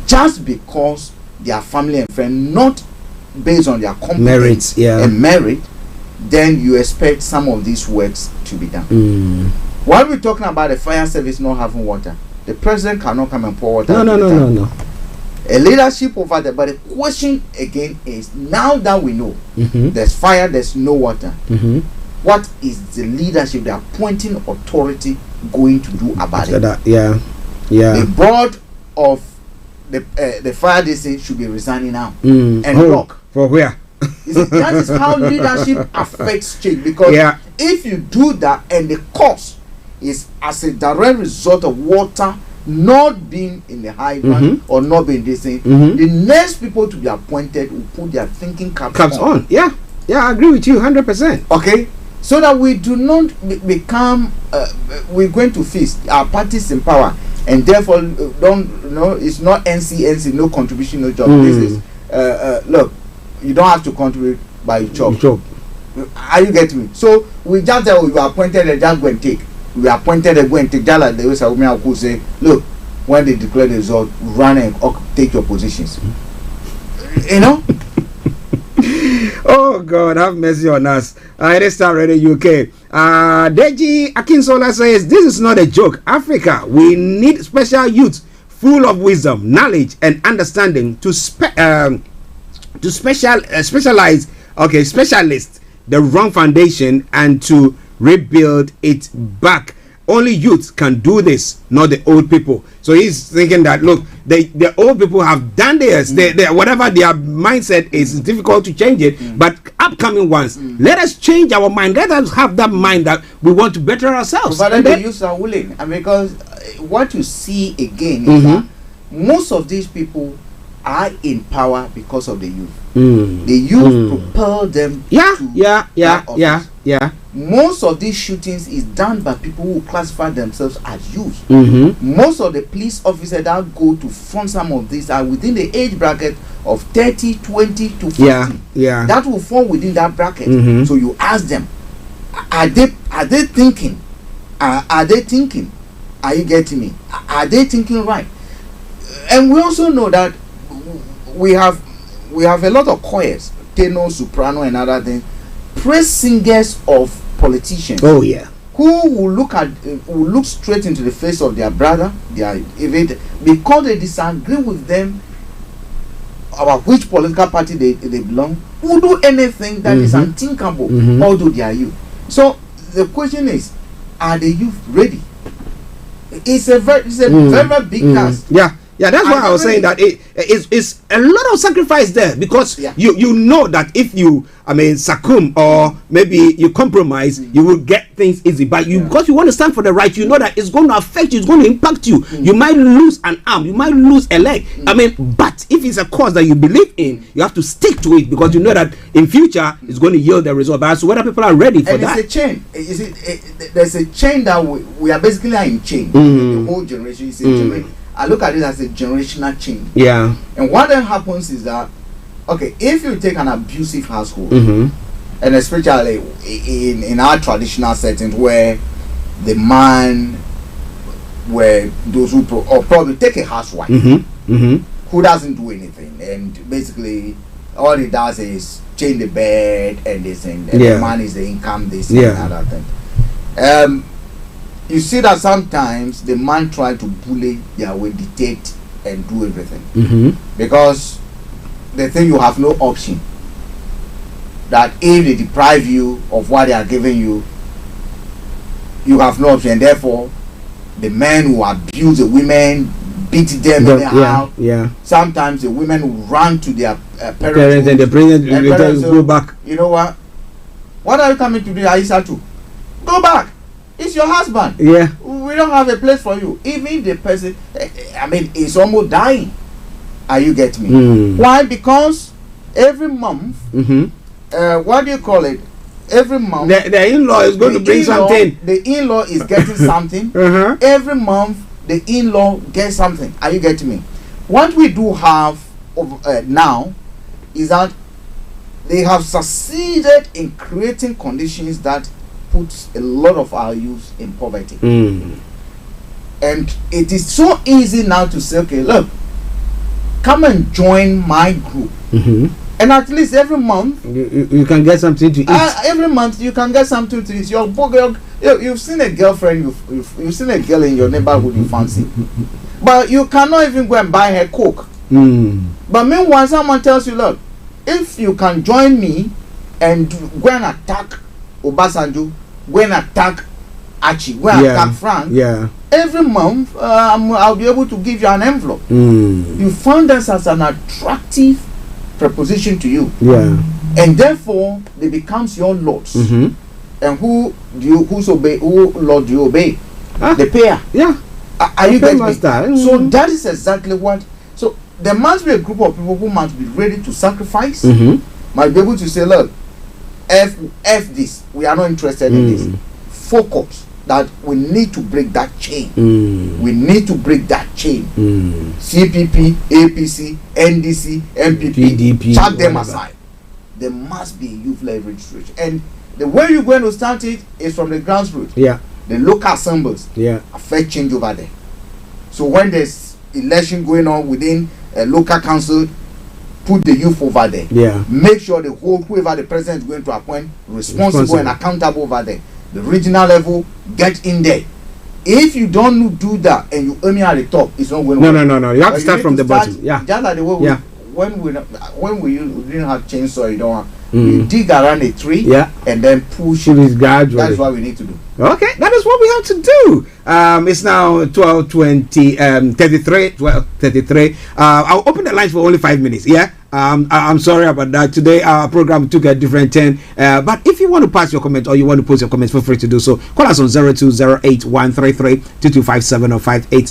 just because they are family and friends, not based on their competence and merit, then you expect some of these works to be done. While we're talking about the fire service not having water, the president cannot come and pour water. No. A leadership over there. But the question again is, now that we know there's fire, there's no water, what is the leadership, the appointing authority, going to do about it? The board of the fire district should be resigning now and block. For where? That is how leadership affects change, because if you do that and the cause is as a direct result of water not being in the hydrant or not being this thing, the next people to be appointed will put their thinking caps on. I agree with you 100%. Okay, so that we do not become we're going to feast our parties in power, and therefore it's not NC, no contribution, no job. This is look, you don't have to contribute by your job. Are you getting me? So we just tell you are appointed and just go and take. We are appointed and go and take. Just like the way Saumia could say, look, when they declare the result, run and take your positions. You know? Oh God, have mercy on us. It is Starr Radio UK. Deji Akinsola says, this is not a joke. Africa, we need special youth full of wisdom, knowledge and understanding to specialize the wrong foundation and to rebuild it back. only youth can do this, not the old people. So he's thinking that, look, the old people have done theirs. Whatever their mindset is, it's difficult to change it. But upcoming ones, let us change our mind. Let us have that mind that we want to better ourselves. But the youth are willing, and because what you see again is that most of these people are in power because of the youth. The youth propel them. Most of these shootings is done by people who classify themselves as youth. Most of the police officers that go to fund some of these are within the age bracket of 30, 20 to 50. That will fall within that bracket. So you ask them, are they thinking? Are they thinking? Are you getting me? Are they thinking right? And we also know that we have a lot of choirs, tenor, soprano, and other things, praise singers of politicians. Oh yeah, who will look straight into the face of their brother, because they disagree with them about which political party they belong, will do anything that is unthinkable, although they are youth. So the question is, are the youth ready? It's a very big task. Yeah, that's why I was saying that it's a lot of sacrifice there, because you know that if you succumb or maybe you compromise, you will get things easy. But because you want to stand for the right, you know that it's going to affect you, it's going to impact you. You might lose an arm, you might lose a leg. But if it's a cause that you believe in, you have to stick to it, because you know that in future it's going to yield the result. But so whether people are ready for that. It's a chain. There's a chain that we are basically in chain. The whole generation is a chain. I look at it as a generational change. Yeah. And what then happens is that, okay, if you take an abusive household, and especially in our traditional settings where the man, where those who or probably take a housewife who doesn't do anything, and basically all he does is change the bed and this and the man is the income, this and other thing. You see that sometimes the man try to bully their way, dictate and do everything, because they think you have no option. That if they deprive you of what they are giving you, you have no option. And therefore, the men who abuse the women, beat them anyhow. Sometimes the women will run to their parents and they bring them to go back. You know what? What are you coming to do, Aisha? To go back. It's your husband. Yeah. We don't have a place for you. Even if the person, is almost dying. Are you getting me? Why? Because every month, what do you call it? Every month, the in-law is going to bring something. The in-law is getting something. Every month, the in-law gets something. Are you getting me? What we do have now is that they have succeeded in creating conditions that puts a lot of our youth in poverty. And it is so easy now to say, okay, look, come and join my group. And at least every month you can get something to eat. Every month you can get something to eat. You've seen a girlfriend, you've seen a girl in your neighborhood you fancy, but you cannot even go and buy her Coke. But meanwhile, someone tells you, look, if you can join me and go and attack Obasanjo, go and attack Archie, go and attack Frank, every month I'll be able to give you an envelope. You find this as an attractive proposition to you, and therefore they becomes your lords. And who lord do you obey? The payer. Are you getting me? So that is exactly what. So there must be a group of people who must be ready to sacrifice, might be able to say, look, F this, we are not interested in this. Focus that we need to break that chain. We need to break that chain. CPP, APC, NDC, MPP, PDP, chuck them aside. There must be youth-led registration, and the way you're going to start it is from the grassroots. The local assemblies affect change over there. So when there's election going on within a local council, put the youth over there. Make sure the whole whoever the president is going to appoint responsible and accountable over there. The regional level, get in there. If you don't do that and you aim at the top, it's not going to work. No. You have to start from the bottom. Just like the way when we didn't have chainsaw, you don't have, you dig around a tree and then push it gradually. That's what we need to do. Okay, that is what we have to do. It's now 12:20, 33. 12:33. I'll open the lines for only 5 minutes. Yeah. I'm sorry about that. Today our program took a different turn. But if you want to pass your comment or you want to post your comments, feel free to do so. Call us on 0208-133-2257 or 58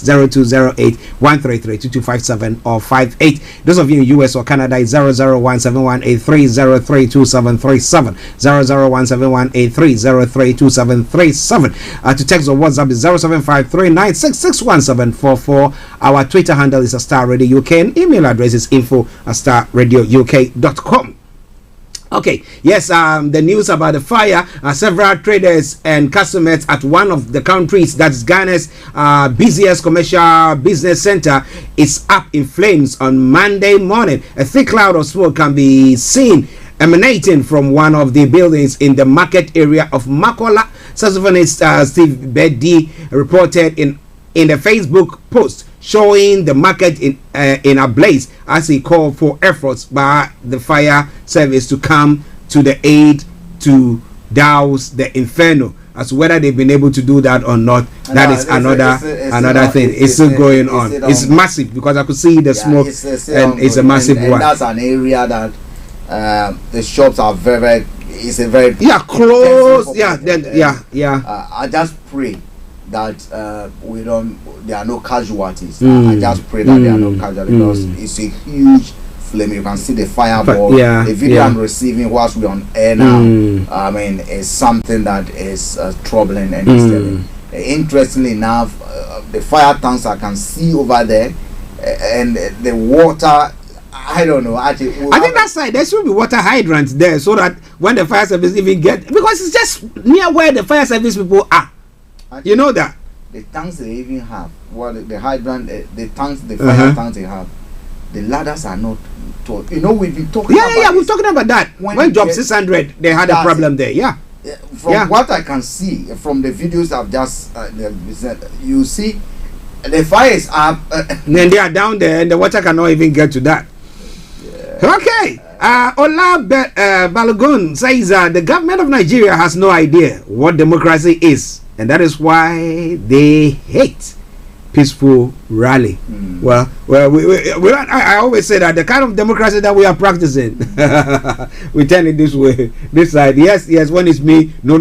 0208-133-2257 or 58. Those of you in US or Canada is 0017183032737 0017183032737. To text or WhatsApp is 0753966174. Our Twitter handle is Starr Radio UK and email address is info@starradiouk.com. Okay, yes, the news about the fire, several traders and customers at one of the countries, that's Ghana's busiest commercial business center, is up in flames on Monday morning. A thick cloud of smoke can be seen emanating from one of the buildings in the market area of Makola. Saxophonist Steve Beddy reported in a Facebook post showing the market in a blaze as he called for efforts by the fire service to come to the aid to douse the inferno. As whether they've been able to do that or not, that is another thing. It's still going on. It's massive because I could see the smoke, and it's a massive one. And that's an area that the shops are very. It's a very close. I just pray that there are no casualties. I just pray that there are no casualties because it's a huge flame. You can see the fireball. The video I'm receiving whilst we're on air now, I mean, is something that is troubling and disturbing. Interestingly enough, the fire tanks I can see over there, and the water. I don't know. I think that's right. There should be water hydrants there so that when the fire service even get, because it's just near where the fire service people are. You know that the tanks they even have, the hydrant, the tanks, the fire tanks they have, the ladders are not taught. You know, we've been talking. We're talking about that. When Job 600, they had a problem there. From what I can see from the videos I've just, you see, the fire is up. Then they are down there, and the water cannot even get to that. Okay. Ola Balogun says the government of Nigeria has no idea what democracy is, and that is why they hate peaceful rally. Well, I always say that the kind of democracy that we are practicing, we turn it this way, this side. Yes, when it's me, no,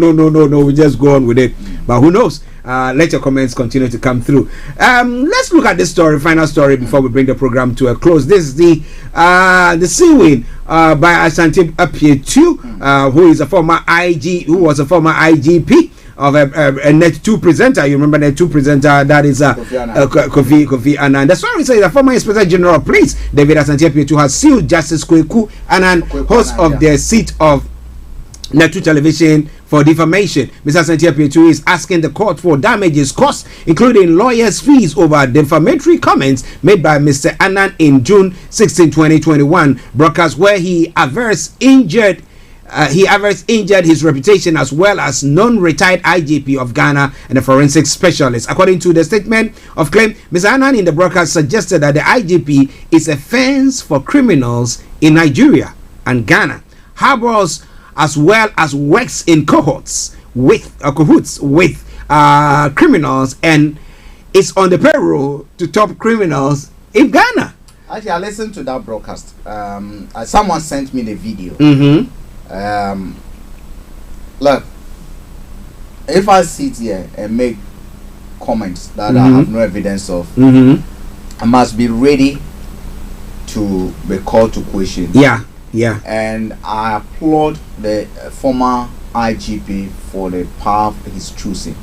we just go on with it. But who knows? Let your comments continue to come through. Let's look at this story, final story, before we bring the program to a close. This is the Seawind by Asante Apietu, who was a former IGP of a Net2 presenter. You remember Net2 presenter? That is Kofi Annan. The story says the former Inspector General of Police, David Asante Apietu, has sued Justice Kweku Annan, host of the seat of Net2 Television, for defamation. Mr. Asante Apietu is asking the court for damages costs, including lawyers' fees over defamatory comments made by Mr. Annan in June 16, 2021, broadcast where he adverse injured his reputation as well as non-retired IGP of Ghana and a forensic specialist. According to the statement of claim, Mr. Annan in the broadcast suggested that the IGP is a fence for criminals in Nigeria and Ghana, harbors as well as works in cahoots with criminals and is on the payroll to top criminals in Ghana. Actually, I listened to that broadcast. Someone sent me the video. Look, if I sit here and make comments that I have no evidence of, I must be ready to be called to question. And I applaud the former IGP for the path he's choosing.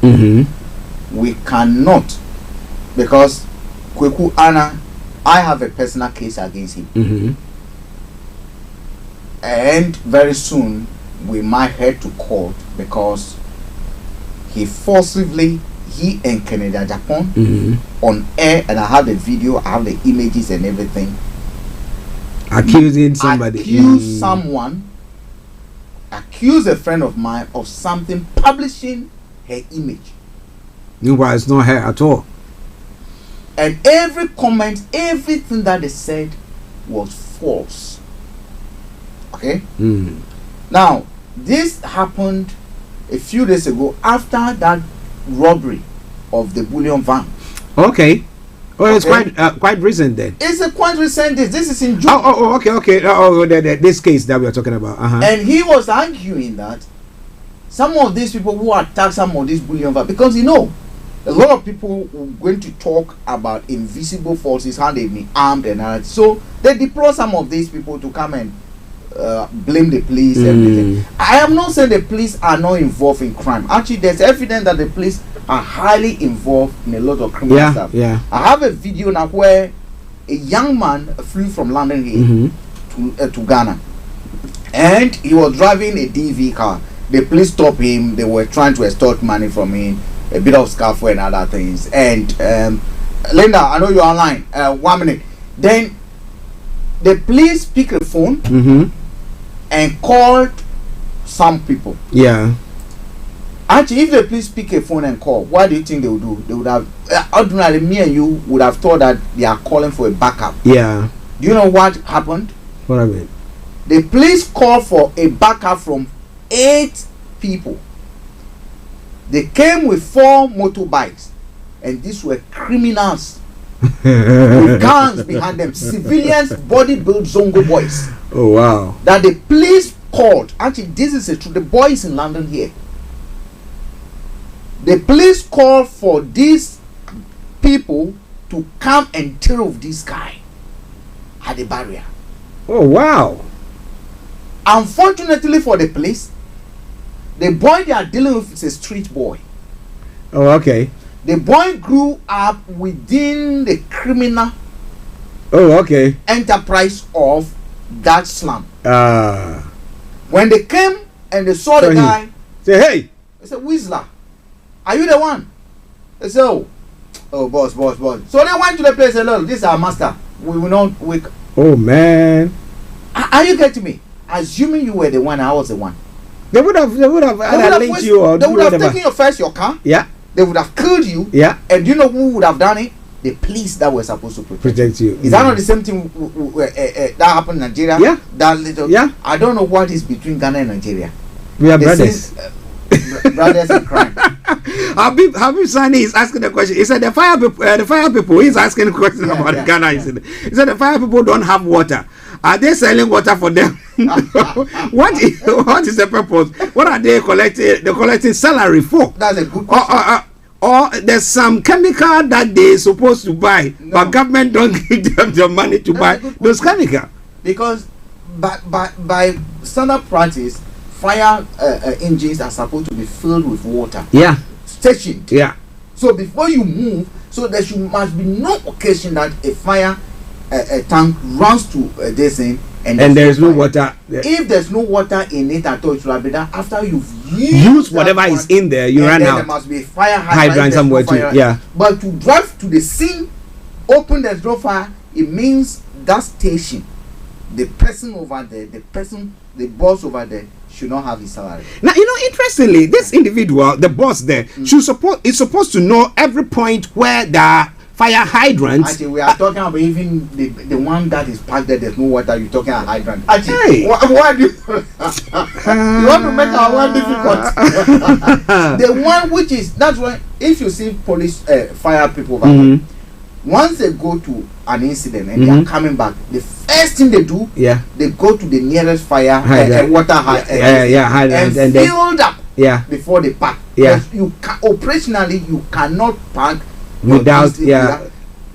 We cannot, because Kweku Annan, I have a personal case against him. And very soon we might head to court because he and Canada Japan on air, and I have the video, I have the images and everything, accusing somebody, accuse a friend of mine of something, publishing her image. Meanwhile, it's not her at all. And every comment, everything that they said was false. Okay? Now, this happened a few days ago after that robbery of the bullion van. Okay. Oh, it's quite recent then. It's a quite recent. This is in June. Okay. This case that we are talking about. And he was arguing that some of these people who attack some of these bullion van, because a lot of people were going to talk about invisible forces, how they've been armed and all that. So they deploy some of these people to come and blame the police and everything. I am not saying the police are not involved in crime. Actually, there's evidence that the police are highly involved in a lot of criminal stuff. Yeah. I have a video now where a young man flew from London here to Ghana, and he was driving a DV car. The police stopped him. They were trying to extort money from him, a bit of scuffle and other things. And Linda, I know you're online. 1 minute. Then the police picked the phone and called some people. Yeah. Actually, if the police pick a phone and call, what do you think they would do? They would have, ordinarily, me and you would have thought that they are calling for a backup. Yeah. Do you know what happened? What happened? The police called for a backup from 8 people. They came with 4 motorbikes, and these were criminals with guns behind them, civilians, body-built Zongo boys. Oh wow! That the police called. Actually, this is a truth. The boys in London here. The police called for these people to come and deal with this guy at the barrier. Oh wow! Unfortunately for the police, the boy they are dealing with is a street boy. Oh, okay. The boy grew up within the criminal enterprise of that slum. When they came and they saw the guy, say, hey, they said, Whistler, are you the one? They said, oh, boss. So they went to the place and said, look, this is our master. We will not wake. Oh man, are you getting me? Assuming you were the one, I was the one. They would have linked you, or they would have taken your car. Yeah. They would have killed you. Yeah. And do you know who would have done it? The police that were supposed to protect you. Is that not the same thing that happened in Nigeria? Yeah. That little. Yeah. I don't know what is between Ghana and Nigeria. We are brothers. Brothers in crime. Habib Sani is asking the question. He said the fire people. He's asking a question about Ghana. He said the fire people don't have water. Are they selling water for them? What is the purpose? What are they collecting? They're collecting salary for? That's a good question. Or there's some chemical that they're supposed to buy, but government don't give them the money to buy those chemicals. Because by standard practice, fire engines are supposed to be filled with water. Yeah. Stationed. Yeah. So before you move, so there must be no occasion that a fire tank runs to this thing and there's no water. If there's no water in it at all, it will be that after you've used whatever is in there, you run out. There must be a fire hydrant somewhere too. Yeah. But to drive to the scene, open there's no fire, it means that station, the person over there, the boss over there should not have his salary. Now, interestingly, this individual, the boss there, is supposed to know every point where the fire hydrants. Actually, we are talking about even the one that is parked there. There's no water. You're talking about hydrant. Actually, hey. why do you want to make our one difficult? The one which is, that's why if you see police fire people over there, once they go to an incident and they are coming back, the first thing they do, they go to the nearest fire water hydrant and filled up before they park. You operationally you cannot park without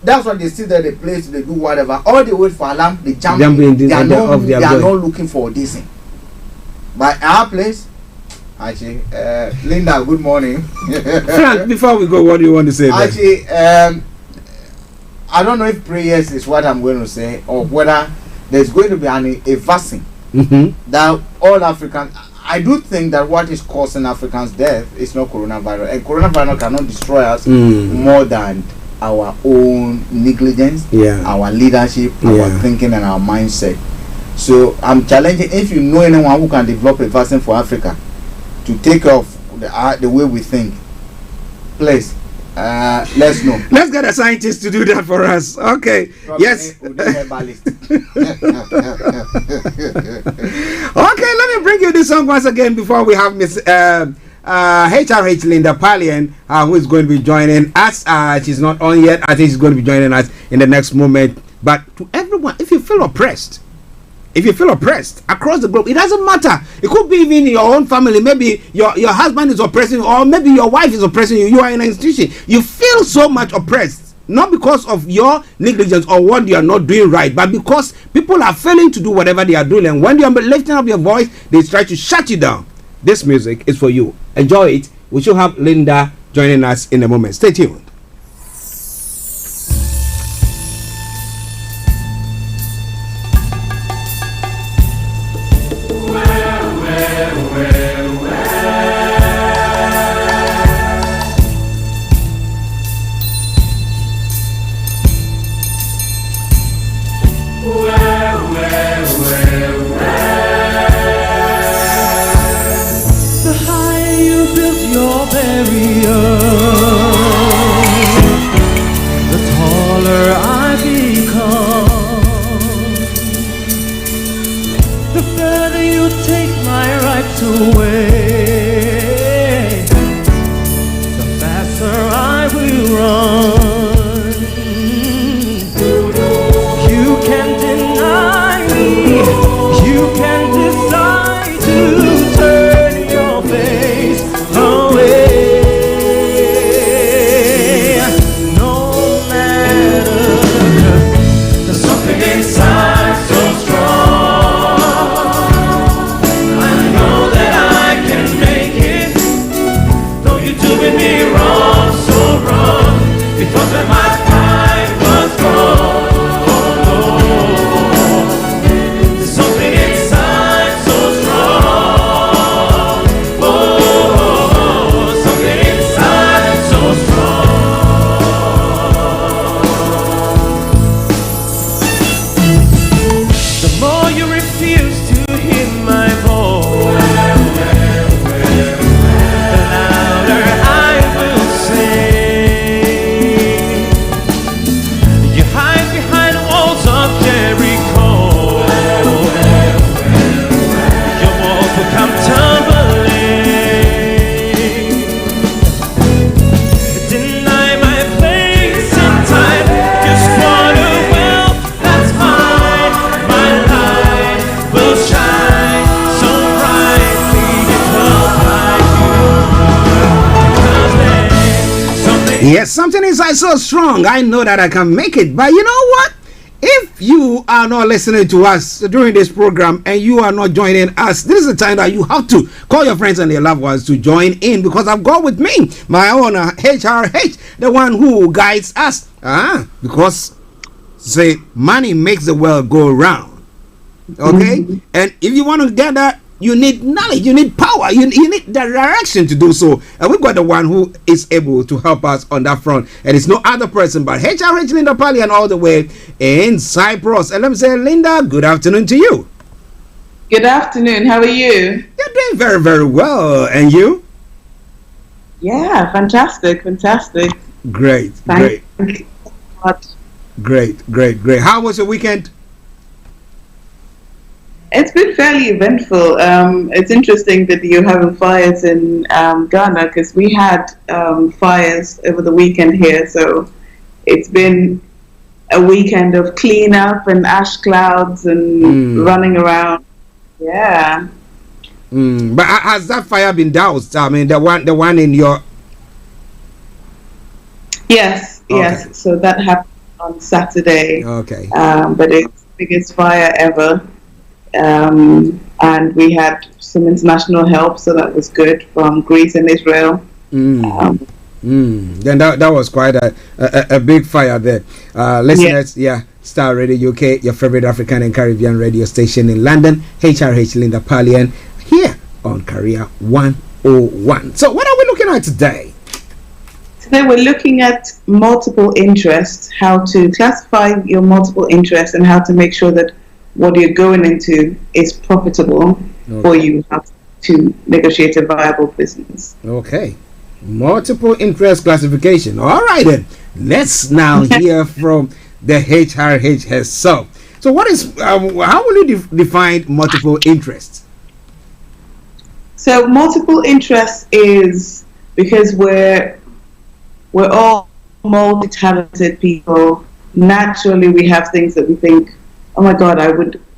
that's why they sit there, they place, they do whatever. All they wait for alarm, they jump in. They are not looking for this thing. But our place, actually, Linda, good morning. Frank, before we go, what do you want to say? Actually, I don't know if prayers is what I'm going to say, or whether there's going to be a vaccine that all Africans. I do think that what is causing Africans' death is not coronavirus, and coronavirus cannot destroy us more than our own negligence, our leadership, our thinking, and our mindset. So I'm challenging, if you know anyone who can develop a vaccine for Africa to take off the way we think, please let's know. Let's get a scientist to do that for us. Okay. Yes. Okay, let me bring you this song once again before we have Miss HRH Linda Pallian, who is going to be joining us. She's not on yet. I think she's going to be joining us in the next moment. But to everyone, if you feel oppressed across the globe, it doesn't matter. It could be even in your own family. Maybe your husband is oppressing you, or maybe your wife is oppressing you. You are in an institution. You feel so much oppressed, not because of your negligence or what you are not doing right, but because people are failing to do whatever they are doing. And when you are lifting up your voice, they try to shut you down. This music is for you. Enjoy it. We should have Linda joining us in a moment. Stay tuned. Yes, something inside so strong. I know that I can make it. But you know what? If you are not listening to us during this program and you are not joining us, this is the time that you have to call your friends and their loved ones to join in, because I've got with me my own HRH, the one who guides us. Because say money makes the world go round. Okay? And if you want to get that, you need knowledge, you need power, you need the direction to do so. And we've got the one who is able to help us on that front. And it's no other person but HRH Linda Pallian, all the way in Cyprus. And let me say, Linda, good afternoon to you. Good afternoon. How are you? You're doing very, very well. And you? Yeah, fantastic. Great. Thank you so much. Great. How was your weekend? It's been fairly eventful. It's interesting that you're having fires in Ghana, because we had fires over the weekend here. So it's been a weekend of cleanup and ash clouds and running around. Yeah. But has that fire been doused? I mean, the one in your... Yes. So that happened on Saturday. Okay. But it's the biggest fire ever. And we had some international help, so that was good, from Greece and Israel. Then that was quite a big fire there. Listeners, Starr Radio UK, your favorite African and Caribbean radio station in London. HRH Linda Pallian here on Career 101. So what are we looking at today? Today we're looking at multiple interests, how to classify your multiple interests and how to make sure that what you're going into is profitable for you, how to negotiate a viable business. Okay. Multiple interest classification. All right then. Let's now hear from the HRH herself. So what is, how will you define multiple interests? So multiple interests is because we're all multi-talented people. Naturally, we have things that we think, oh my God,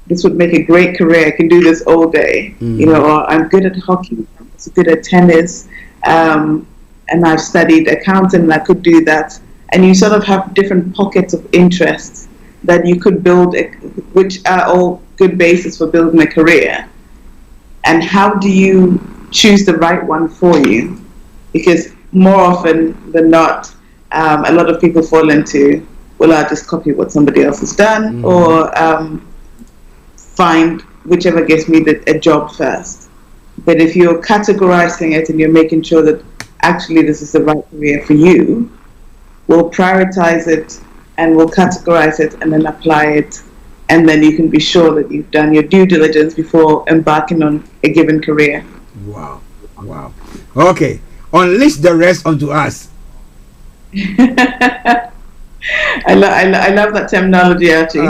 this would make a great career. I can do this all day. You know, or I'm good at hockey, I'm good at tennis, and I've studied accounting and I could do that. And you sort of have different pockets of interests that you could build, which are all good basis for building a career. And how do you choose the right one for you? Because more often than not, a lot of people fall into, well, I'll just copy what somebody else has done, or find whichever gives me a job first. But if you're categorizing it and you're making sure that actually this is the right career for you, we'll prioritize it and we'll categorize it and then apply it. And then you can be sure that you've done your due diligence before embarking on a given career. Wow. Okay, unleash the rest onto us. I love that terminology, actually.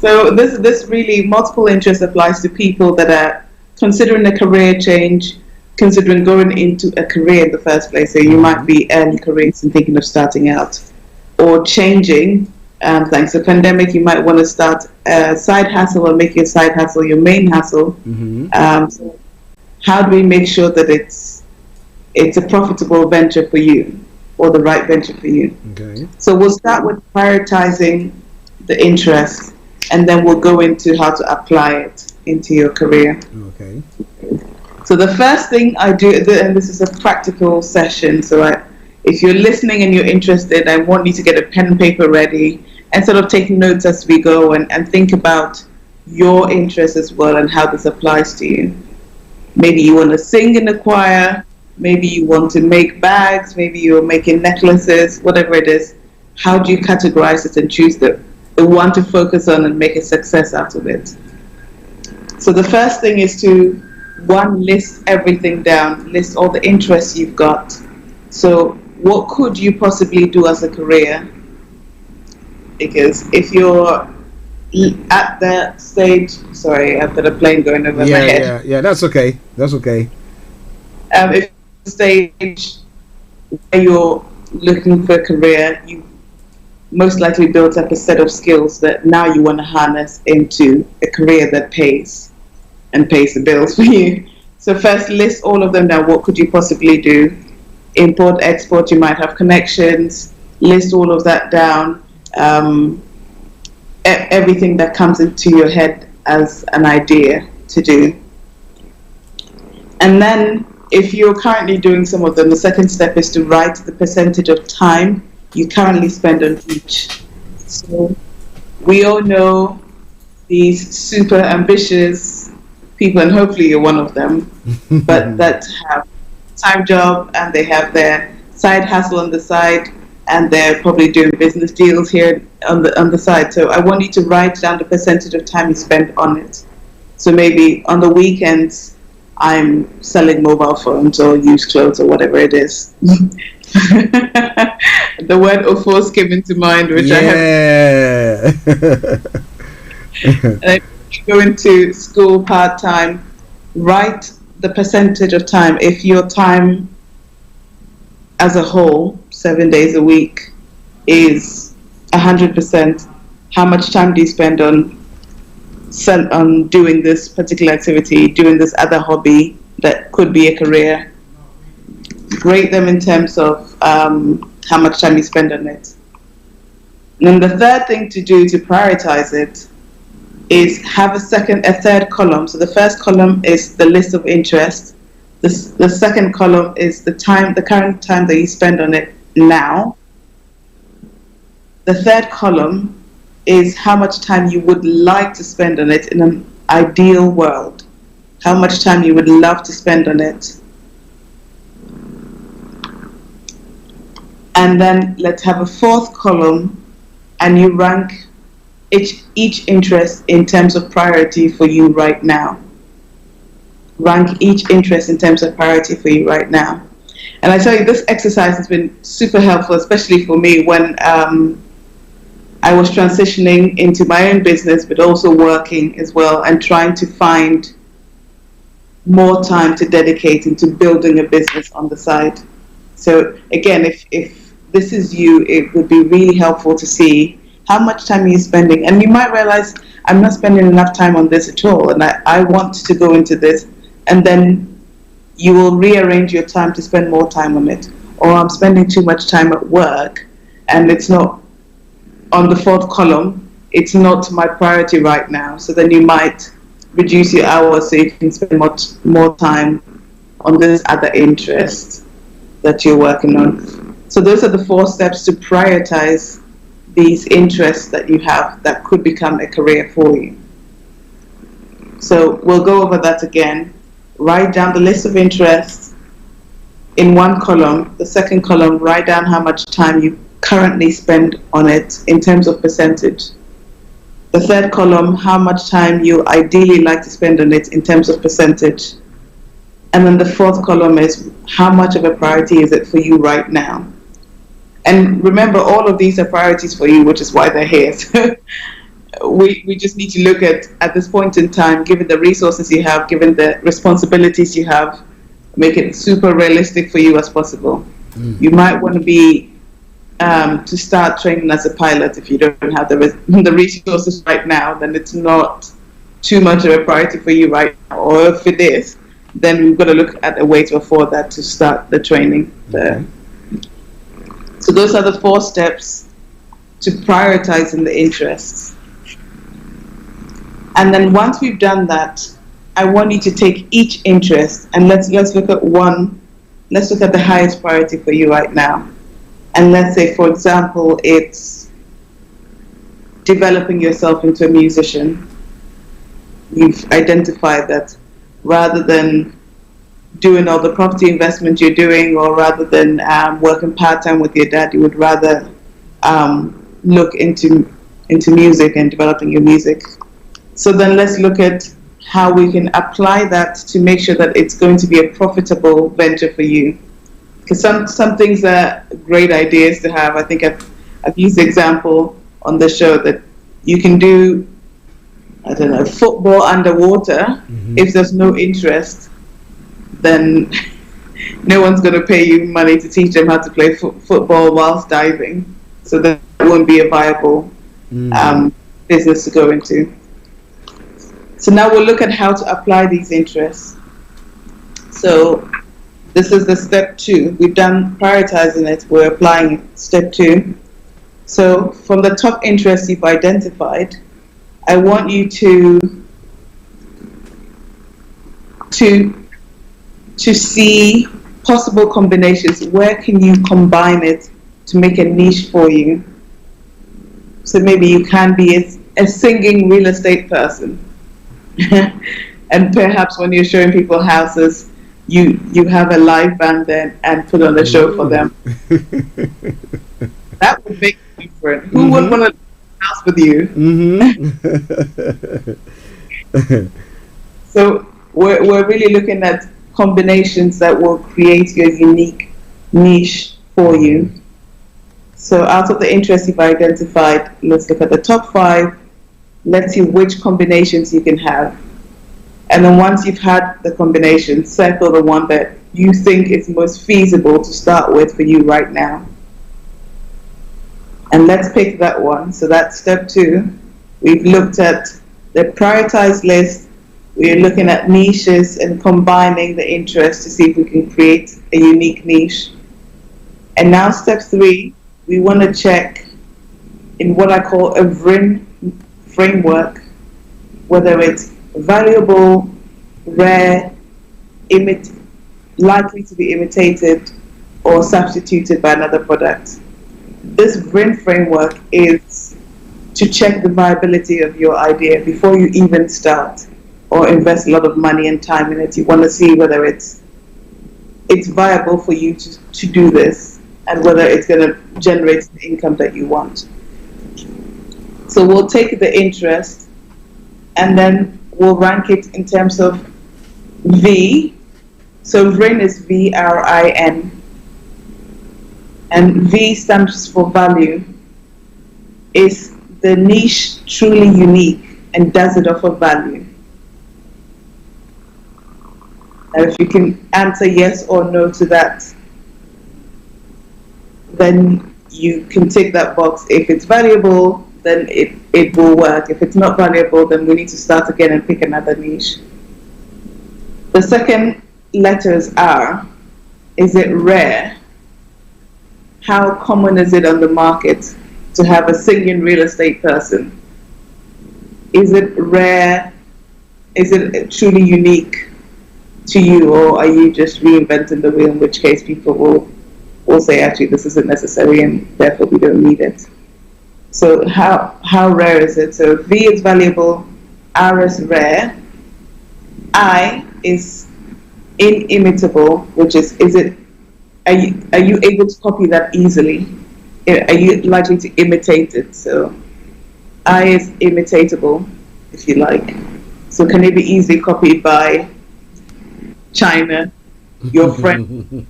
So this really, multiple interest applies to people that are considering a career change, considering going into a career in the first place. So you might be early careers and thinking of starting out, or changing. Thanks to the pandemic, you might want to start a side hustle or make your side hustle your main hustle. So how do we make sure that it's a profitable venture for you, or the right venture for you? Okay. So we'll start with prioritizing the interest, and then we'll go into how to apply it into your career. Okay. So the first thing I do, and this is a practical session, so if you're listening and you're interested, I want you to get a pen and paper ready and sort of take notes as we go, and think about your interests as well and how this applies to you. Maybe you want to sing in the choir, maybe you want to make bags, maybe you're making necklaces, whatever it is. How do you categorize it and choose the one to focus on and make a success out of it? So the first thing is to, one, list everything down, list all the interests you've got. So what could you possibly do as a career? Because if you're at that stage, sorry, I've got a plane going over my head. Yeah, that's okay. If you're at the stage where you're looking for a career, you most likely built up a set of skills that now you want to harness into a career that pays the bills for you. So first, list all of them down. What could you possibly do? Import, export, you might have connections. List all of that down. Everything that comes into your head as an idea to do. And then if you're currently doing some of them, the second step is to write the percentage of time you currently spend on each. So we all know these super ambitious people, and hopefully you're one of them, but that have a time job and they have their side hustle on the side, and they're probably doing business deals here on the side. So I want you to write down the percentage of time you spend on it. So maybe on the weekends, I'm selling mobile phones or used clothes or whatever it is. The word "ofos" came into mind, which I have. And if you go into school part-time, write the percentage of time. If your time as a whole, 7 days a week, is 100%, how much time do you spend on doing this particular activity, doing this other hobby that could be a career? Rate them in terms of how much time you spend on it. And then the third thing to do to prioritize it is have a third column. So the first column is the list of interests. The second column is the current time that you spend on it now. The third column is how much time you would like to spend on it in an ideal world. How much time you would love to spend on it. And then let's have a fourth column, and you rank each interest in terms of priority for you right now. Rank each interest in terms of priority for you right now. And I tell you, this exercise has been super helpful, especially for me when I was transitioning into my own business, but also working as well and trying to find more time to dedicate into building a business on the side. So again, if this is you, it would be really helpful to see how much time are you spending. And you might realize, I'm not spending enough time on this at all, and I want to go into this. And then you will rearrange your time to spend more time on it. Or I'm spending too much time at work, and it's not on the fourth column, it's not my priority right now. So then you might reduce your hours so you can spend much more time on this other interest that you're working on. So those are the 4 steps to prioritize these interests that you have that could become a career for you. So we'll go over that again. Write down the list of interests in one column. The second column, write down how much time you currently spend on it in terms of percentage. The third column, how much time you ideally like to spend on it in terms of percentage. And then the fourth column is how much of a priority is it for you right now. And remember, all of these are priorities for you, which is why they're here. So we just need to look at this point in time, given the resources you have, given the responsibilities you have, make it super realistic for you as possible. You might want to be to start training as a pilot. If you don't have the resources right now, then it's not too much of a priority for you right now. Or if it is, then we've got to look at a way to afford that to start the training there. So those are the 4 steps to prioritizing the interests. And then once we've done that, I want you to take each interest and let's look at one. Let's look at the highest priority for you right now. And let's say, for example, it's developing yourself into a musician. You've identified that rather than doing all the property investment you're doing, or rather than working part-time with your dad, you would rather look into music and developing your music. So then let's look at how we can apply that to make sure that it's going to be a profitable venture for you. Because some things are great ideas to have. I think I've used the example on the show that you can do, I don't know, football underwater. If there's no interest, then no one's going to pay you money to teach them how to play football whilst diving. So that won't be a viable business to go into. So now we'll look at how to apply these interests. So this is the step 2. We've done prioritizing it. We're applying it. Step 2. So from the top interests you've identified, I want you to see possible combinations. Where can you combine it to make a niche for you? So maybe you can be a singing real estate person. And perhaps when you're showing people houses, you have a live band there and put on a show for them. That would make it different. Who would want to house with you? So we're really looking at combinations that will create your unique niche for you. So out of the interests you've identified, let's look at the top 5. Let's see which combinations you can have. And then once you've had the combination, circle the one that you think is most feasible to start with for you right now. And let's pick that one. So that's step 2. We've looked at the prioritized list. We're looking at niches and combining the interests to see if we can create a unique niche. And now step 3, we want to check in what I call a VRIN framework, whether it's valuable, rare, likely to be imitated, or substituted by another product. This VRIN framework is to check the viability of your idea before you even start or invest a lot of money and time in it. You want to see whether it's viable for you to do this and whether it's going to generate the income that you want. So we'll take the interest and then we'll rank it in terms of V. So VRIN is VRIN. And V stands for value. is the niche truly unique and does it offer value? And if you can answer yes or no to that, then you can tick that box. If it's valuable, then it will work. If it's not valuable, then we need to start again and pick another niche. The second letters are, is it rare? How common is it on the market to have a singing real estate person? Is it rare? Is it truly unique to you, or are you just reinventing the wheel, in which case people will say, actually, this isn't necessary and therefore we don't need it. So how rare is it? So V is valuable, R is rare, I is inimitable, which is it, are you able to copy that easily? Are you likely to imitate it? So I is imitatable, if you like. So can it be easily copied by China, your friend?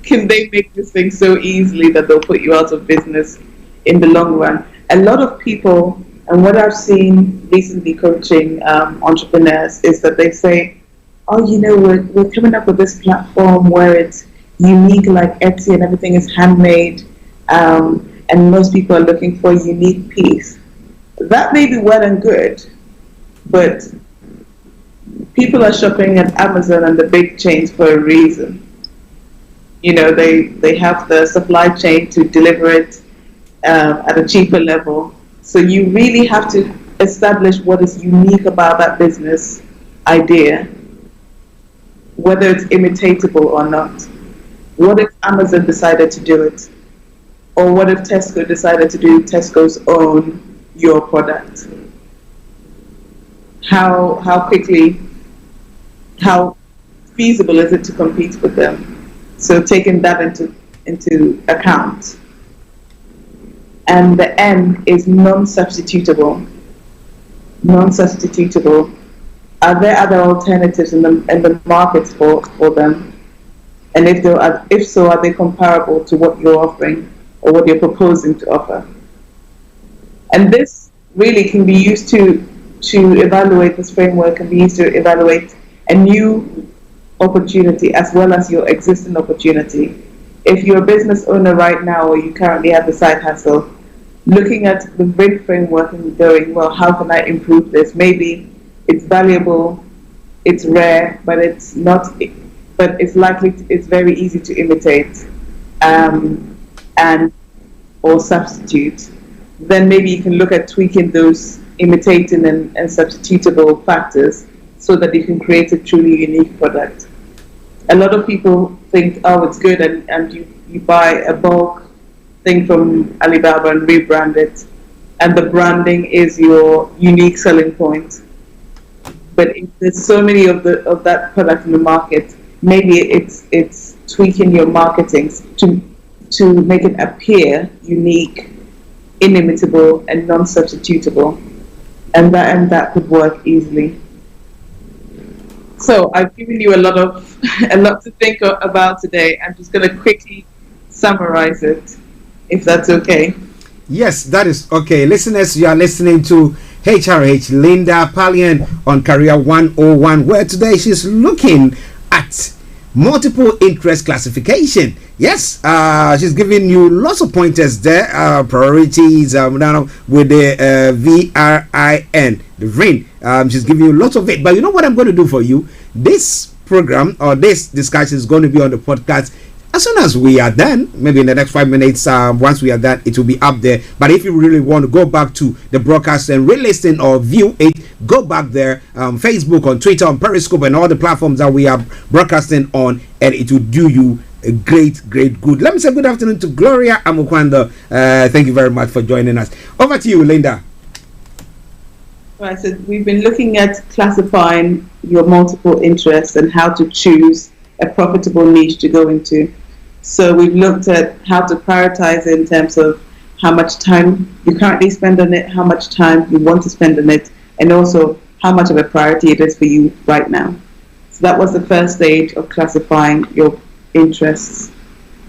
Can they make this thing so easily that they'll put you out of business in the long run? A lot of people, and what I've seen recently coaching entrepreneurs, is that they say, oh, you know, we're coming up with this platform where it's unique like Etsy and everything is handmade, and most people are looking for a unique piece. That may be well and good, but people are shopping at Amazon and the big chains for a reason. You know, they have the supply chain to deliver it at a cheaper level. So you really have to establish what is unique about that business idea, whether it's imitatable or not. What if Amazon decided to do it? Or what if Tesco decided to do Tesco's own your product? How quickly, how feasible is it to compete with them? So taking that into account. And the N is non-substitutable. Non-substitutable. Are there other alternatives in the market for them? And if so, are they comparable to what you're offering or what you're proposing to offer? And this really can be used to evaluate, this framework can be used to evaluate a new opportunity as well as your existing opportunity. If you're a business owner right now, or you currently have the side hustle, looking at the RIG framework and going, well, how can I improve this? Maybe it's valuable, it's rare, but it's not, but it's it's very easy to imitate and or substitute. Then maybe you can look at tweaking those imitating and substitutable factors so that you can create a truly unique product. A lot of people think, oh, it's good, and you buy a bulk thing from Alibaba and rebrand it, and the branding is your unique selling point. But if there's so many of that product in the market, maybe it's tweaking your marketing to make it appear unique, inimitable, and non-substitutable, and that could work easily. So I've given you a lot to think about today. I'm just going to quickly summarize it, if that's okay. Yes, that is okay. Listeners, you are listening to HRH Linda Pallian on Career 101, where today she's looking at multiple interest classification. Yes, she's giving you lots of pointers there, priorities with the VRIN, the VRIN. She's giving you lots of it. But you know what I'm going to do for you? This program or this discussion is going to be on the podcast as soon as we are done. Maybe in the next 5 minutes, once we are done, it will be up there. But if you really want to go back to the broadcast and re-listen or view it, go back there, Facebook, on Twitter, on Periscope, and all the platforms that we are broadcasting on, and it will do you a great good. Let me say good afternoon to Gloria Amukwando. Thank you very much for joining us. Over to you, Linda. Right, so we've been looking at classifying your multiple interests and how to choose a profitable niche to go into. So we've looked at how to prioritize it in terms of how much time you currently spend on it, how much time you want to spend on it, and also how much of a priority it is for you right now. So that was the first stage of classifying your interests.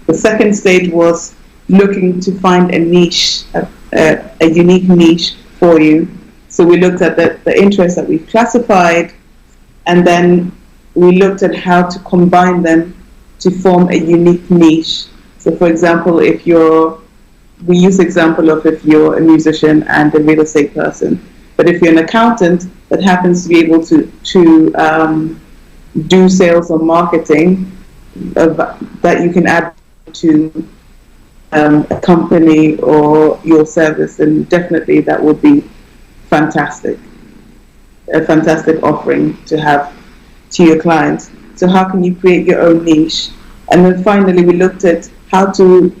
The second stage was looking to find a niche, a unique niche for you. So we looked at the interests that we've classified, and then we looked at how to combine them to form a unique niche. So for example, we use the example of if you're a musician and a real estate person, but if you're an accountant that happens to be able to do sales or marketing, that you can add to a company or your service, then definitely that would be fantastic. A fantastic offering to have to your clients. So how can you create your own niche? And then finally we looked at how to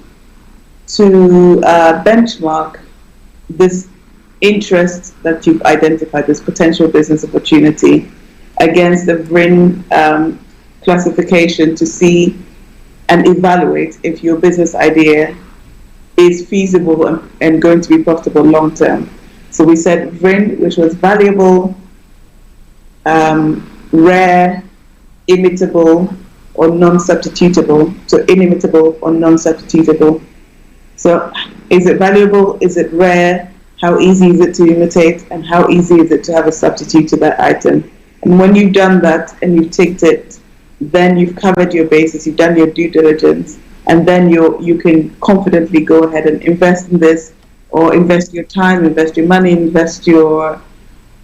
benchmark this interest that you've identified, this potential business opportunity, against the VRIN classification to see and evaluate if your business idea is feasible and going to be profitable long term. So we said VRIN, which was valuable, rare, imitable, or non-substitutable. So inimitable or non-substitutable. So is it valuable? Is it rare? How easy is it to imitate? And how easy is it to have a substitute to that item? And when you've done that and you've ticked it, then you've covered your bases, you've done your due diligence, and then you can confidently go ahead and invest in this, or invest your time, invest your money, invest your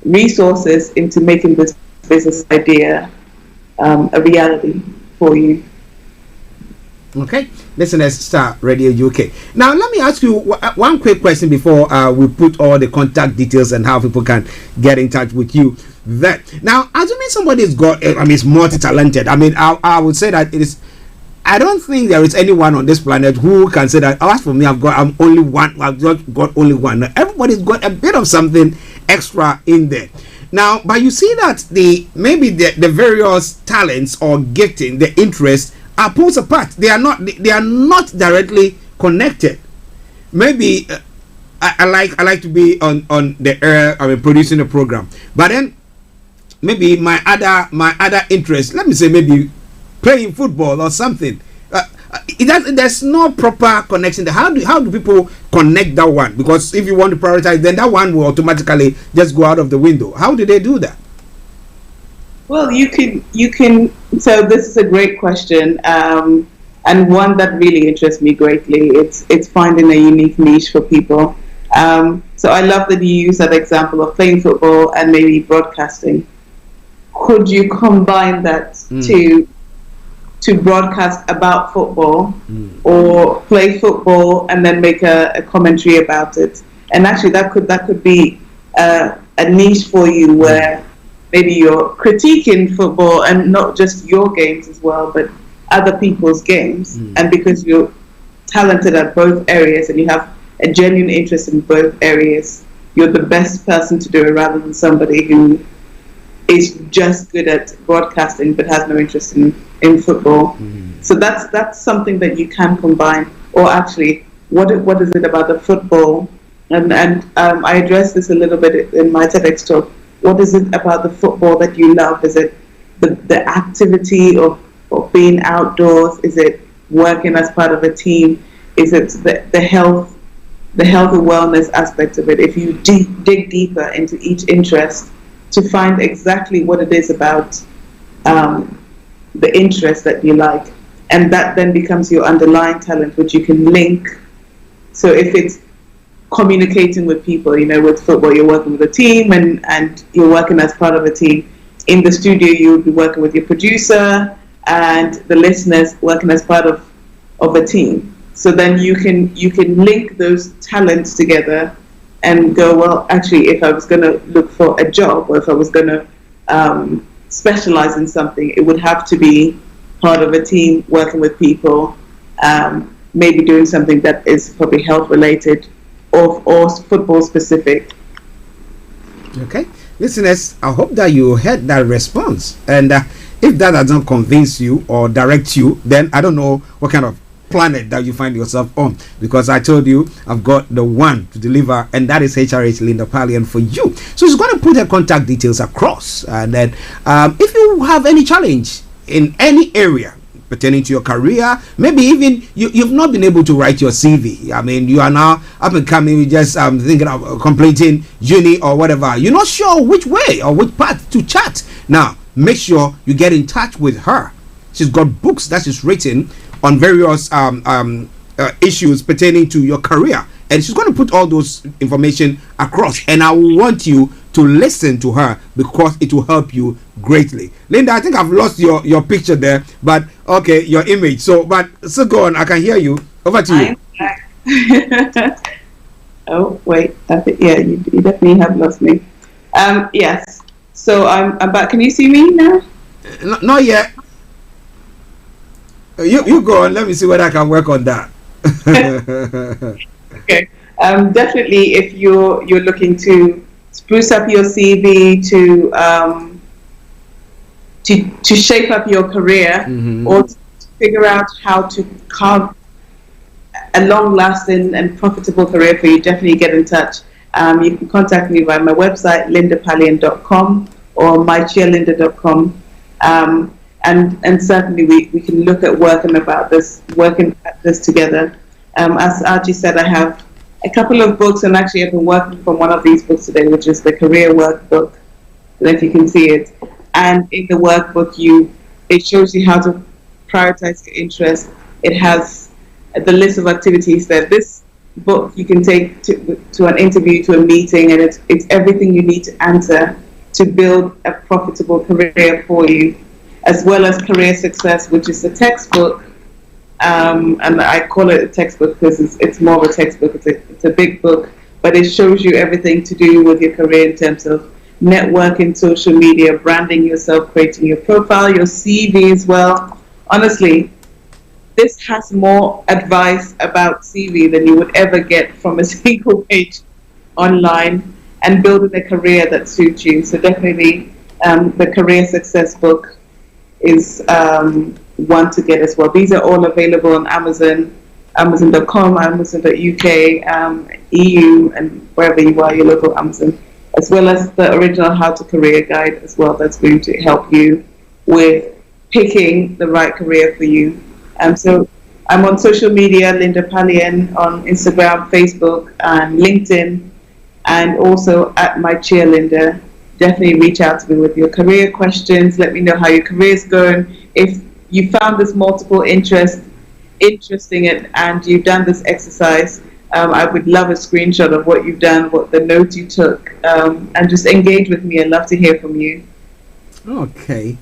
resources into making this business idea a reality for you. Okay, listeners, Starr Radio UK. Now, let me ask you one quick question before we put all the contact details and how people can get in touch with you. Now, assuming somebody's got, is multi-talented. I would say that it is. I don't think there is anyone on this planet who can say that. As for me, I'm only one. I've just got only one. Now, everybody's got a bit of something extra in there. Now, but you see that the various talents or gifting, the interests are pulled apart. They are not directly connected. Maybe I like to be on the air. Producing a program, but then maybe my other interest. Let me say maybe playing football or something. There's no proper connection there. How do people connect that one? Because if you want to prioritize, then that one will automatically just go out of the window. How do they do that? Well, you can. So this is a great question, and one that really interests me greatly. It's finding a unique niche for people. So I love that you use that example of playing football and maybe broadcasting. Could you combine that to broadcast about football, or play football and then make a commentary about it? And actually, that could be a niche for you where maybe you're critiquing football and not just your games as well, but other people's games. And because you're talented at both areas and you have a genuine interest in both areas, you're the best person to do it rather than somebody who is just good at broadcasting but has no interest in football. So that's something that you can combine. Or actually, what is it about the football? And I addressed this a little bit in my TEDx talk. What is it about the football that you love? Is it the activity of being outdoors? Is it working as part of a team? Is it the health and wellness aspect of it? If you dig deeper into each interest to find exactly what it is about the interest that you like, and that then becomes your underlying talent, which you can link. So if it's communicating with people, with football, you're working with a team and you're working as part of a team. In the studio, you'll be working with your producer and the listeners working as part of a team. So then you can link those talents together and go, well, actually, if I was going to look for a job, or if I was going to specialize in something, it would have to be part of a team, working with people, maybe doing something that is probably health related or football specific. Okay, listeners, I hope that you heard that response, and if that does not convince you or direct you, then I don't know what kind of planet that you find yourself on, because I told you I've got the one to deliver, and that is HRH Linda Pallian for you. So she's going to put her contact details across, and then if you have any challenge in any area, pertaining to your career. Maybe even you've not been able to write your CV. I mean, you are now up and coming, you just thinking of completing uni or whatever. You're not sure which way or which path to chart. Now, make sure you get in touch with her. She's got books that she's written on various issues pertaining to your career, and she's going to put all those information across, and I want you to listen to her because it will help you greatly. Linda, I think I've lost your picture there, but okay, your image. So go on, I can hear you. Over to you. Oh wait, I think you definitely have lost me. Yes, so I'm back. Can you see me now? Not yet. You go on. Let me see whether I can work on that. Okay. Definitely, if you're looking to spruce up your CV to shape up your career, or to figure out how to carve a long-lasting and profitable career for you, definitely get in touch. You can contact me via my website, lindapallion.com or mycheerlinda.com. And certainly we can look at working at this together. As Archie said, I have a couple of books, and actually I've been working from one of these books today, which is the career workbook. I don't know if you can see it. And in the workbook, it shows you how to prioritize your interests. It has the list of activities there. This book you can take to an interview, to a meeting, and it's everything you need to answer to build a profitable career for you, as well as Career Success, which is a textbook. And I call it a textbook because it's more of a textbook. It's a big book, but it shows you everything to do with your career in terms of networking, social media, branding yourself, creating your profile, your CV as well. Honestly, this has more advice about CV than you would ever get from a single page online, and building a career that suits you. So definitely the Career Success book is one to get as well. These are all available on Amazon, Amazon.com, Amazon.uk, EU, and wherever you are, your local Amazon, as well as the original How to Career Guide as well. That's going to help you with picking the right career for you. So I'm on social media, Linda Pallion, on Instagram, Facebook, and LinkedIn, and also at My Cheer Linda. Definitely reach out to me with your career questions. Let me know how your career is going. If you found this multiple interesting and you've done this exercise, I would love a screenshot of what you've done, what the notes you took, and just engage with me. I'd love to hear from you. Okay.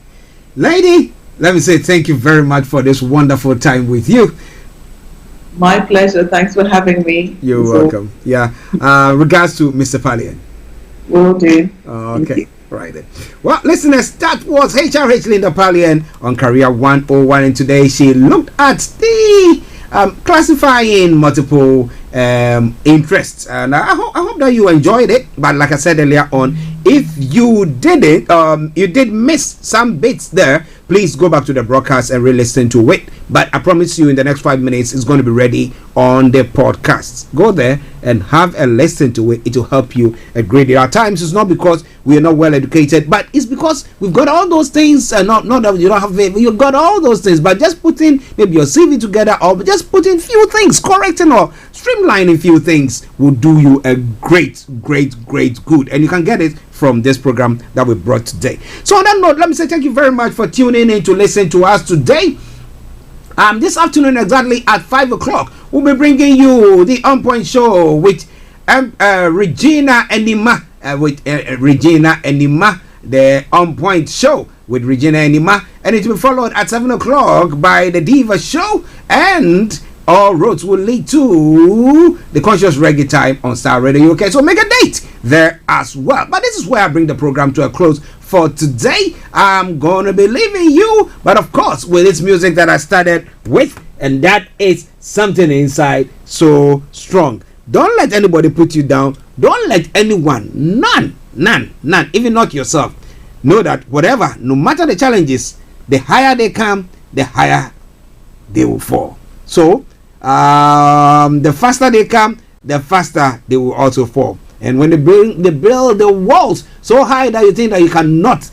Lady, let me say thank you very much for this wonderful time with you. My pleasure. Thanks for having me. You're welcome. Yeah. Regards to Mr. Pallion. Will do. Okay. Right then. Well, listeners, that was HRH Linda Pallion on Career 101, and today she looked at the classifying multiple interests, and I hope that you enjoyed it. But like I said earlier on, if you didn't, you did miss some bits there, please go back to the broadcast and re-listen to it. But I promise you, in the next 5 minutes, it's going to be ready on the podcast. Go there and have a listen to it. It will help you a great deal. At times, it's not because we are not well educated, but it's because we've got all those things. Not that you don't have it, you've got all those things. But just putting maybe your CV together, or just putting few things, correcting or streamlining few things, will do you a great good. And you can get it from this program that we brought today. So on that note, let me say thank you very much for tuning in to listen to us today. This afternoon, exactly at 5 o'clock, we'll be bringing you the On Point Show with Regina Enima. Regina Enima, the On Point Show with Regina Enima, and it will be followed at 7 o'clock by the Diva Show, and all roads will lead to the Conscious Reggae Time on Starr Radio UK. So make a date there as well. But this is where I bring the program to a close for today. I'm gonna be leaving you, but of course with this music that I started with, and that is Something Inside So Strong. Don't let anybody put you down. Don't let anyone, none, even not yourself, know that whatever, no matter the challenges, the higher they come, the higher they will fall. So the faster they come, the faster they will also fall. And when they build the walls so high that you think that you cannot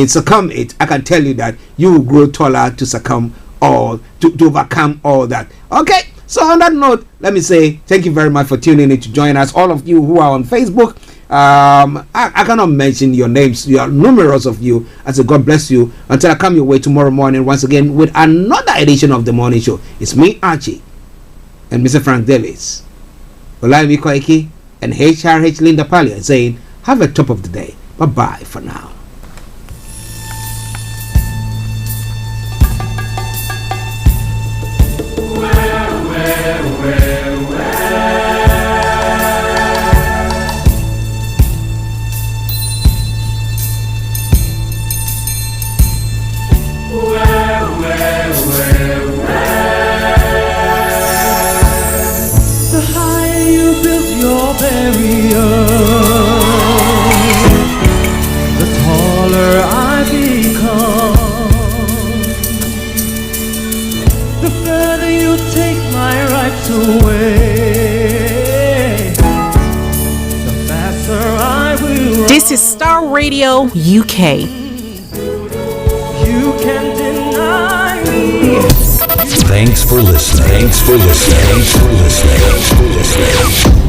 succumb it, I can tell you that you will grow taller to succumb all, to overcome all that. Okay, so on that note, let me say thank you very much for tuning in to join us. All of you who are on Facebook, I cannot mention your names. You are numerous of you. I say God bless you until I come your way tomorrow morning once again with another edition of the morning show. It's me, Archie, and Mr. Frank Davis, Olaimi Koiki, and HRH Linda Palia saying have a top of the day. Bye bye for now. The higher you build your barrier, the taller I become. The further you take my rights away, the faster I will run. This is Starr Radio UK. You can deny me. Thanks for listening. Thanks for listening. Thanks for listening. Thanks for listening.